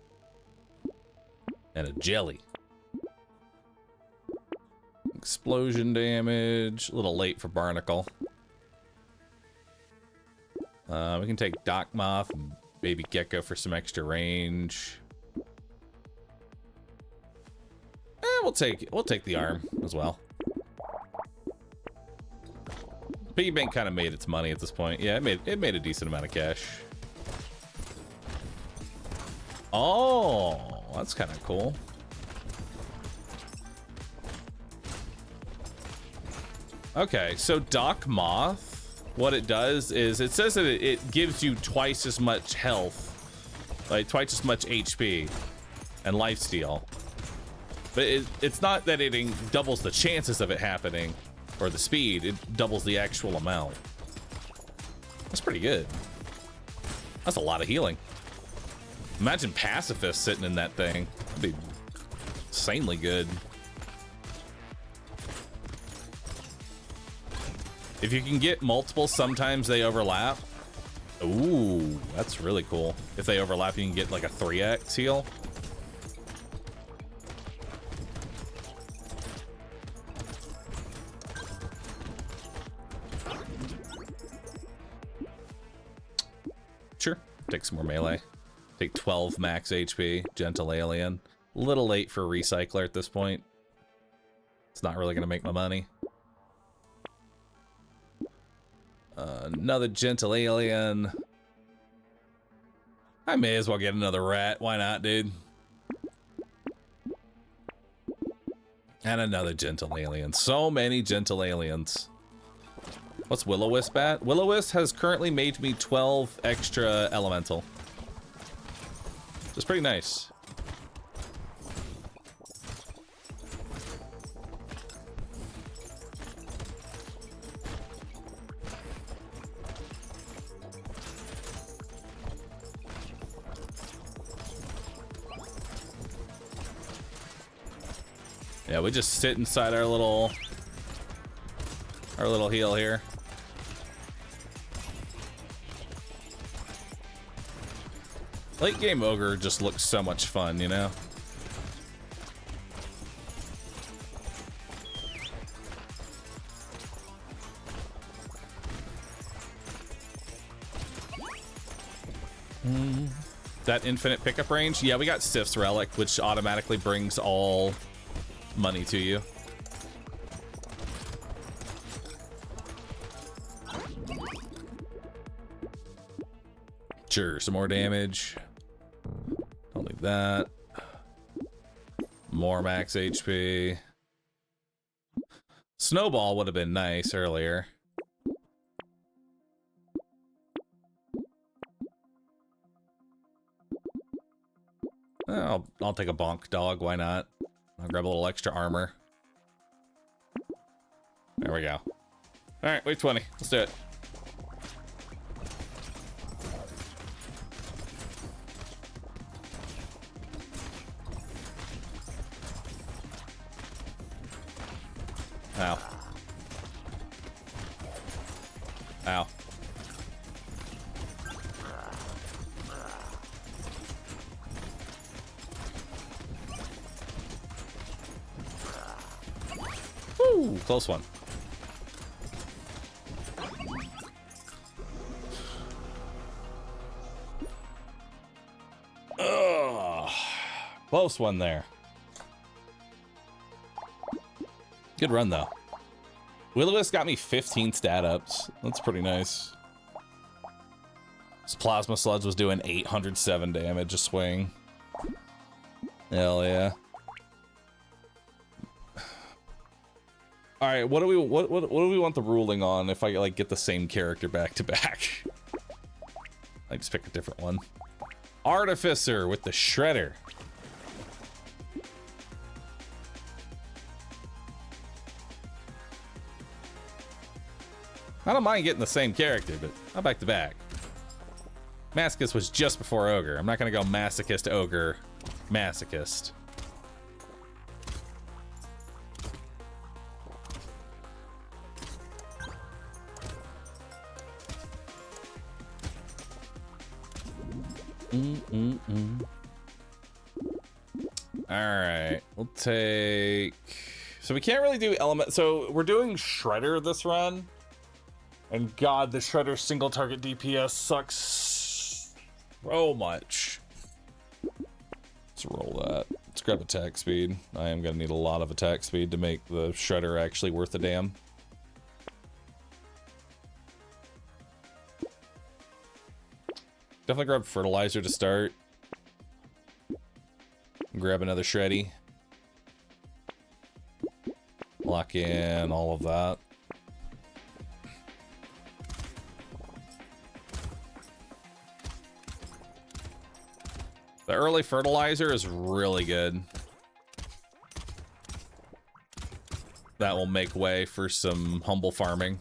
And a jelly. Explosion damage. A little late for Barnacle. We can take Doc Moth and Baby Gecko for some extra range. We'll take the arm as well. Piggy Bank kind of made its money at this point. Yeah, it made a decent amount of cash. Oh, that's kind of cool. Okay, so Doc Moth, what it does is it says that it gives you twice as much health, like twice as much HP and lifesteal. But it's not that it doubles the chances of it happening. Or the speed, it doubles the actual amount. That's pretty good. That's a lot of healing. Imagine Pacifist sitting in that thing. That'd be insanely good. If you can get multiple, sometimes they overlap. Ooh, that's really cool. If they overlap, you can get like a 3x heal. Sure, take some more melee. Take 12 max HP. Gentle Alien. A little late for a recycler at this point. It's not really going to make my money. Another Gentle Alien. I may as well get another rat. Why not, dude? And another Gentle Alien. So many Gentle Aliens. What's Will-O-Wisp at? Will-O-Wisp has currently made me 12 extra elemental. It's pretty nice. Yeah, we just sit inside our little heal here. Late game ogre just looks so much fun, you know? That infinite pickup range? Yeah, we got Sif's Relic, which automatically brings all money to you. Sure, some more damage. Don't need that. More max HP. Snowball would have been nice earlier. I'll take a bonk dog, why not? I'll grab a little extra armor. There we go. Alright, wave 20. Let's do it. Ow. Ow. Woo! Close one. Ugh. Close one there. Good run, though. Will-O-Wisp got me 15 stat ups. That's pretty nice. This Plasma Sludge was doing 807 damage a swing. Hell yeah. All right, what do we want the ruling on if I like get the same character back to back? I just pick a different one. Artificer with the Shredder. I don't mind getting the same character, but I'm back to back. Masochist was just before Ogre. I'm not gonna go Masochist, Ogre, Masochist. All right, we'll take. So we can't really do element. So we're doing Shredder this run. And God, the Shredder single target DPS sucks so much. Let's roll that. Let's grab attack speed. I am gonna need a lot of attack speed to make the Shredder actually worth a damn. Definitely grab fertilizer to start. Grab another Shreddy. Lock in all of that. The early fertilizer is really good. That will make way for some humble farming.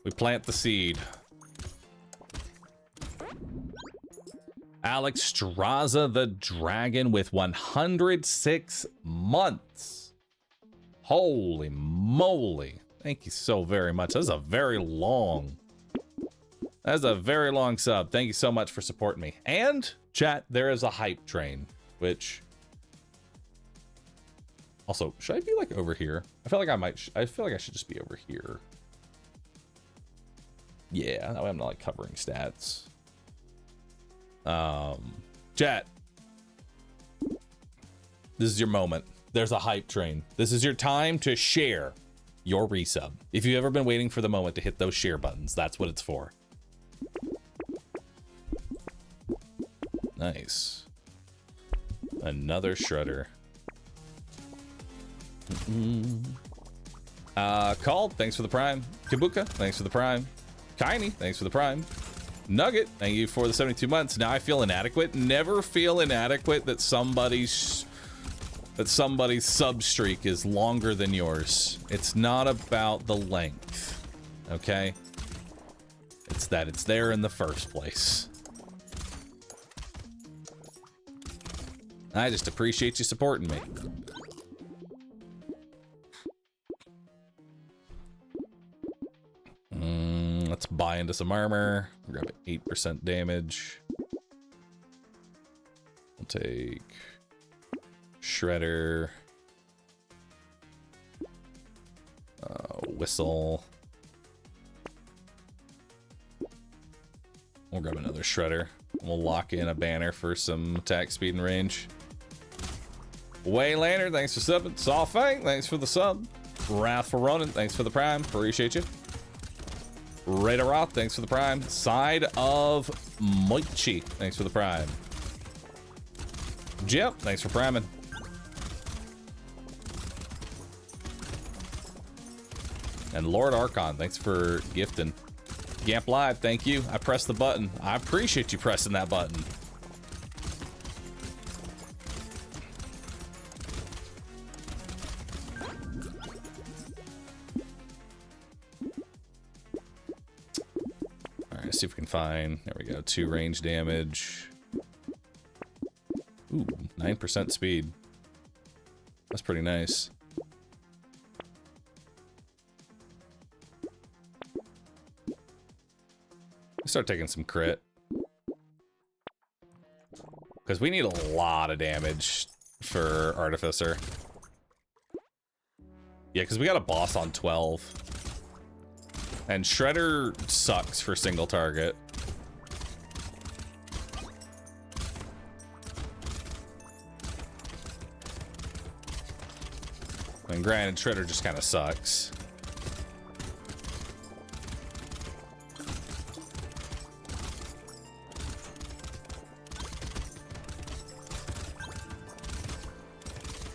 We plant the seed. Alex Straza the Dragon with 106 months. Holy moly. Thank you so very much. That's a very long sub. Thank you so much for supporting me. And chat, there is a hype train, which also, should I be like over here? I feel like I should just be over here. Yeah, that way I'm not like covering stats. Chat. This is your moment. There's a hype train. This is your time to share your resub. If you've ever been waiting for the moment to hit those share buttons, that's what it's for. Nice. Another shredder. Called, thanks for the prime. Kabuka, thanks for the prime. Kaini, thanks for the prime. Nugget, thank you for the 72 months. Now I feel inadequate. Never feel inadequate that somebody's sub streak is longer than yours. It's not about the length, okay? It's that it's there in the first place. I just appreciate you supporting me. Let's buy into some armor. Grab 8% damage. We'll take Shredder. Whistle. We'll grab another Shredder. We'll lock in a banner for some attack speed and range. Waylander, thanks for subbing. Saw Fang, thanks for the sub. Wrathful Ronin, thanks for the prime. Appreciate you. Raider Roth, thanks for the prime. Side of Moichi, thanks for the prime. Jip, thanks for priming. And Lord Archon, thanks for gifting. Gamp Live, thank you. I pressed the button. I appreciate you pressing that button. All right, see if we can find, there we go, 2 range damage. Ooh, 9% speed. That's pretty nice. Start taking some crit. Because we need a lot of damage for Artificer. Yeah, because we got a boss on 12. And Shredder sucks for single target. And granted, Shredder just kind of sucks.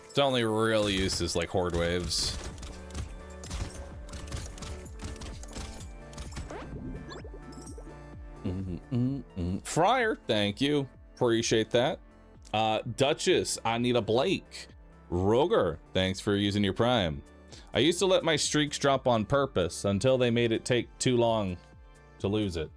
Its only real use is like horde waves. Fryer, thank you. Appreciate that. Duchess, I need a Blake. Roger, thanks for using your prime. I used to let my streaks drop on purpose until they made it take too long to lose it.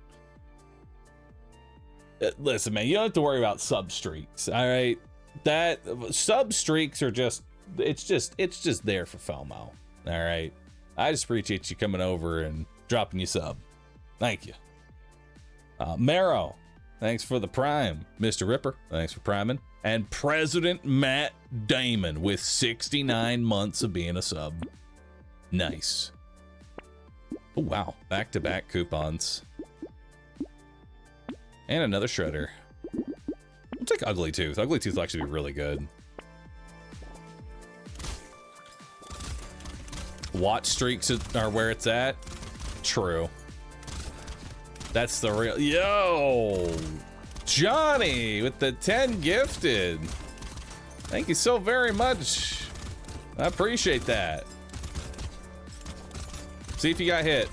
Listen, man, you don't have to worry about sub streaks, all right? That sub streaks are just it's just there for FOMO. All right, I just appreciate you coming over and dropping your sub. Thank you. Marrow, thanks for the prime. Mr. Ripper, thanks for priming. And President Matt Damon with 69 months of being a sub. Nice. Oh wow, back-to-back coupons. And another Shredder. I'll take Ugly Tooth. Ugly Tooth will actually be really good. Watch streaks are where it's at. True. That's the real. Yo, Johnny with the 10 gifted. Thank you so very much. I appreciate that. See if you got hit.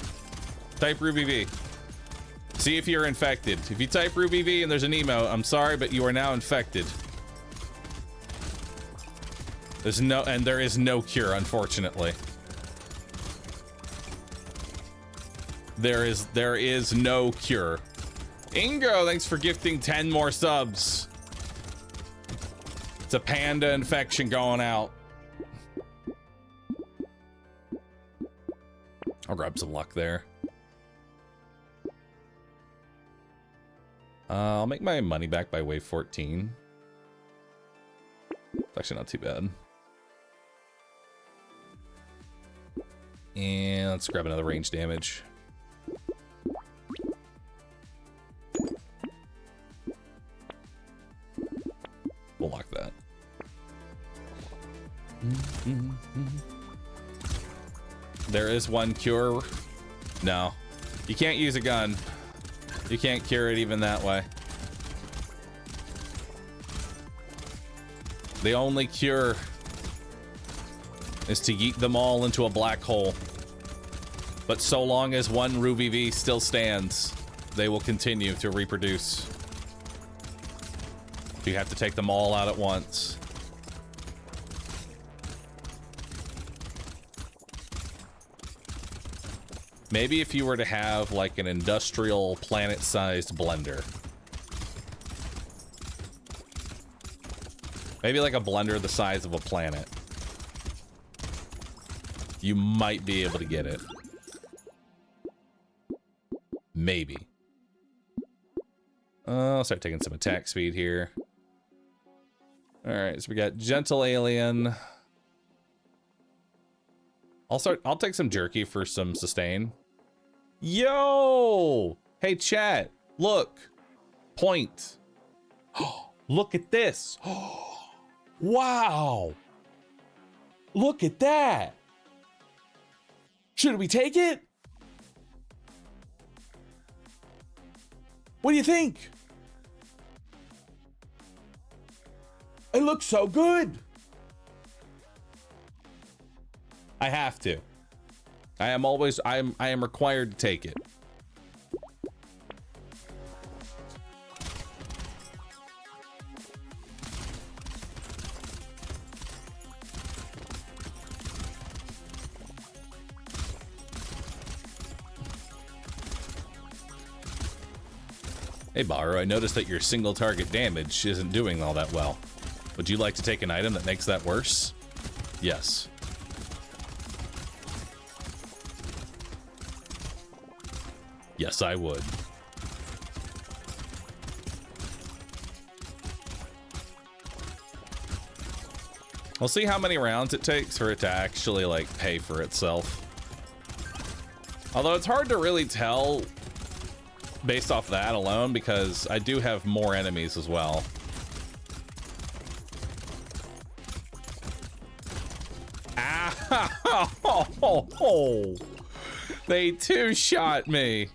Type Ruby V. See if you're infected. If you type Ruby V and there's an emote, I'm sorry, but you are now infected. There is no cure, unfortunately. There is no cure. Ingo, thanks for gifting 10 more subs. It's a panda infection going out. I'll grab some luck there. I'll make my money back by wave 14. It's actually not too bad. And let's grab another range damage. There is one cure. No, you can't use a gun. You can't cure it even that way. The only cure is to yeet them all into a black hole. But so long as one RuVV still stands, they will continue to reproduce. You have to take them all out at once. Maybe if you were to have like an industrial planet-sized blender. Maybe like a blender the size of a planet. You might be able to get it. Maybe. I'll start taking some attack speed here. All right, so we got Gentle Alien. I'll take some jerky for some sustain. Yo! Hey, chat, look. Point. Look at this. Wow. Look at that. Should we take it? What do you think? It looks so good. I have to. I am required to take it. Hey Bahroo, I noticed that your single target damage isn't doing all that well. Would you like to take an item that makes that worse? Yes. Yes, I would. We'll see how many rounds it takes for it to actually, like, pay for itself. Although it's hard to really tell based off that alone, because I do have more enemies as well. Ow! They two-shot me.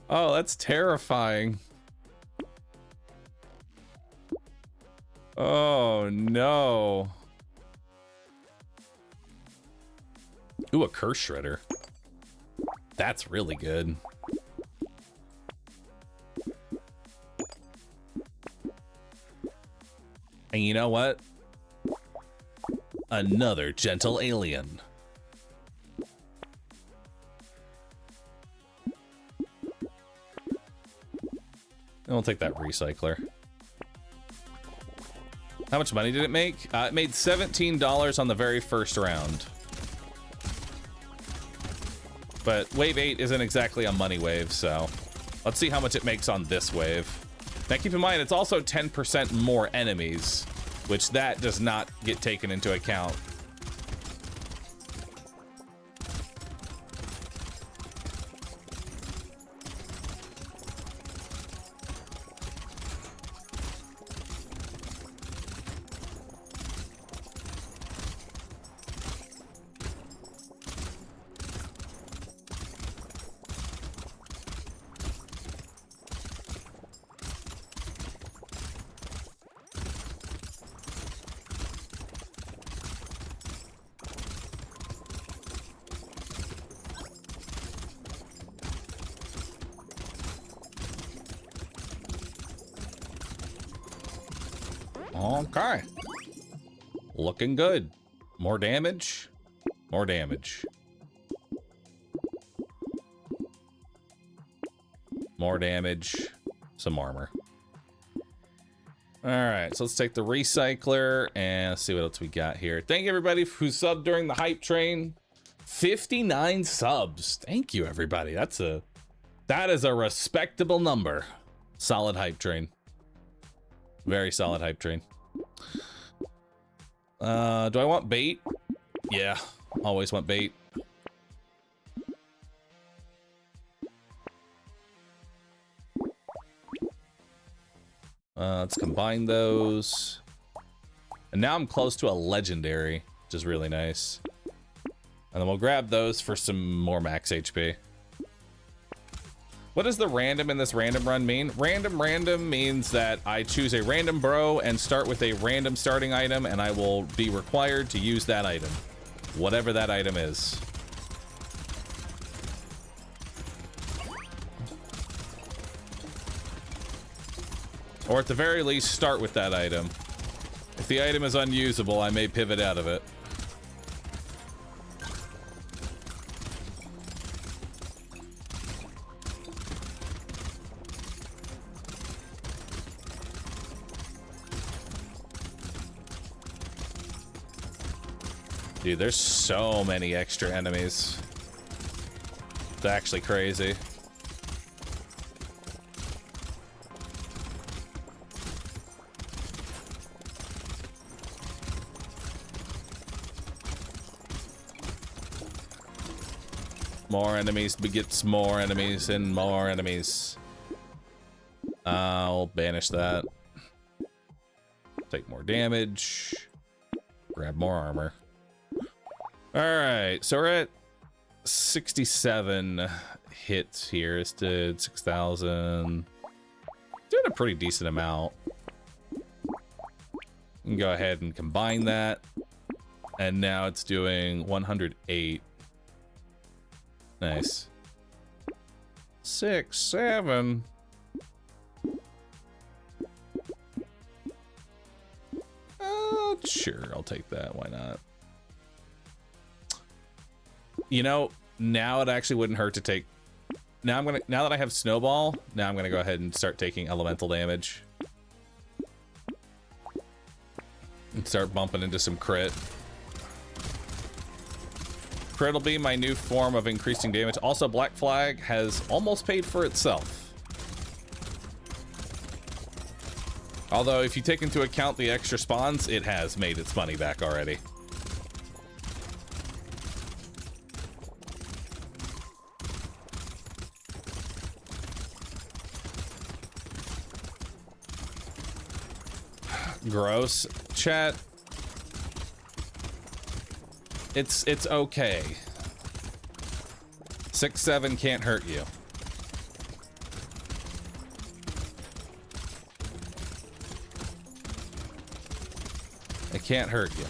Oh, that's terrifying. Oh, no. Ooh, a curse shredder. That's really good. And you know what? Another gentle alien. And we'll take that recycler. How much money did it make? It made $17 on the very first round. But wave 8 isn't exactly a money wave, so let's see how much it makes on this wave. Now keep in mind, it's also 10% more enemies, which that does not get taken into account. Okay. Looking good. More damage. More damage. More damage. Some armor. Alright, so let's take the recycler and see what else we got here. Thank you everybody who subbed during the hype train. 59 subs. Thank you everybody. That is a respectable number. Solid hype train. Very solid hype train. Do I want bait? Yeah, always want bait. Let's combine those. And now I'm close to a legendary, which is really nice. And then we'll grab those for some more max HP. What does the random in this random run mean? Random means that I choose a random bro and start with a random starting item, and I will be required to use that item. Whatever that item is. Or at the very least, start with that item. If the item is unusable, I may pivot out of it. Dude, there's so many extra enemies. It's actually crazy. More enemies begets more enemies and more enemies. I'll banish that. Take more damage. Grab more armor. Alright, so we're at 67 hits here. It's did 6,000. Doing a pretty decent amount. You can go ahead and combine that. And now it's doing 108. Nice. 6, 7. Sure, I'll take that. Why not? You know, now it actually wouldn't hurt to take. Now that I have Snowball, now I'm gonna go ahead and start taking elemental damage. And start bumping into some crit. Crit will be my new form of increasing damage. Also, Black Flag has almost paid for itself. Although, if you take into account the extra spawns, it has made its money back already. Gross. Chat. It's okay. 6, 7 can't hurt you. It can't hurt you.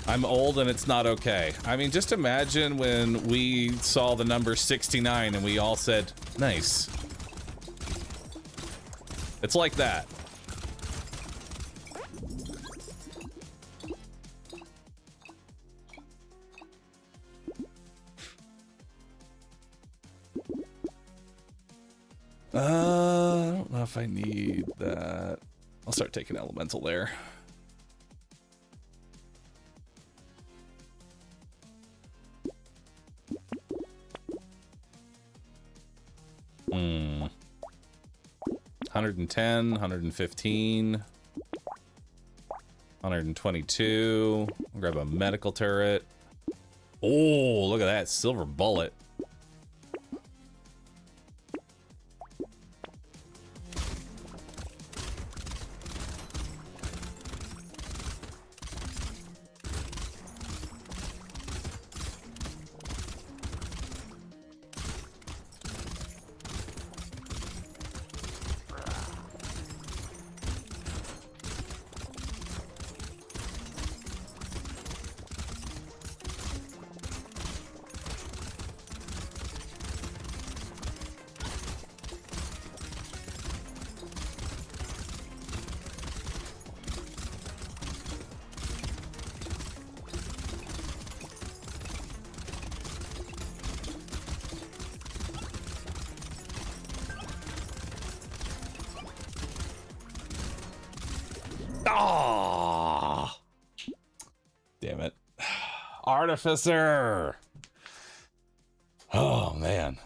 I'm old and it's not okay. I mean, just imagine when we saw the number 69 and we all said, nice. It's like that. I don't know if I need that. I'll start taking elemental there. Hmm. 110, 115, 122. I'll grab a medical turret. Oh, look at that silver bullet. Ah, damn it. Artificer. Oh, man.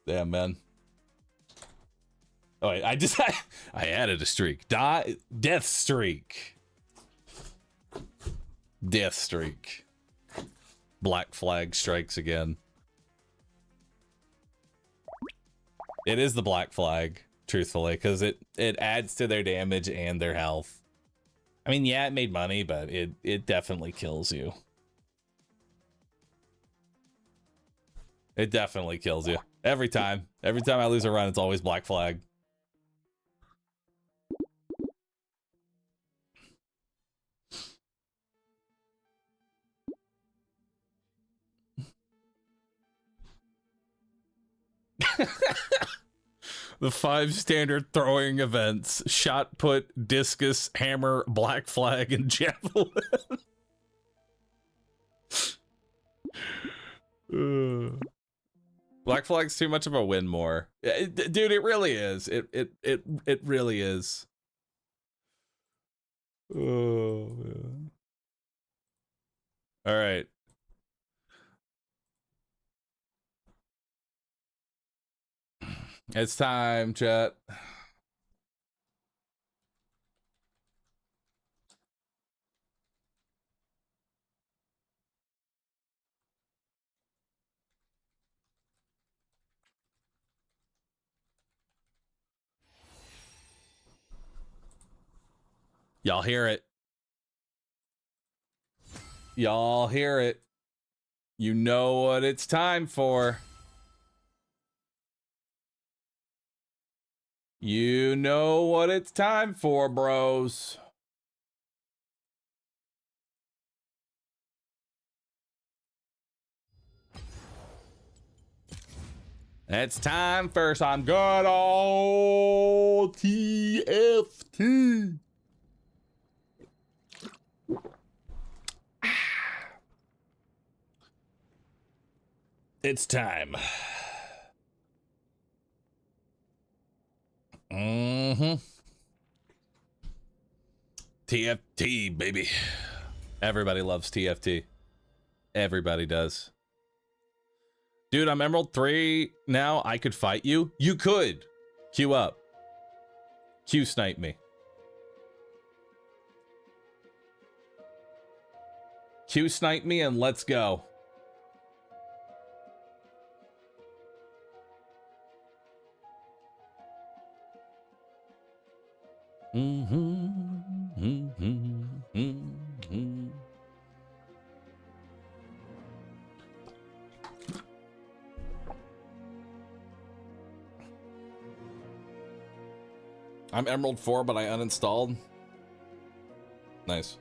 Damn, man. Oh, wait, I added a streak. Death streak. Death streak. Black flag strikes again. It is the black flag, truthfully, because it adds to their damage and their health. I mean, yeah, it made money, but it definitely kills you. It definitely kills you. Every time. Every time I lose a run, it's always black flag. The 5 standard throwing events: shot put, discus, hammer, black flag, and javelin. Black flag's too much of a win more. Dude, it really is. It really is. Oh, man. All right. It's time, chat. Y'all hear it. Y'all hear it. You know what it's time for. You know what it's time for, bros. It's time for some good old TFT. It's time. TFT, baby. Everybody loves TFT. Everybody does. Dude, I'm Emerald 3 now. I could fight you. You could. Queue up. Q snipe me. Q snipe me and let's go. I'm Emerald 4, but I uninstalled. Nice.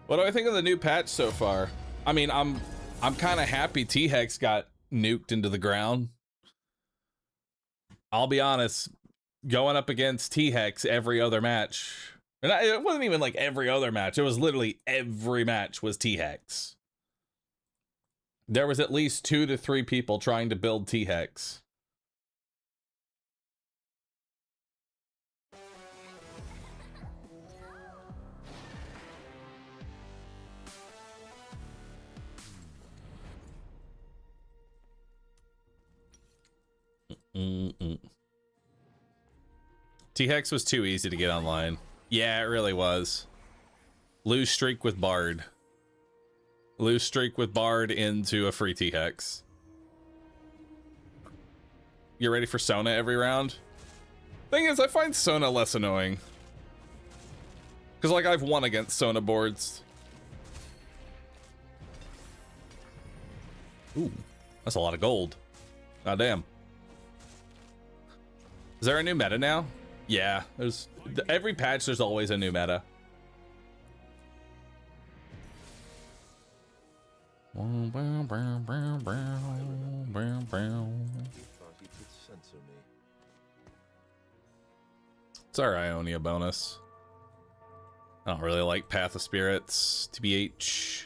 What do I think of the new patch so far? I mean, I'm kind of happy T-Hex got nuked into the ground. I'll be honest, going up against T-Hex every other match, and it wasn't even like every other match, it was literally every match was T-Hex. There was at least 2 to 3 people trying to build T-Hex. T-Hex was too easy to get online. Yeah, it really was. Lose streak with Bard. Lose streak with Bard into a free T-Hex. You ready for Sona every round? Thing is, I find Sona less annoying. Because, like, I've won against Sona boards. Ooh, that's a lot of gold. God damn. Is there a new meta now? Yeah, there's every patch. There's always a new meta. It's our Ionia bonus. I don't really like Path of Spirits, TBH.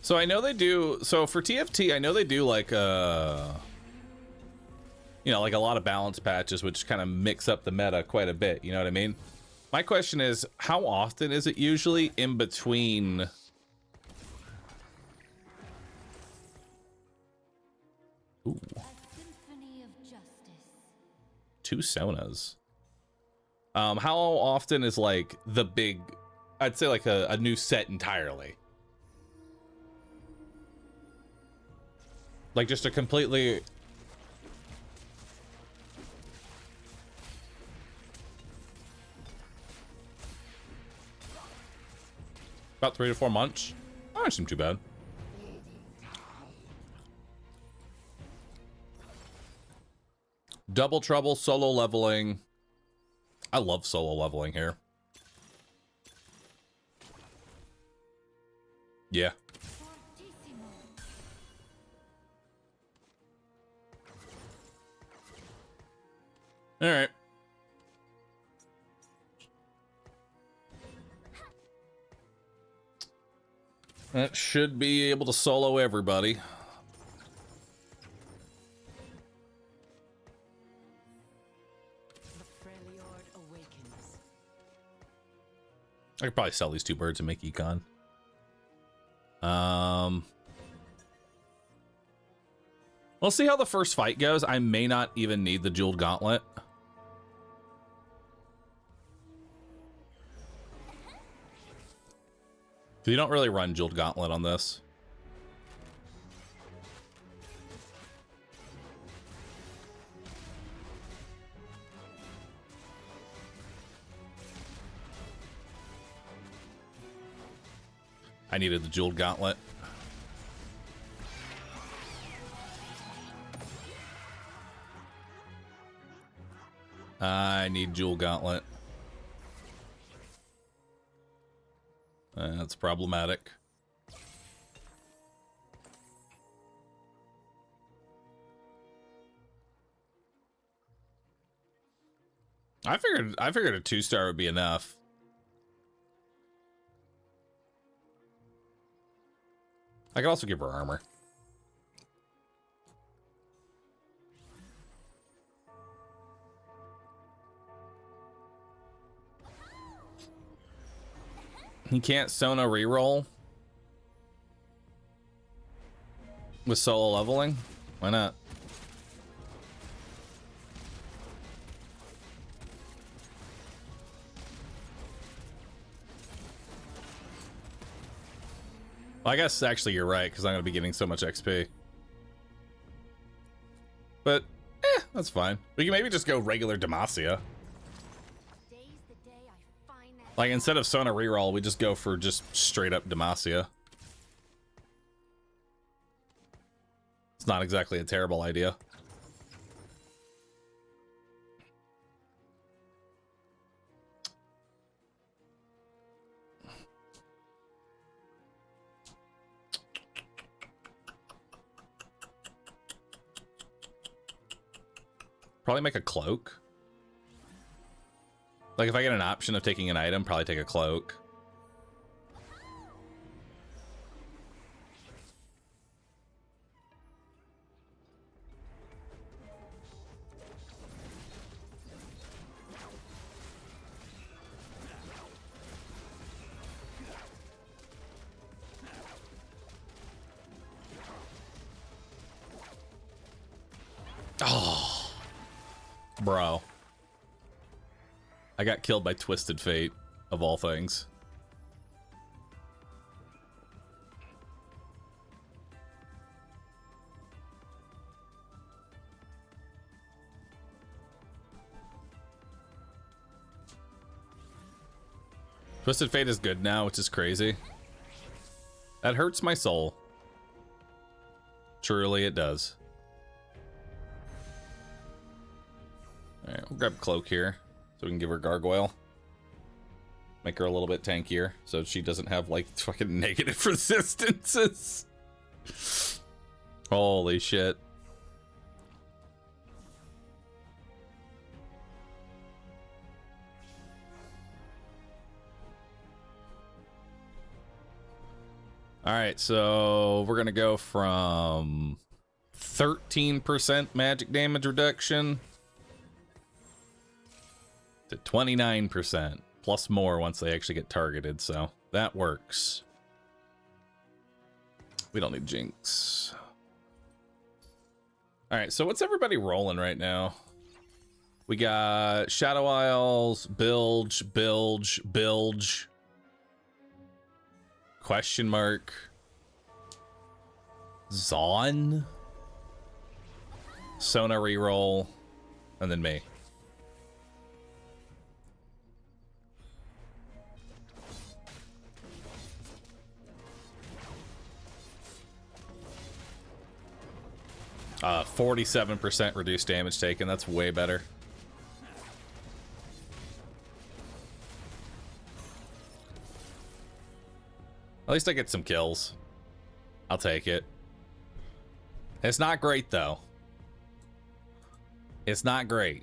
So I know they do, so for TFT, I know they do like, you know, like a lot of balance patches, which kind of mix up the meta quite a bit, you know what I mean? My question is, how often is it usually in between? Ooh. 2 Sonas. How often is like the big, I'd say like a new set entirely? Like just a completely... About 3 to 4 months. Oh, that seems too bad. Double trouble, solo leveling. I love solo leveling here. Yeah. All right. That should be able to solo everybody. I could probably sell these 2 birds and make econ. We'll see how the first fight goes. I may not even need the jeweled gauntlet. You don't really run jeweled gauntlet on this. I needed the jeweled gauntlet. I need jewel gauntlet. That's problematic. I figured a 2-star would be enough. I could also give her armor. He can't Sona reroll with solo leveling? Why not? Well, I guess actually you're right, because I'm going to be getting so much XP. But, that's fine. We can maybe just go regular Demacia. Like, instead of Sona reroll, we just go for just straight up Demacia. It's not exactly a terrible idea. Probably make a cloak. Like, if I get an option of taking an item, probably take a cloak. Oh, bro. I got killed by Twisted Fate, of all things. Twisted Fate is good now, which is crazy. That hurts my soul. Truly, it does. Alright, we'll grab Cloak here. So we can give her Gargoyle. Make her a little bit tankier, so she doesn't have, like, fucking negative resistances. Holy shit. Alright, so we're gonna go from 13% magic damage reduction to 29%, plus more once they actually get targeted, so that works. We don't need Jinx. Alright, so what's everybody rolling right now? We got Shadow Isles, Bilge, question mark, Zon, Sona reroll, and then me. Uh, 47% reduced damage taken. That's way better. At least I get some kills. I'll take it. It's not great, though. It's not great.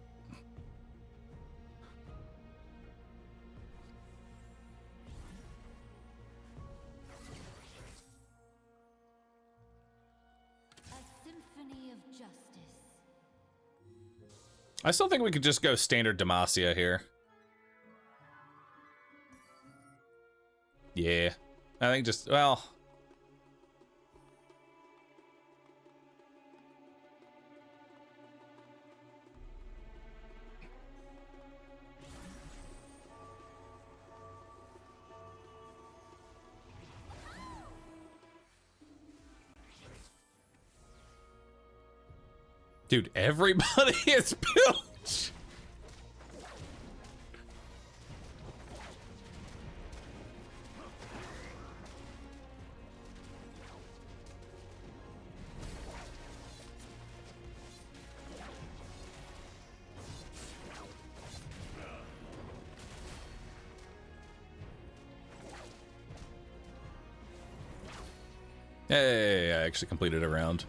I still think we could just go standard Demacia here. Yeah. I think just, well... Dude, everybody is built. Hey, I actually completed a round.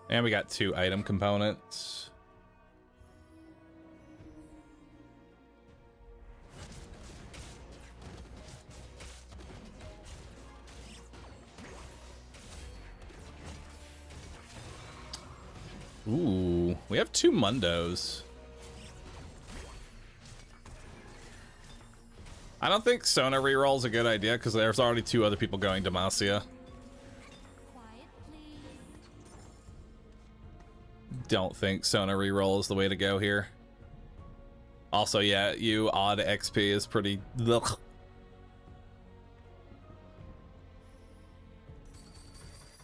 And we got 2 item components. Ooh, we have 2 Mundos. I don't think Sona reroll is a good idea because there's already 2 other people going Demacia. Don't think Sona reroll is the way to go here. Also, yeah, you odd XP is pretty... Ugh.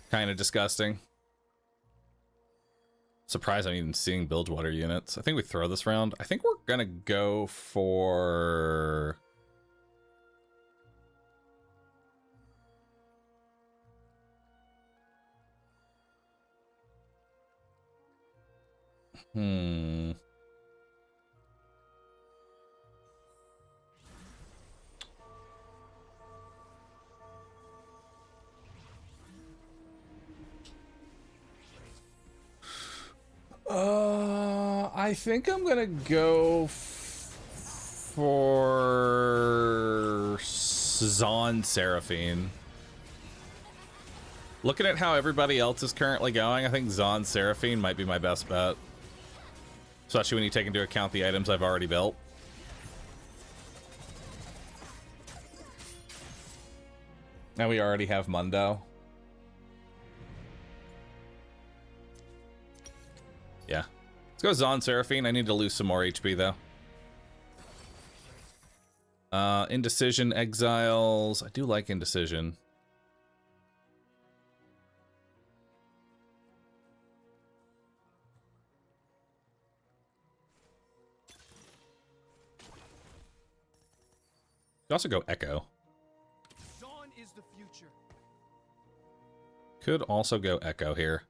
Kind of disgusting. Surprised I'm even seeing Bilgewater units. I think we throw this round. I think we're gonna go for... I think I'm gonna go for Zon Seraphine. Looking at how everybody else is currently going, I think Zon Seraphine might be my best bet. Especially when you take into account the items I've already built. And we already have Mundo. Yeah. Let's go Zon Seraphine. I need to lose some more HP, though. Indecision, Exiles. I do like Indecision. Could also go Echo.
Dawn is the future.
Could also go Echo here.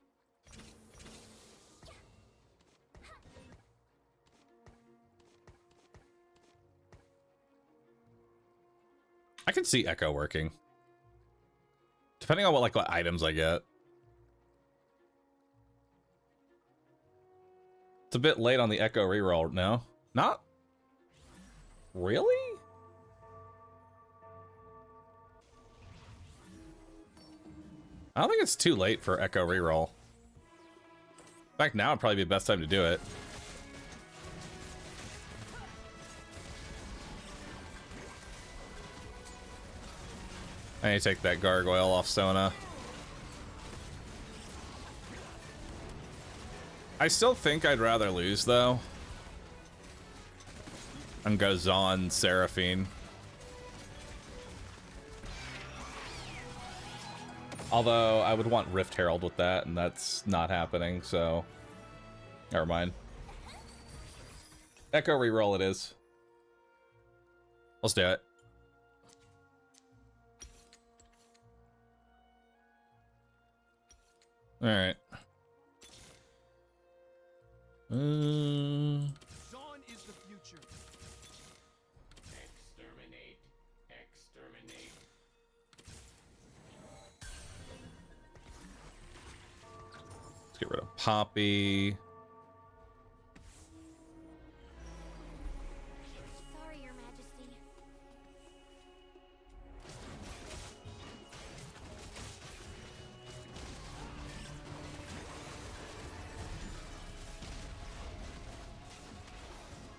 I can see Echo working. Depending on what items I get. It's a bit late on the Echo reroll, no? Not really? I don't think it's too late for Echo reroll. fact, now would probably be the best time to do it. I need to take that gargoyle off Sona. I still think I'd rather lose, though. And go Zon Seraphine. Although, I would want Rift Herald with that, and that's not happening, so... Never mind. Echo reroll it is. Let's do it. Alright.
Dawn is the future.
Exterminate. Exterminate.
Let's get rid of Poppy.
Sorry, Your Majesty.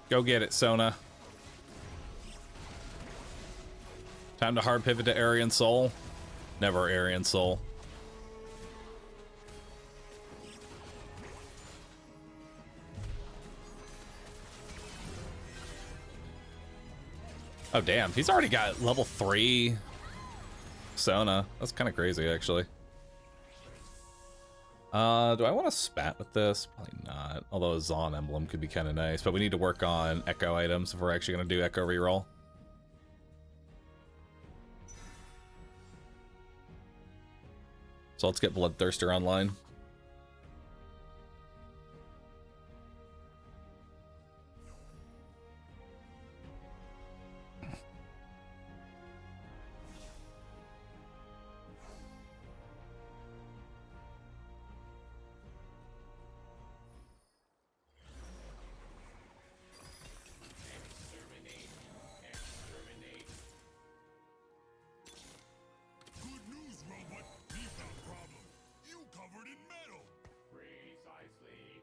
Go get it, Sona. Time to hard pivot to Aryan Soul. Never Aryan Soul. Oh, damn. He's already got level 3 Sona. That's kind of crazy, actually. Do I want to spat with this? Probably not. Although a Zon emblem could be kind of nice. But we need to work on Echo items if we're actually going to do Echo reroll. So let's get Bloodthirster online.
Exterminate. Exterminate.
Good news, robot. We found problem. You covered in metal.
Precisely.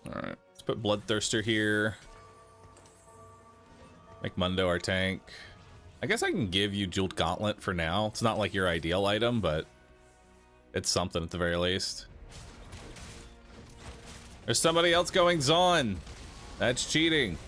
Alright, let's put Bloodthirster here. Make Mundo our tank. I guess I can give you Jeweled Gauntlet for now. It's not like your ideal item, but it's something at the very least. There's somebody else going Zon. That's cheating.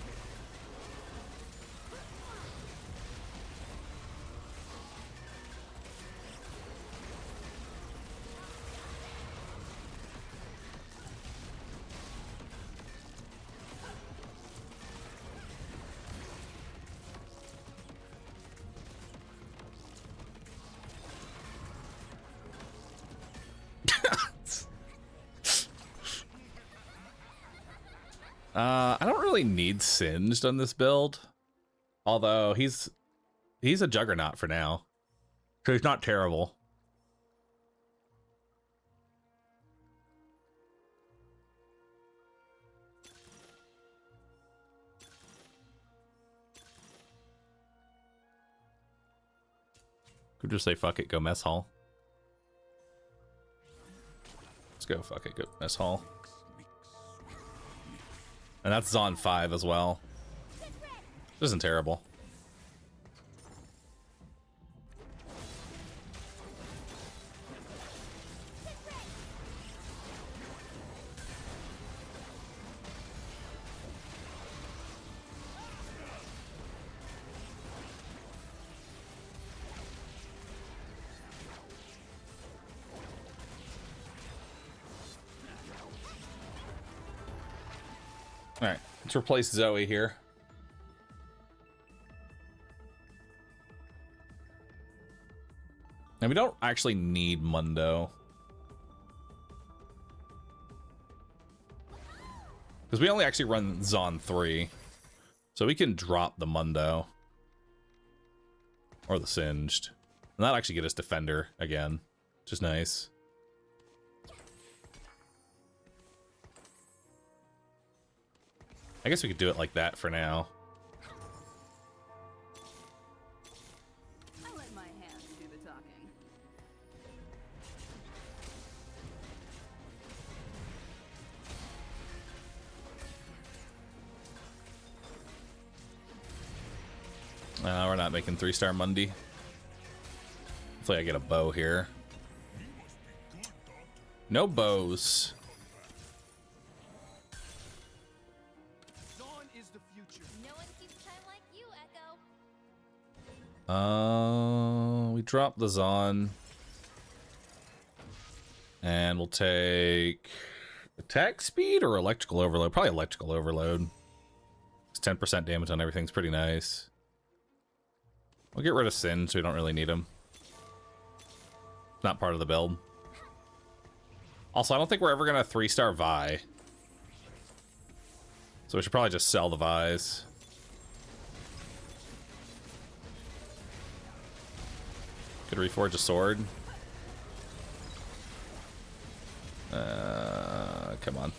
I don't really need Singed on this build. Although he's a juggernaut for now. So he's not terrible. Could just say fuck it, go mess hall. Let's go fuck it, go mess hall. And that's Zon 5 as well. This isn't terrible. All right, let's replace Zoe here. And we don't actually need Mundo. Because we only actually run Zon 3. So we can drop the Mundo. Or the Singed. And that'll actually get us Defender again. Which is nice. I guess we could do it like that for now. We're not making 3-star Monday. Hopefully I get a bow here. No bows.
Dawn is the future.
No one keeps time like you, Echo.
We drop the Zon. And we'll take attack speed or electrical overload. Probably electrical overload. It's 10% damage on everything's pretty nice. We'll get rid of Sin so we don't really need him. Not part of the build. Also, I don't think we're ever going to 3-star Vi. So we should probably just sell the Vi's. Could reforge a sword. Come on.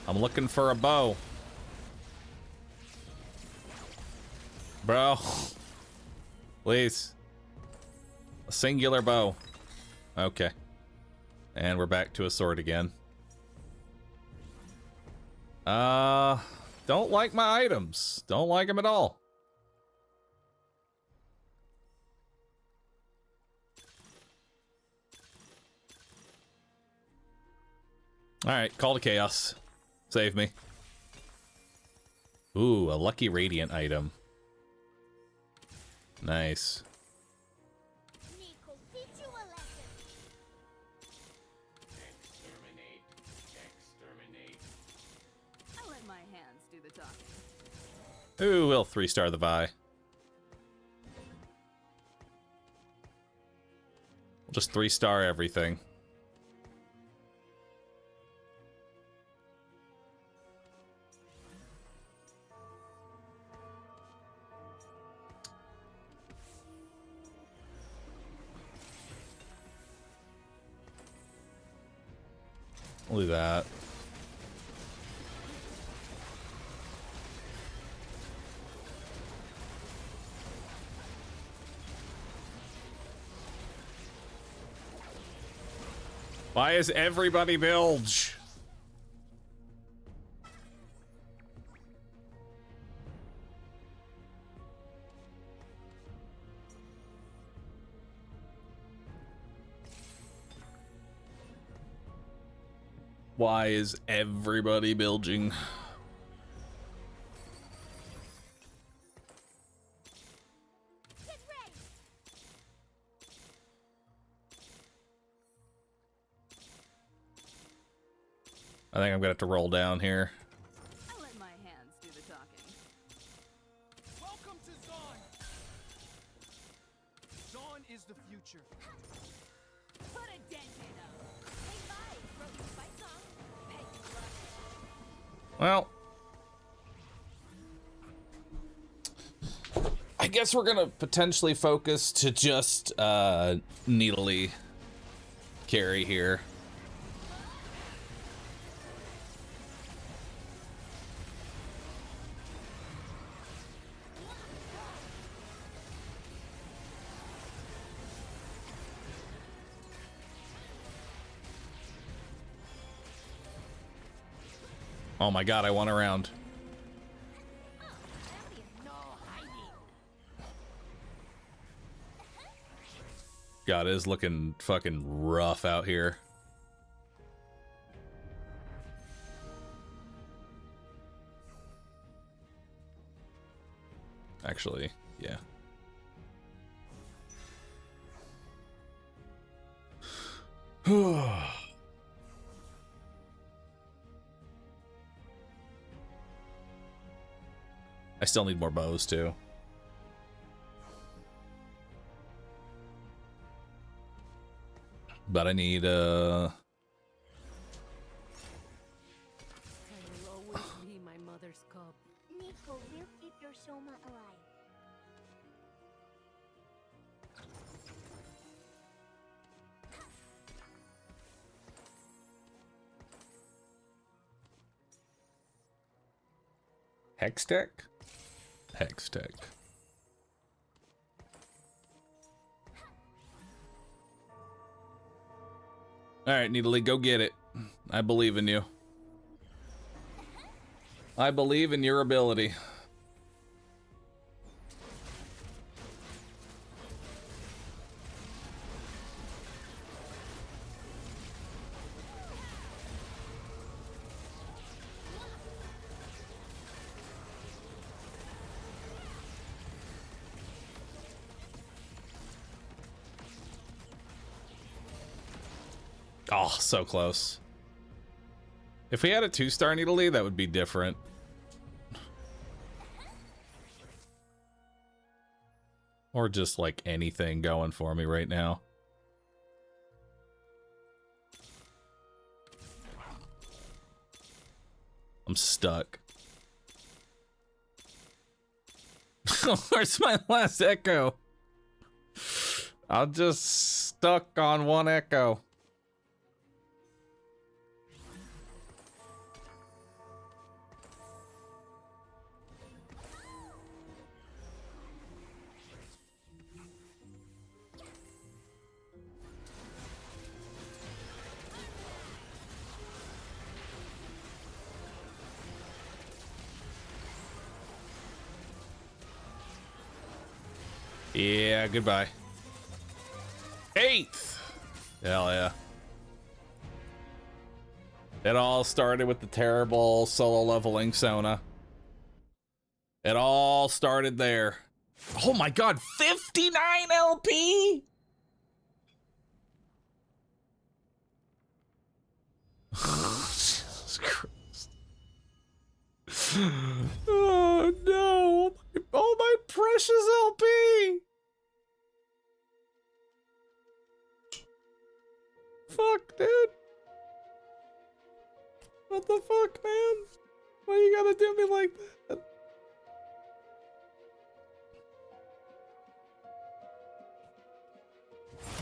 I'm looking for a bow. Bro. Please. A singular bow. Okay. And we're back to a sword again. Don't like my items. Don't like them at all. Alright, call to chaos. Save me. Ooh, a lucky radiant item. Nice.
Nico, teach you a lesson.
Exterminate. Exterminate.
I'll let my hands do the talking.
Ooh, we'll 3-star the Vi. We'll just 3-star everything. We'll do that. Why is everybody bilge? Why is everybody bilging?
Get ready.
I think I'm gonna have to roll down here.
I'll let my hands do the talking.
Welcome to Dawn. Dawn is the future.
Put a dent in them.
Hey, bye. Broken fight song. Hey, look.
Well, I guess we're gonna potentially focus to just needly carry here. Oh my god, I won a round. God, it is looking fucking rough out here. Actually, yeah. I still need more bows too. But I need
I will always be my mother's cub.
Nico, we'll keep your Soma alive.
Hex tech? Hex tech. Alright, Needly, go get it. I believe in you. I believe in your ability. Oh, so close. If we had a 2-star Needly, that would be different. Or just like anything going for me right now. I'm stuck. Where's my last echo? I'm just stuck on one echo. Yeah, goodbye. 8th! Hell yeah. It all started with the terrible solo leveling Sona. It all started there. Oh my god, 59 LP? Jesus Christ. Oh no. Oh my precious LP. Fuck, dude. What the fuck, man? Why you gotta do me like that?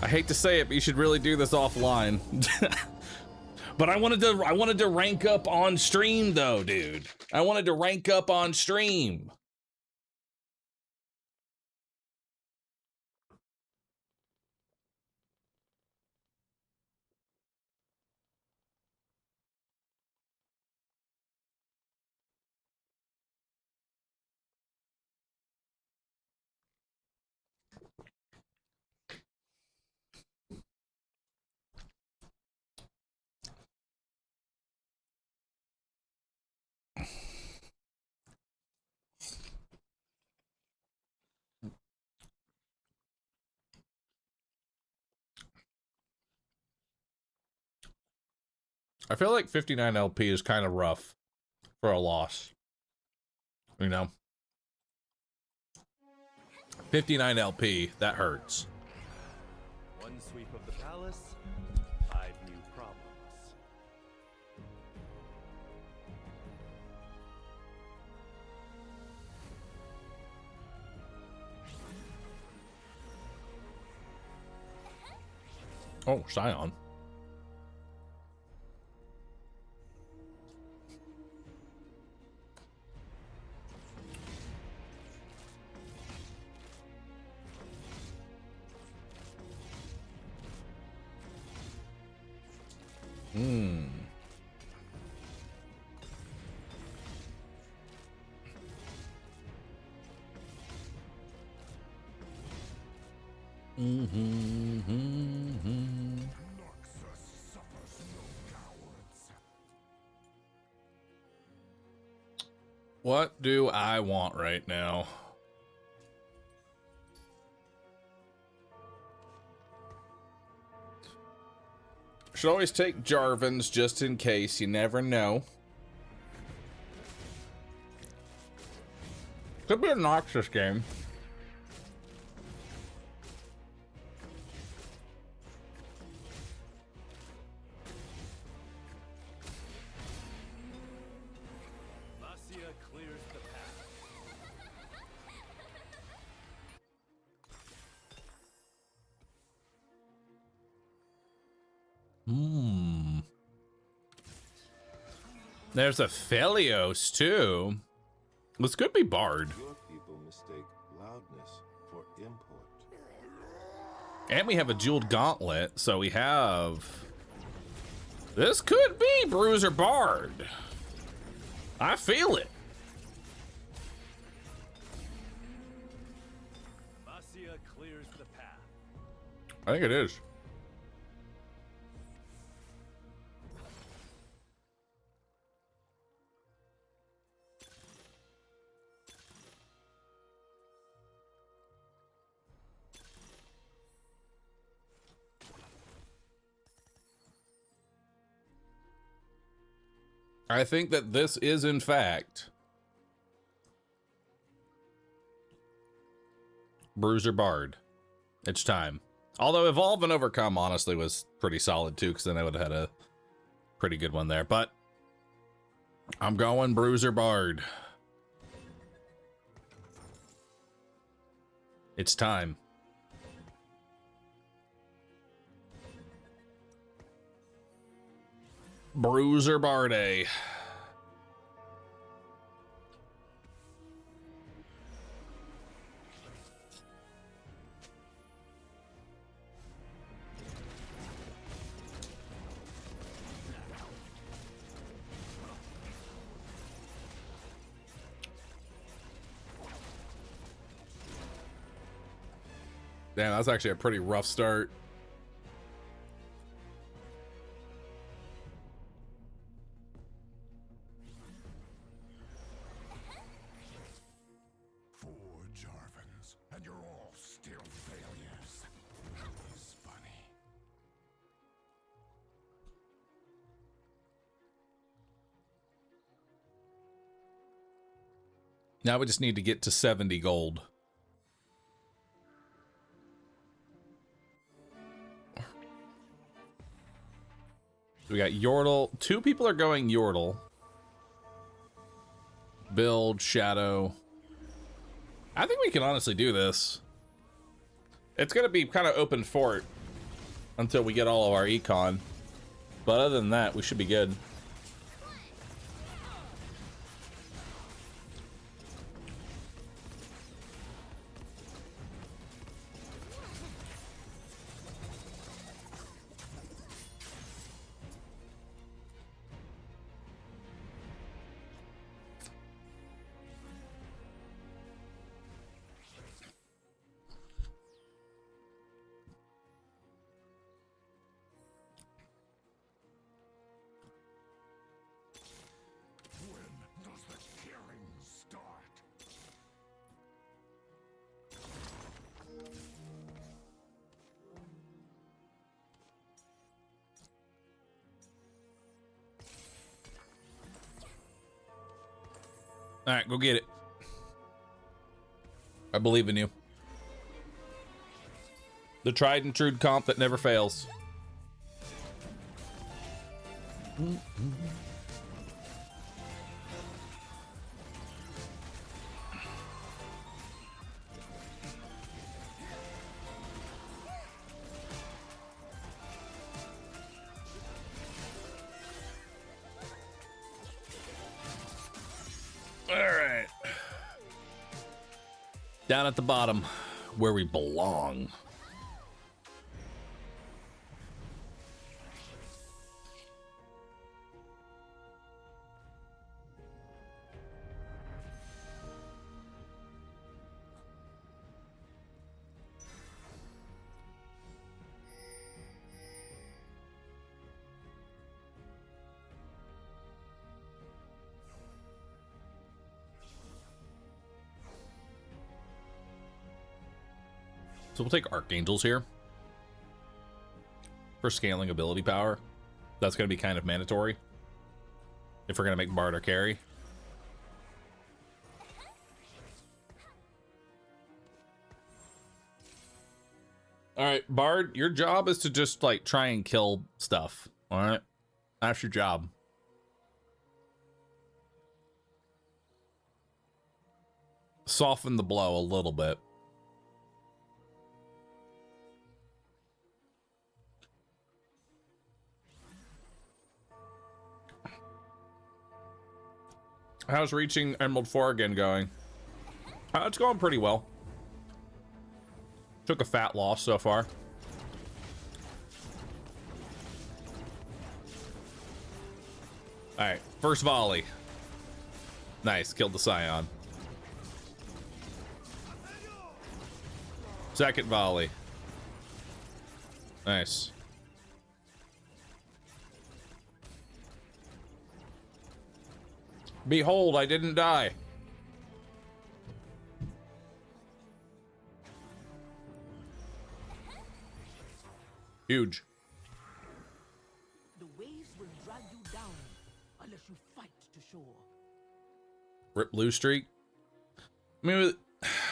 I hate to say it, but you should really do this offline. But I wanted to rank up on stream though, dude. I wanted to rank up on stream. I feel like 59 LP is kind of rough for a loss. You know? 59 LP, that hurts.
One sweep of the palace, 5 new problems.
Oh, Scion. Hmm. What do I want right now? Should always take Jarvan's just in case. You never know. Could be a Noxus game.
Lacia clears the path.
Hmm. There's a Phelios too. This could be Bard.
Your people mistake loudness for import.
And we have a jeweled gauntlet, so we have... This could be Bruiser Bard. I feel it.
Lacia clears the path.
I think it is. I think that this is, in fact, Bruiser Bard. It's time. Although Evolve and Overcome, honestly, was pretty solid, too, because then I would have had a pretty good one there. But I'm going Bruiser Bard. It's time. Bruiser Barday. Damn, that's actually a pretty rough start.
Four Jarvans, and you're all still failures. It's funny.
Now we just need to get to 70 gold. We got Yordle. 2 people are going Yordle. Build, Shadow. I think we can honestly do this. It's going to be kind of open fort until we get all of our econ. But other than that, we should be good.
When does the killing start?
All right, go get it. I believe in you. The tried and true comp that never fails. All right. Down at the bottom, where we belong. So we'll take Archangels here for scaling ability power. That's going to be kind of mandatory if we're going to make Bard our carry. All right, Bard, your job is to just like try and kill stuff. All right, that's your job. Soften the blow a little bit. How's reaching Emerald 4 again going? It's going pretty well. Took a fat loss so far. All right, first volley. Nice, killed the Scion. Second volley. Nice. Behold, I didn't die. Huge.
The waves will drag you down unless you fight
Rip lose streak. I mean,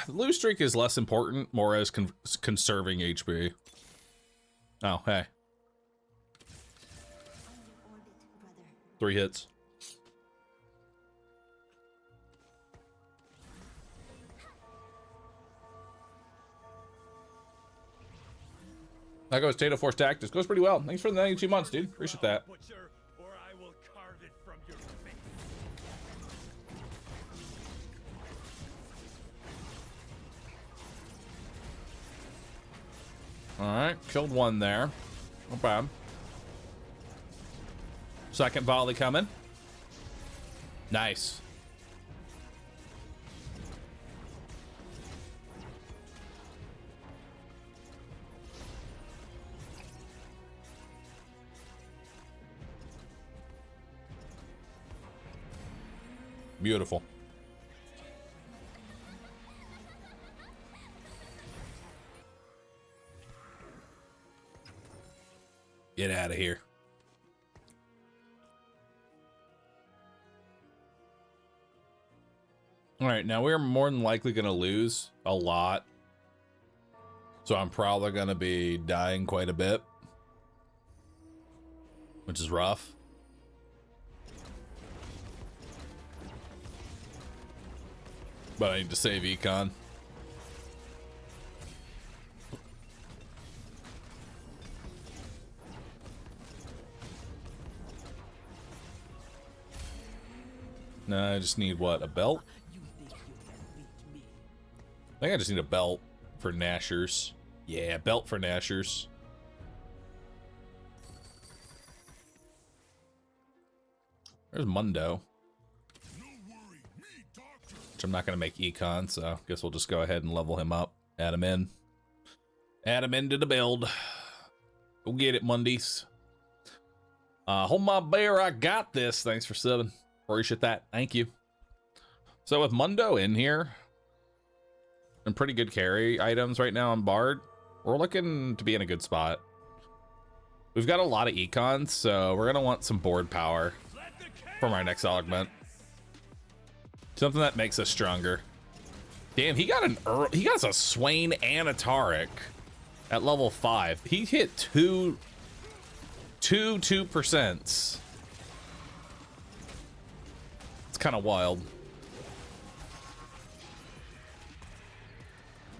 the lose streak is less important, more as conserving HP. Oh, hey. 3 hits. That goes TeamFight Tactics. Goes pretty well. Thanks for the 92 months, dude. Appreciate that.
Butcher, or I will carve it from your face.
Alright, killed one there. No problem. Second volley coming. Nice. Beautiful. Get out of here. All right, now we're more than likely going to lose a lot. So I'm probably going to be dying quite a bit, which is rough. But I need to save econ. No, I just need what? A belt? I think I just need a belt for Nashers. Yeah, belt for Nashers. There's Mundo. Which I'm not going to make econ, so I guess we'll just go ahead and level him up. Add him in. Add him into the build. Go get it, Mondays. Hold my bear, I got this. Thanks for subbing. Appreciate that. Thank you. So with Mundo in here and pretty good carry items right now on Bard, we're looking to be in a good spot. We've got a lot of econs, so we're going to want some board power from our next augment. Something that makes us stronger. Damn, he got a Swain and a Taric at level 5. He hit two 2%. It's kind of wild.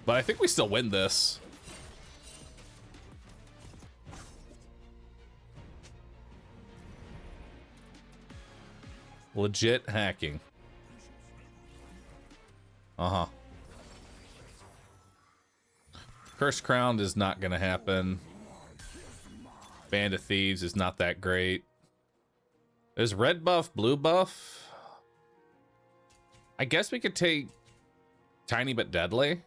But I think we still win this. Legit hacking. Uh-huh. Cursed Crown is not gonna happen. Band of Thieves is not that great. There's red buff, blue buff. I guess we could take Tiny but Deadly.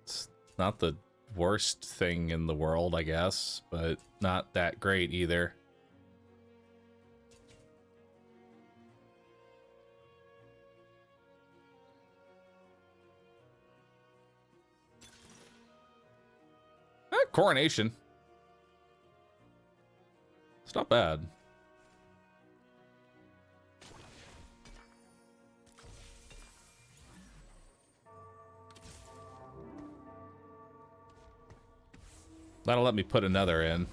It's not the worst thing in the world, I guess, but not that great either. Coronation. It's not bad. That'll let me put another in.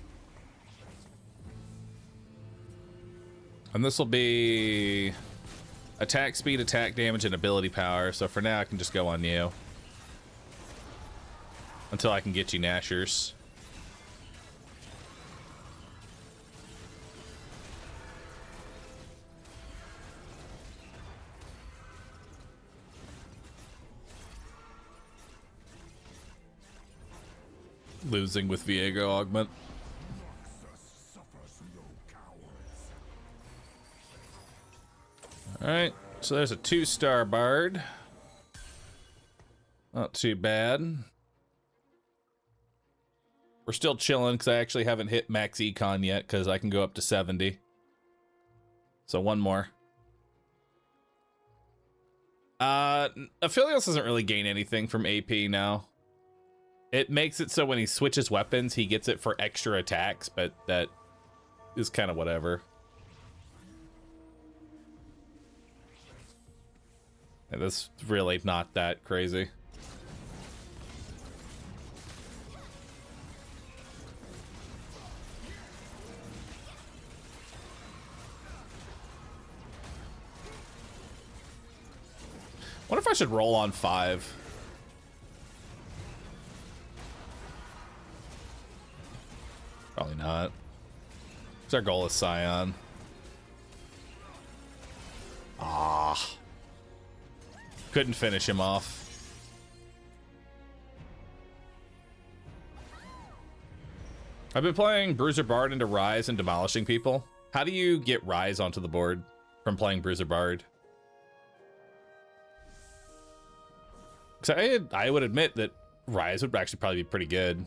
And this will be attack speed, attack damage, and ability power. So for now, I can just go on you. Until I can get you Nashers. Losing with Viego augment. Alright, so there's a 2-star Bard. Not too bad. We're still chilling because I actually haven't hit max econ yet because I can go up to 70. So one more. Aphelios doesn't really gain anything from AP now. It makes it so when he switches weapons, he gets it for extra attacks, but that is kind of whatever. That's really not that crazy. What if I should roll on 5? Probably not. Because our goal is Scion. Ah. Couldn't finish him off. I've been playing Bruiser Bard into Rise and demolishing people. How do you get Rise onto the board from playing Bruiser Bard? Because I would admit that Rise would actually probably be pretty good.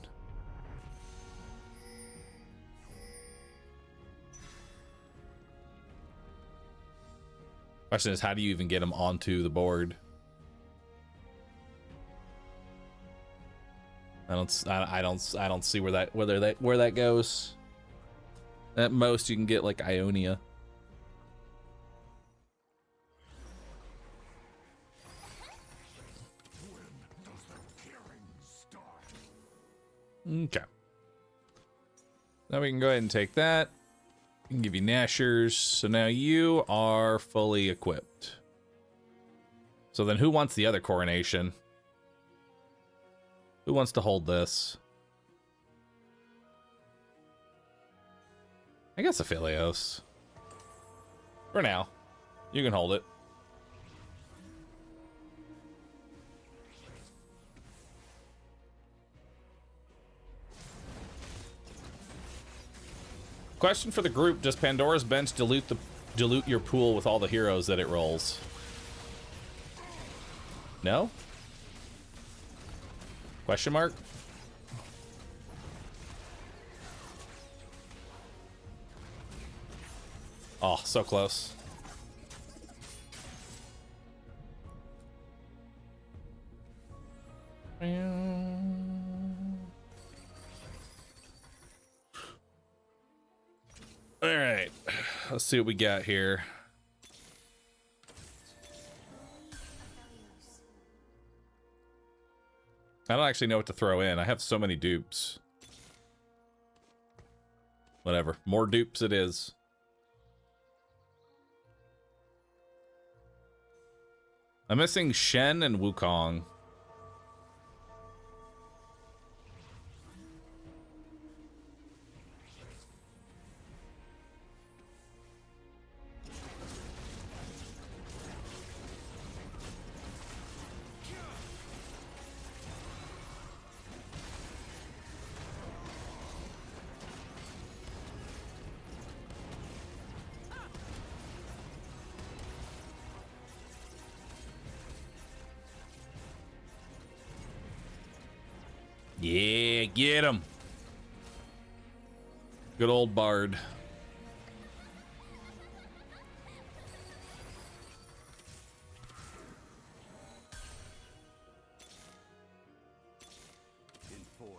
Question is, how do you even get them onto the board? I don't see where that goes. At most, you can get like Ionia. Okay. Now we can go ahead and take that. We can give you Nashers. So now you are fully equipped. So then who wants the other coronation? Who wants to hold this? I guess Aphelios. For now. You can hold it. Question for the group: does Pandora's Bench dilute your pool with all the heroes that it rolls? No? Question mark? Oh, so close. All right, let's see what we got here. I don't actually know what to throw in. I have so many dupes. Whatever, more dupes it is. I'm missing Shen and Wukong. Yeah, get him. Good old Bard.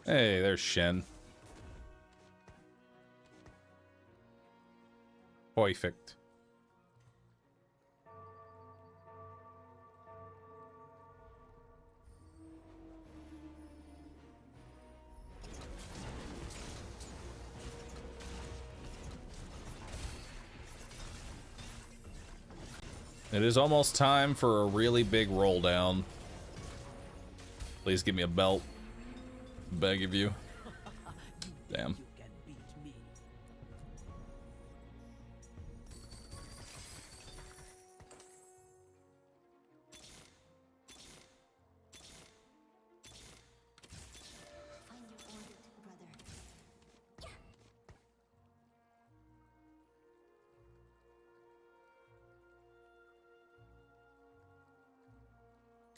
Hey, there's Shen. Perfect. It is almost time for a really big roll down. Please give me a belt. Beg of you. Damn.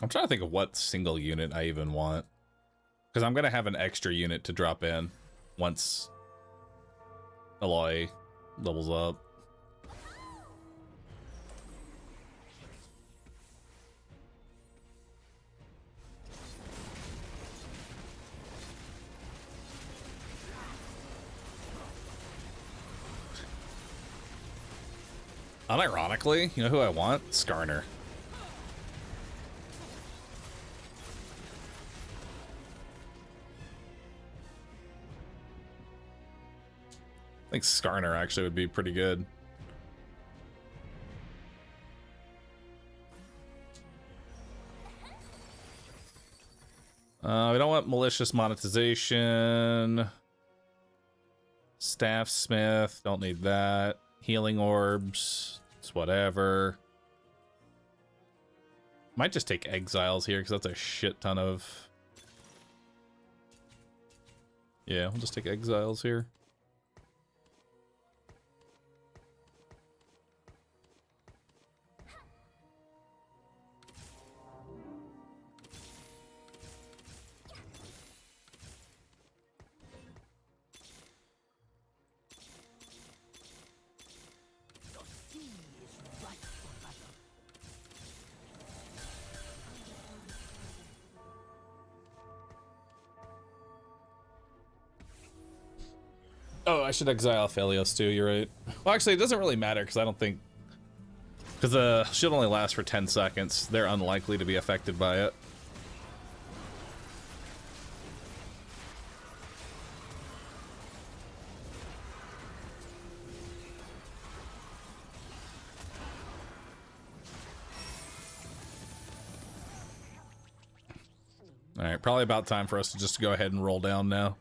I'm trying to think of what single unit I even want. Because I'm going to have an extra unit to drop in once Aloy levels up. Unironically, you know who I want? Skarner. think Skarner actually would be pretty good. We don't want malicious monetization. Staff Smith, don't need that. Healing orbs, it's whatever. Might just take exiles here because that's a shit ton of. Yeah, we'll just take exiles here. Oh, I should exile Phelios too, you're right. Well, actually, it doesn't really matter because I don't think... Because the shit only lasts for 10 seconds. They're unlikely to be affected by it. Alright, probably about time for us to just go ahead and roll down now.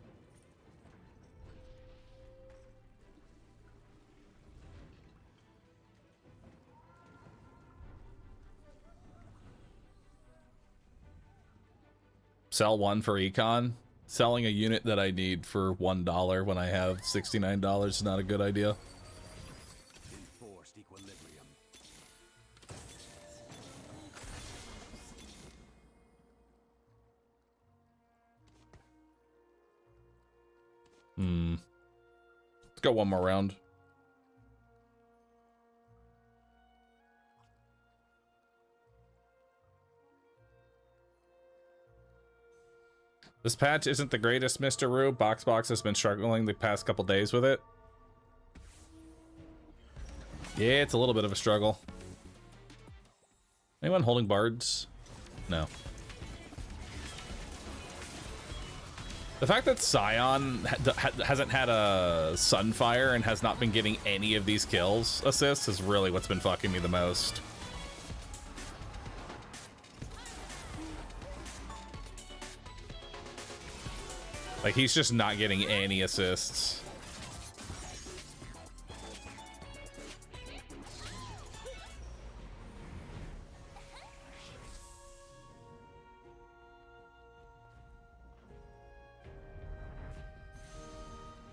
Sell one for econ. Selling a unit that I need for $1 when I have $69 is not a good idea.
Enforced equilibrium.
Let's go one more round. This patch isn't the greatest, Mr. Roo. Box has been struggling the past couple days with it. Yeah, it's a little bit of a struggle. Anyone holding bards? No. The fact that Scion hasn't had a Sunfire and has not been getting any of these kills assists is really what's been fucking me the most. Like, he's just not getting any assists.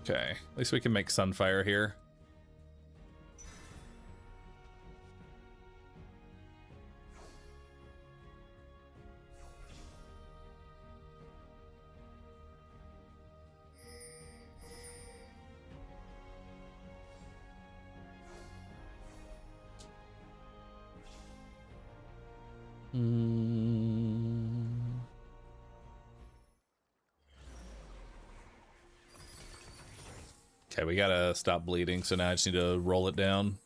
Okay, at least we can make Sunfire here. Okay, we gotta stop bleeding, so now I just need to roll it down.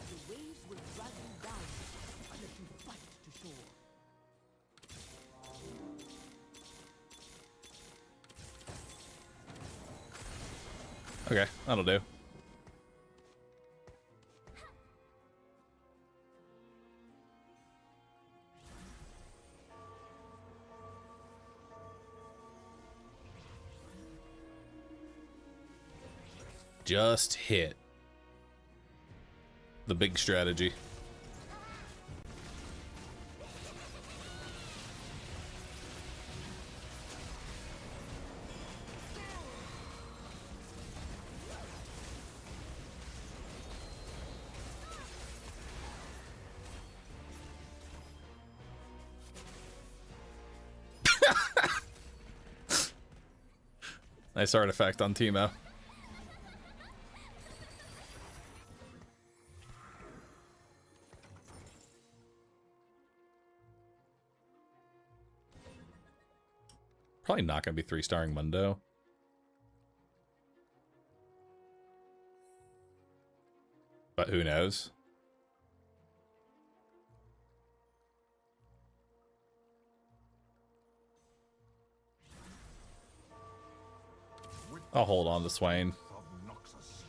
The waves will drag you down unless you fight to shore.
Okay, that'll do. Just hit. The big strategy. Nice artifact on Teemo. Probably not going to be 3-starring Mundo. But who knows? I'll hold on to Swain.
Obnoxious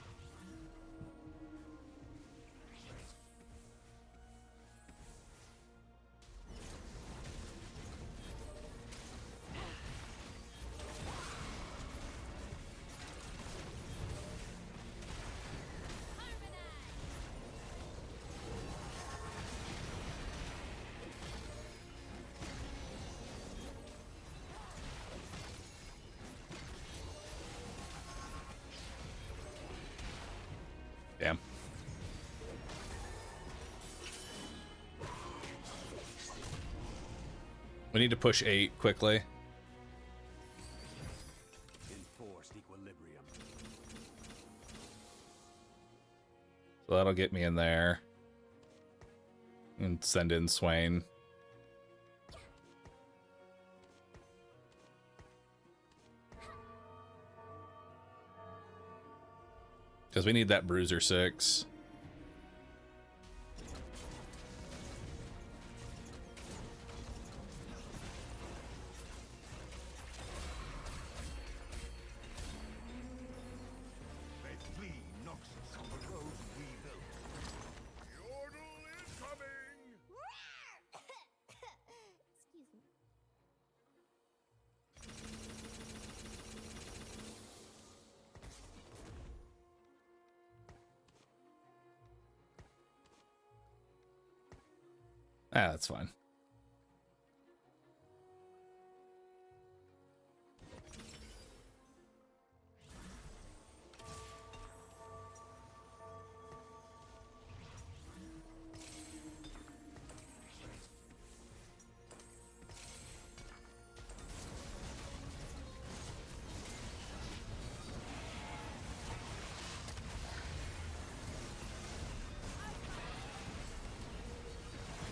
We need to push 8 quickly.
Enforced equilibrium.
So that'll get me in there. And send in Swain. Because we need that Bruiser 6.
They flee Noxus on the road we built. Yordle incoming!
Excuse me.
Ah, that's fine.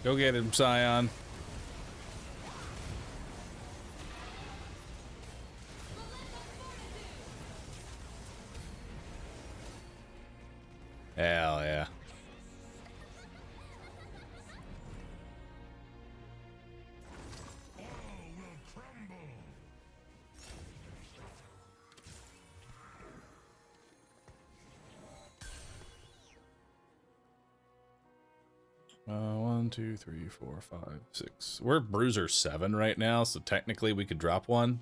Go get him, Scion. Hell yeah.
All will crumble.
One, two, three, 4, 5, 6. We're Bruiser 7 right now, so technically we could drop one.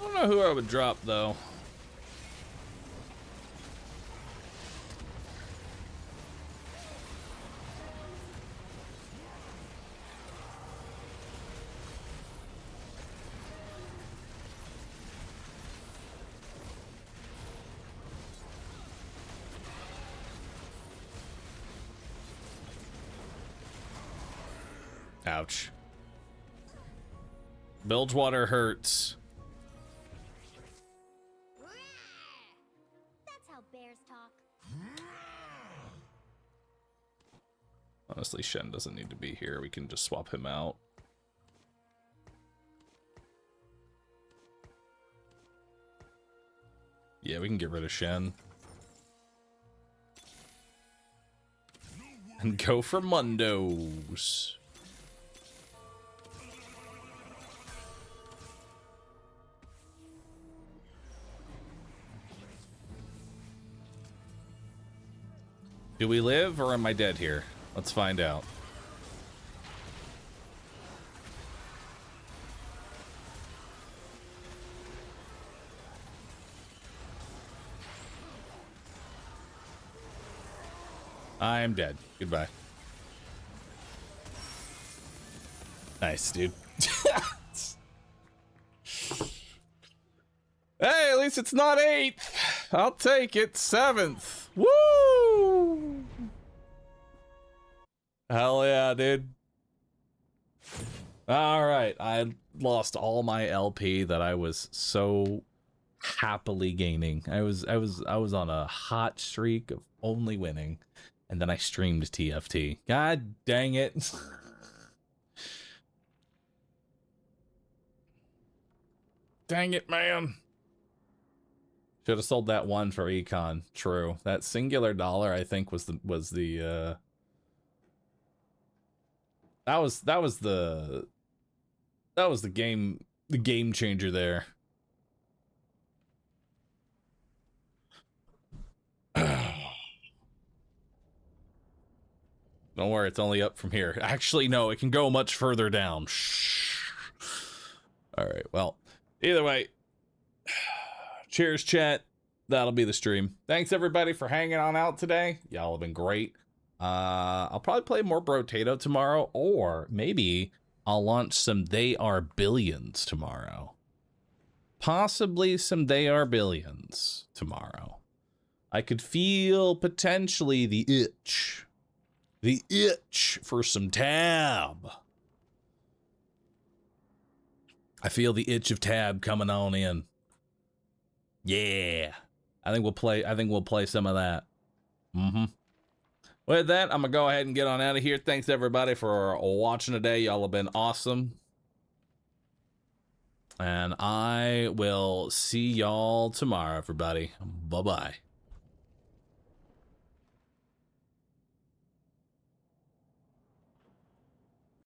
I don't know who I would drop though. Ouch. Bilgewater hurts.
That's how bears talk.
Honestly, Shen doesn't need to be here. We can just swap him out. Yeah, we can get rid of Shen. And go for Mundos. Do we live or am I dead here? Let's find out. I'm dead. Goodbye. Nice, dude. Hey, at least it's not 8th. I'll take it. 7th. Woo! Hell yeah, dude. All right, I lost all my LP that I was so happily gaining. I was on a hot streak of only winning, and then I streamed TFT. God dang it. Dang it, man. Should have sold that one for Econ. True. That singular dollar, I think, was the that was the game changer there. Don't worry, it's only up from here. Actually, no, it can go much further down. Shh. All right, well, either way, cheers, chat. That'll be the stream. Thanks everybody for hanging on out today. Y'all have been great. I'll probably play more Brotato tomorrow, or maybe I'll launch some They Are Billions tomorrow. Possibly some They Are Billions tomorrow. I could feel potentially the itch. The itch for some tab. I feel the itch of tab coming on in. Yeah. I think we'll play some of that. With that, I'm gonna go ahead and get on out of here. Thanks everybody for watching today. Y'all have been awesome. And I will see y'all tomorrow, everybody. Bye-bye.